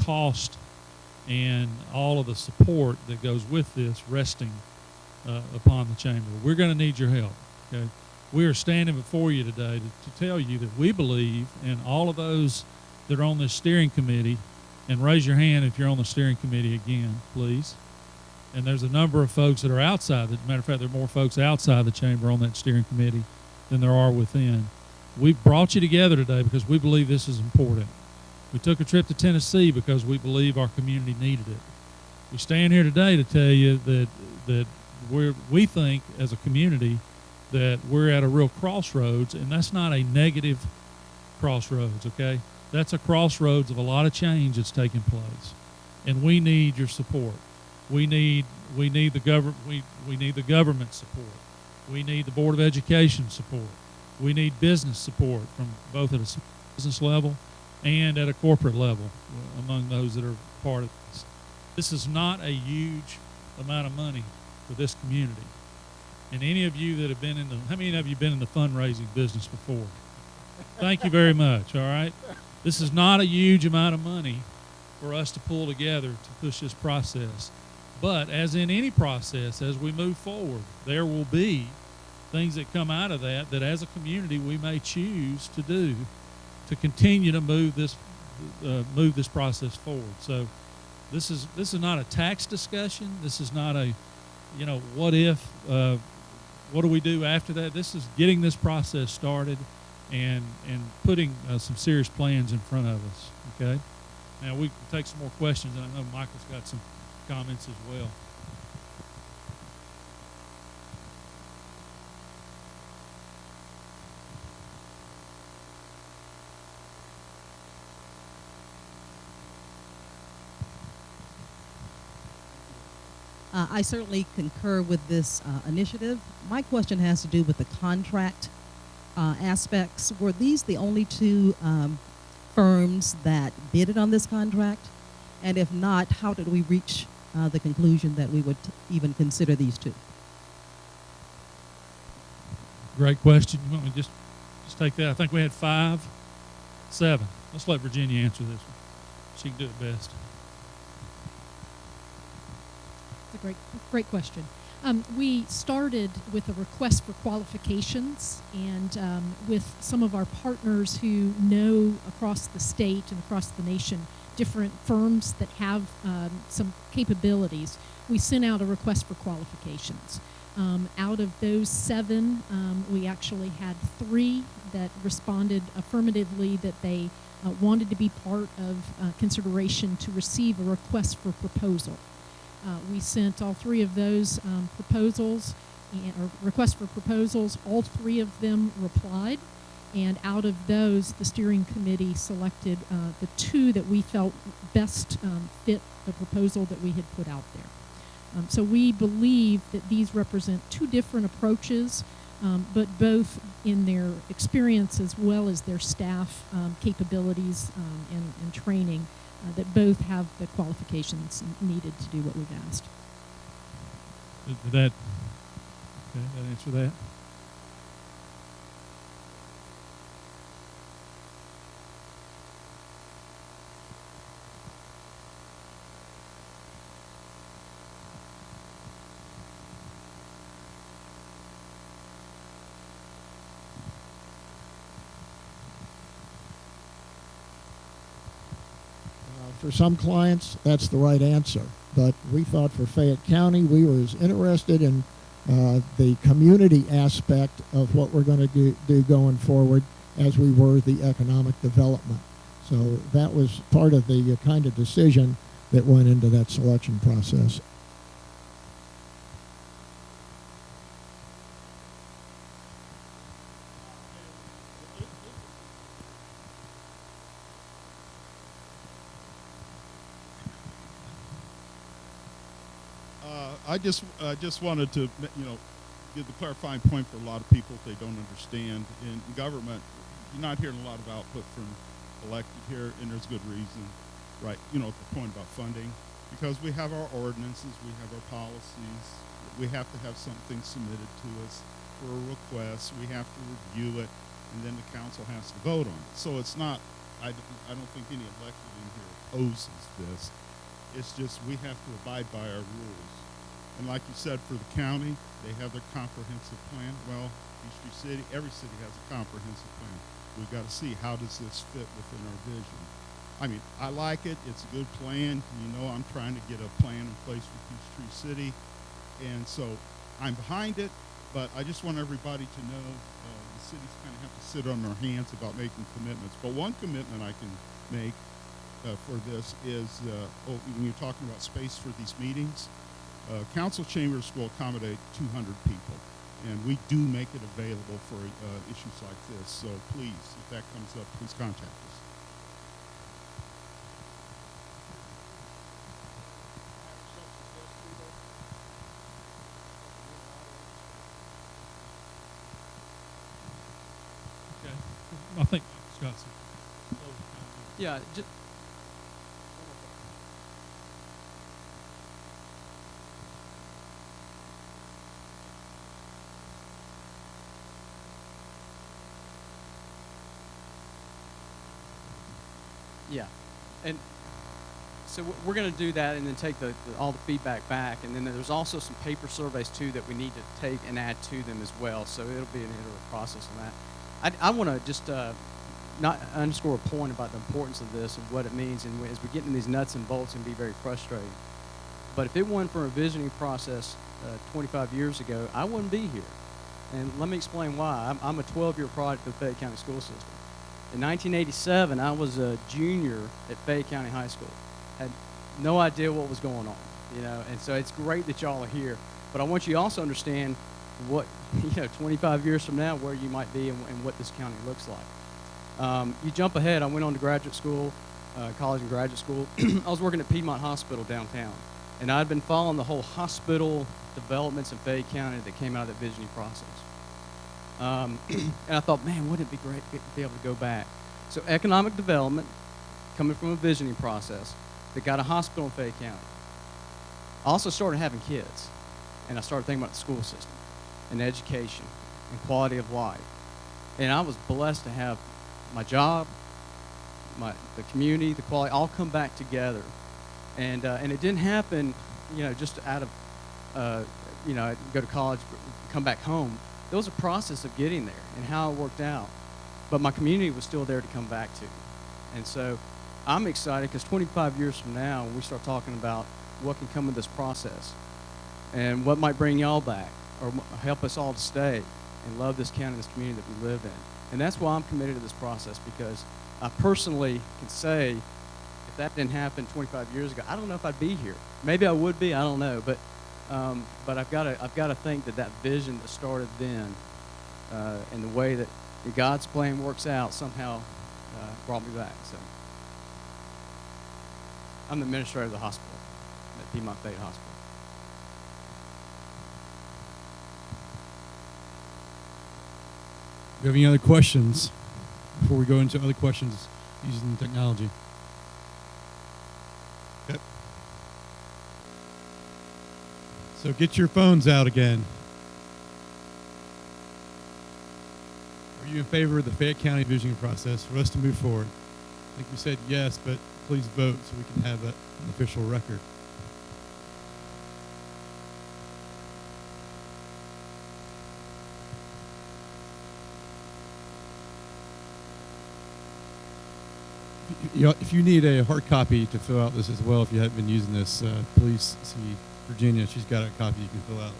cost and all of the support that goes with this resting upon the chamber. We're going to need your help. Okay, we are standing before you today to tell you that we believe, and all of those that are on this steering committee, and raise your hand if you're on the steering committee again, please. And there's a number of folks that are outside. As a matter of fact, there are more folks outside the chamber on that steering committee than there are within. We've brought you together today because we believe this is important. We took a trip to Tennessee because we believe our community needed it. We stand here today to tell you that we think as a community that we're at a real crossroads, and that's not a negative crossroads, okay? That's a crossroads of a lot of change that's taking place, and we need your support. We need the government support. We need the Board of Education support. We need business support from both at a business level and at a corporate level among those that are part of this. This is not a huge amount of money for this community. And any of you that have been how many of you have been in the fundraising business before? Thank you very much, all right? This is not a huge amount of money for us to pull together to push this process. But as in any process, as we move forward, there will be things that come out of that as a community we may choose to do to continue to move this process forward. So this is not a tax discussion. This is not a, what if, what do we do after that? This is getting this process started and putting some serious plans in front of us, okay? Now we can take some more questions, and I know Michael's got some comments as well. I certainly concur with this initiative. My question has to do with the contract aspects. Were these the only two firms that bidded on this contract? And if not, how did we reach the conclusion that we would even consider these two? Great question. You want me to just take that? I think we had 5, 7. Let's let Virginia answer this one. She can do it best. It's a great question. We started with a request for qualifications, and with some of our partners who know across the state and across the nation different firms that have some capabilities, we sent out a request for qualifications. Out of those 7, we actually had 3 that responded affirmatively that they wanted to be part of consideration to receive a request for proposal. We sent all 3 of those proposals, or requests for proposals. All 3 of them replied, and out of those, the steering committee selected the 2 that we felt best fit the proposal that we had put out there. So we believe that these represent 2 different approaches, but both in their experience as well as their staff capabilities and training, that both have the qualifications needed to do what we've asked. Did that answer that? for some clients, that's the right answer. But we thought for Fayette County, we were as interested in the community aspect of what we're going to do going forward as we were the economic development. So that was part of the kind of decision that went into that selection process. I just wanted to, give the clarifying point for a lot of people if they don't understand. In government, you're not hearing a lot of output from elected here, and there's good reason, right? At the point about funding, because we have our ordinances, we have our policies, we have to have something submitted to us for a request, we have to review it, and then the council has to vote on it. So it's not, I don't think any elected in here opposes this. It's just we have to abide by our rules. And like you said, for the county, they have their comprehensive plan. Well, Peachtree City, every city has a comprehensive plan. We've got to see how does this fit within our vision. I mean, I like it. It's a good plan. I'm trying to get a plan in place for Peachtree City. And so I'm behind it, but I just want everybody to know the cities kind of have to sit on their hands about making commitments. But one commitment I can make for this is, when you're talking about space for these meetings, council chambers will accommodate 200 people, and we do make it available for issues like this. So please, if that comes up, please contact us. Okay. I think Scott's. Yeah. Yeah, and so we're going to do that and then take all the feedback back, and then there's also some paper surveys too that we need to take and add to them as well, so it'll be an iterative process on that. I want to just not underscore a point about the importance of this and what it means, and as we get into these nuts and bolts, and be very frustrating. But if it wasn't for a visioning process 25 years ago, I wouldn't be here. And let me explain why. I'm a 12-year product of the Fayette County school system. In 1987, I was a junior at Fayette County High School. Had no idea what was going on, and so it's great that y'all are here. But I want you to also understand what, 25 years from now, where you might be and what this county looks like. You jump ahead. I went on to graduate school, college and graduate school. I was working at Piedmont Hospital downtown, and I'd been following the whole hospital developments in Fayette County that came out of that visioning process. And I thought, man, wouldn't it be great to be able to go back? So economic development, coming from a visioning process, that got a hospital in Fayette County. I also started having kids, and I started thinking about the school system and education and quality of life. And I was blessed to have my job, the community, the quality, all come back together. And it didn't happen, just out of, go to college, come back home. There was a process of getting there and how it worked out. But my community was still there to come back to. And so I'm excited because 25 years from now, we start talking about what can come of this process and what might bring y'all back or help us all to stay and love this county, this community that we live in. And that's why I'm committed to this process, because I personally can say if that didn't happen 25 years ago, I don't know if I'd be here. Maybe I would be, I don't know. But I've got to think that vision that started then and the way that God's plan works out somehow brought me back. So I'm the administrator of the hospital at Piedmont Fayette Hospital. Do you have any other questions before we go into other questions using technology? Okay. So get your phones out again. Are you in favor of the Fayette County visioning process for us to move forward? I think we said yes, but please vote so we can have that an official record. if you need a hard copy to fill out this as well, if you haven't been using this, please see Virginia. She's got a copy you can fill out.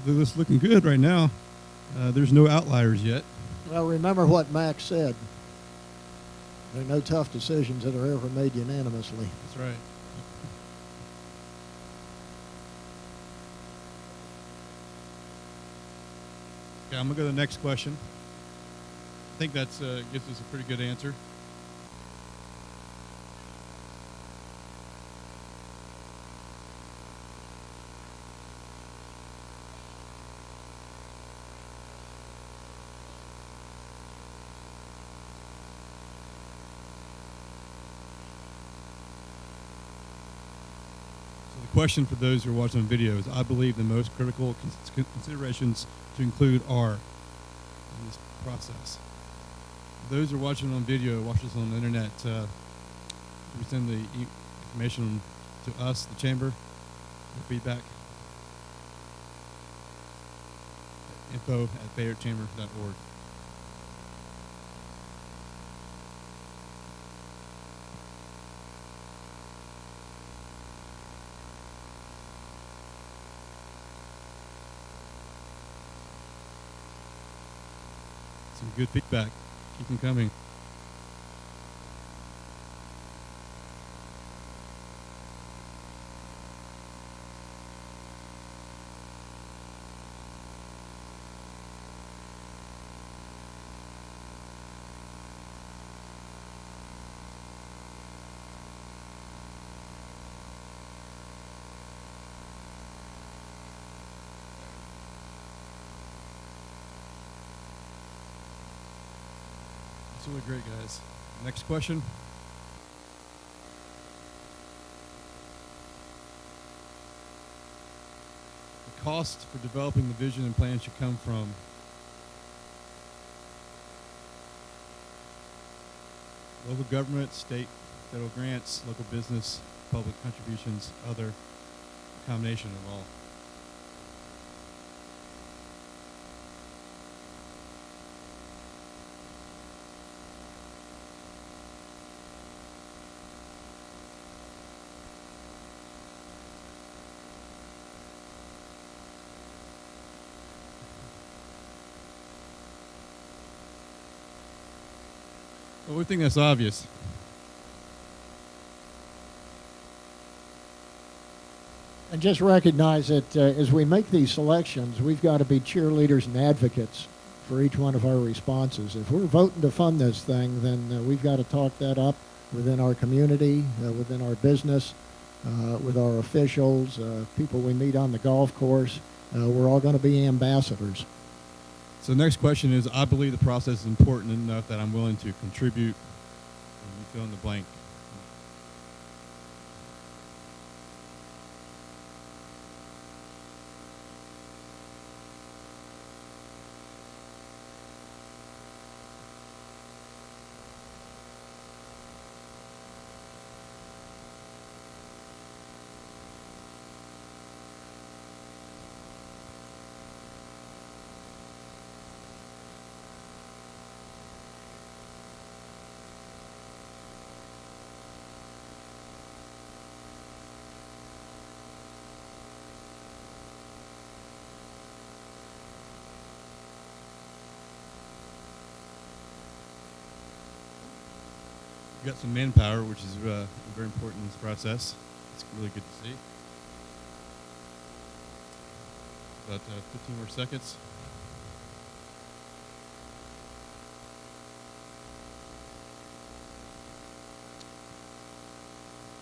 It's looking good right now. There's no outliers yet. Well, remember what Max said. There are no tough decisions that are ever made unanimously. That's right. Okay, I'm going to go to the next question. I think that gives us a pretty good answer. The question for those who are watching on video is, I believe the most critical considerations to include are in this process. Those who are watching on video, watch this on the internet, we send the information to us, the chamber, for feedback. info@fayettechamber.org. Some good feedback. Keep them coming. That's really great, guys. Next question. The cost for developing the vision and plan should come from local government, state, federal grants, local business, public contributions, other, a combination of all. Well, we think that's obvious. And just recognize that as we make these selections, we've got to be cheerleaders and advocates for each one of our responses. If we're voting to fund this thing, then we've got to talk that up within our community, within our business, with our officials, people we meet on the golf course. We're all going to be ambassadors. So the next question is, I believe the process is important enough that I'm willing to contribute, and you fill in the blank. We've got some manpower, which is very important in this process. It's really good to see. About 15 more seconds.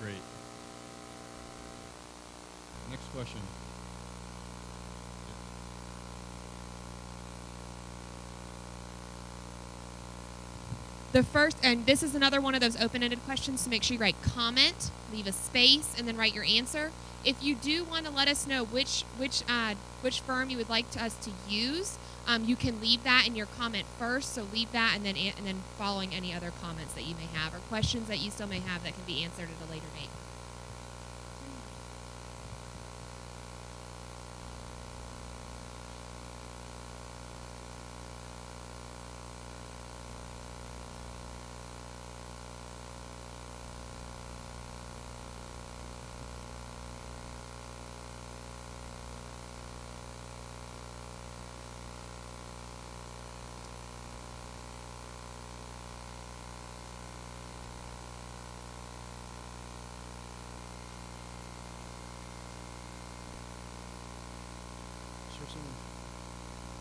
Great. Next question. The first, and this is another one of those open-ended questions, so make sure you write comment, leave a space, and then write your answer. If you do want to let us know which firm you would like us to use, you can leave that in your comment first. So leave that, and then following any other comments that you may have or questions that you still may have that can be answered at a later date.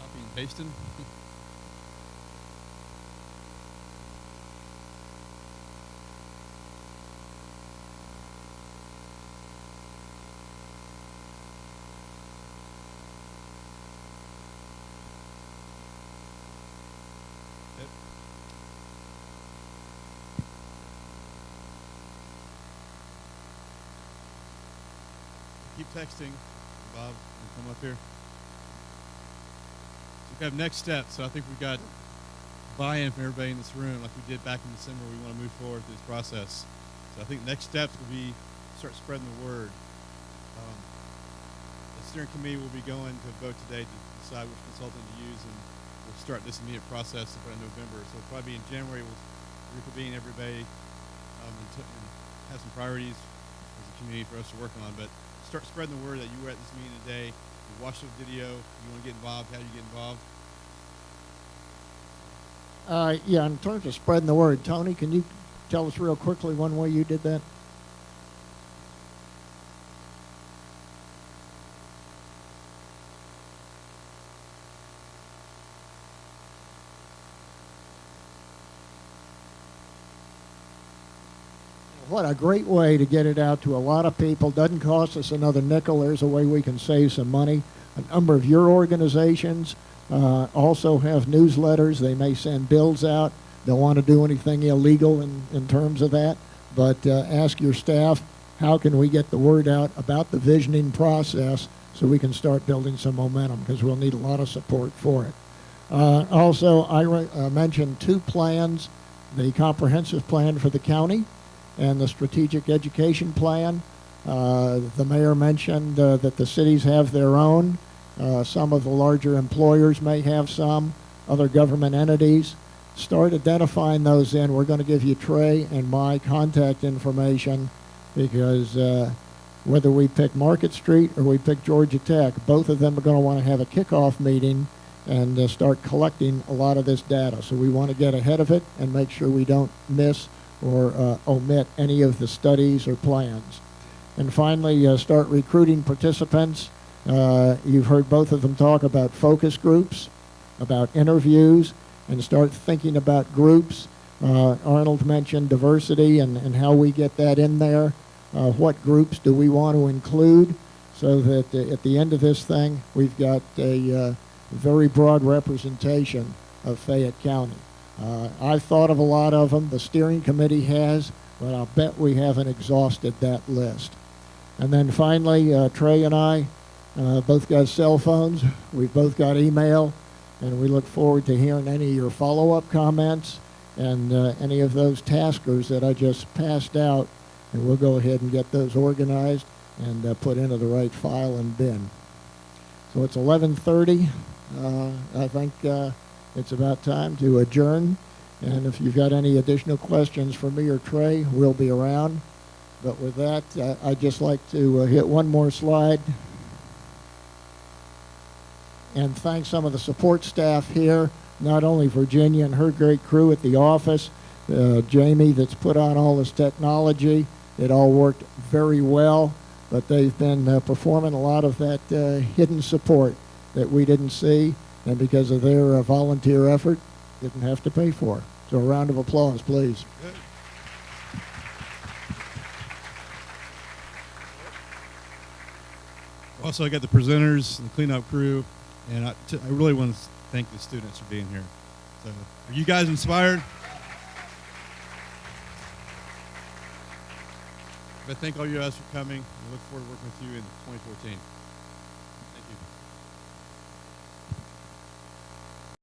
Copy and pasting. Keep texting, Bob, and come up here. So we have next steps. So I think we've got buy-in from everybody in this room, like we did back in December. We want to move forward through this process. So I think next steps will be start spreading the word. The steering committee will be going to vote today to decide which consultant to use, and we'll start this immediate process in November. So it'll probably be in January. We'll reconvene everybody and have some priorities as a community for us to work on. But start spreading the word that you were at this meeting today. You watched the video. You want to get involved. How do you get involved? Yeah, in terms of spreading the word, Tony, can you tell us real quickly one way you did that? What a great way to get it out to a lot of people. Doesn't cost us another nickel. There's a way we can save some money. A number of your organizations also have newsletters. They may send bills out. Don't want to do anything illegal in terms of that. But ask your staff, how can we get the word out about the visioning process so we can start building some momentum, because we'll need a lot of support for it. Also, I mentioned two plans, the comprehensive plan for the county and the strategic education plan. The mayor mentioned that the cities have their own. Some of the larger employers may have some, other government entities. Start identifying those in. We're going to give you Trey and my contact information, because whether we pick Market Street or we pick Georgia Tech, both of them are going to want to have a kickoff meeting and start collecting a lot of this data. So we want to get ahead of it and make sure we don't miss or omit any of the studies or plans. And finally, start recruiting participants. You've heard both of them talk about focus groups, about interviews, and start thinking about groups. Arnold mentioned diversity and how we get that in there. What groups do we want to include, so that at the end of this thing, we've got a very broad representation of Fayette County. I've thought of a lot of them. The steering committee has, but I'll bet we haven't exhausted that list. And then finally, Trey and I both got cell phones. We've both got email, and we look forward to hearing any of your follow-up comments and any of those taskers that I just passed out, and we'll go ahead and get those organized and put into the right file and bin. So it's 11:30. I think it's about time to adjourn. And if you've got any additional questions for me or Trey, we'll be around. But with that, I'd just like to hit one more slide and thank some of the support staff here, not only Virginia and her great crew at the office, Jamie that's put on all this technology. It all worked very well, but they've been performing a lot of that hidden support that we didn't see, and because of their volunteer effort, didn't have to pay for. So a round of applause, please. Good. Also, I got the presenters and the cleanup crew, and I really want to thank the students for being here. So, are you guys inspired? But thank all you guys for coming. We look forward to working with you in 2014.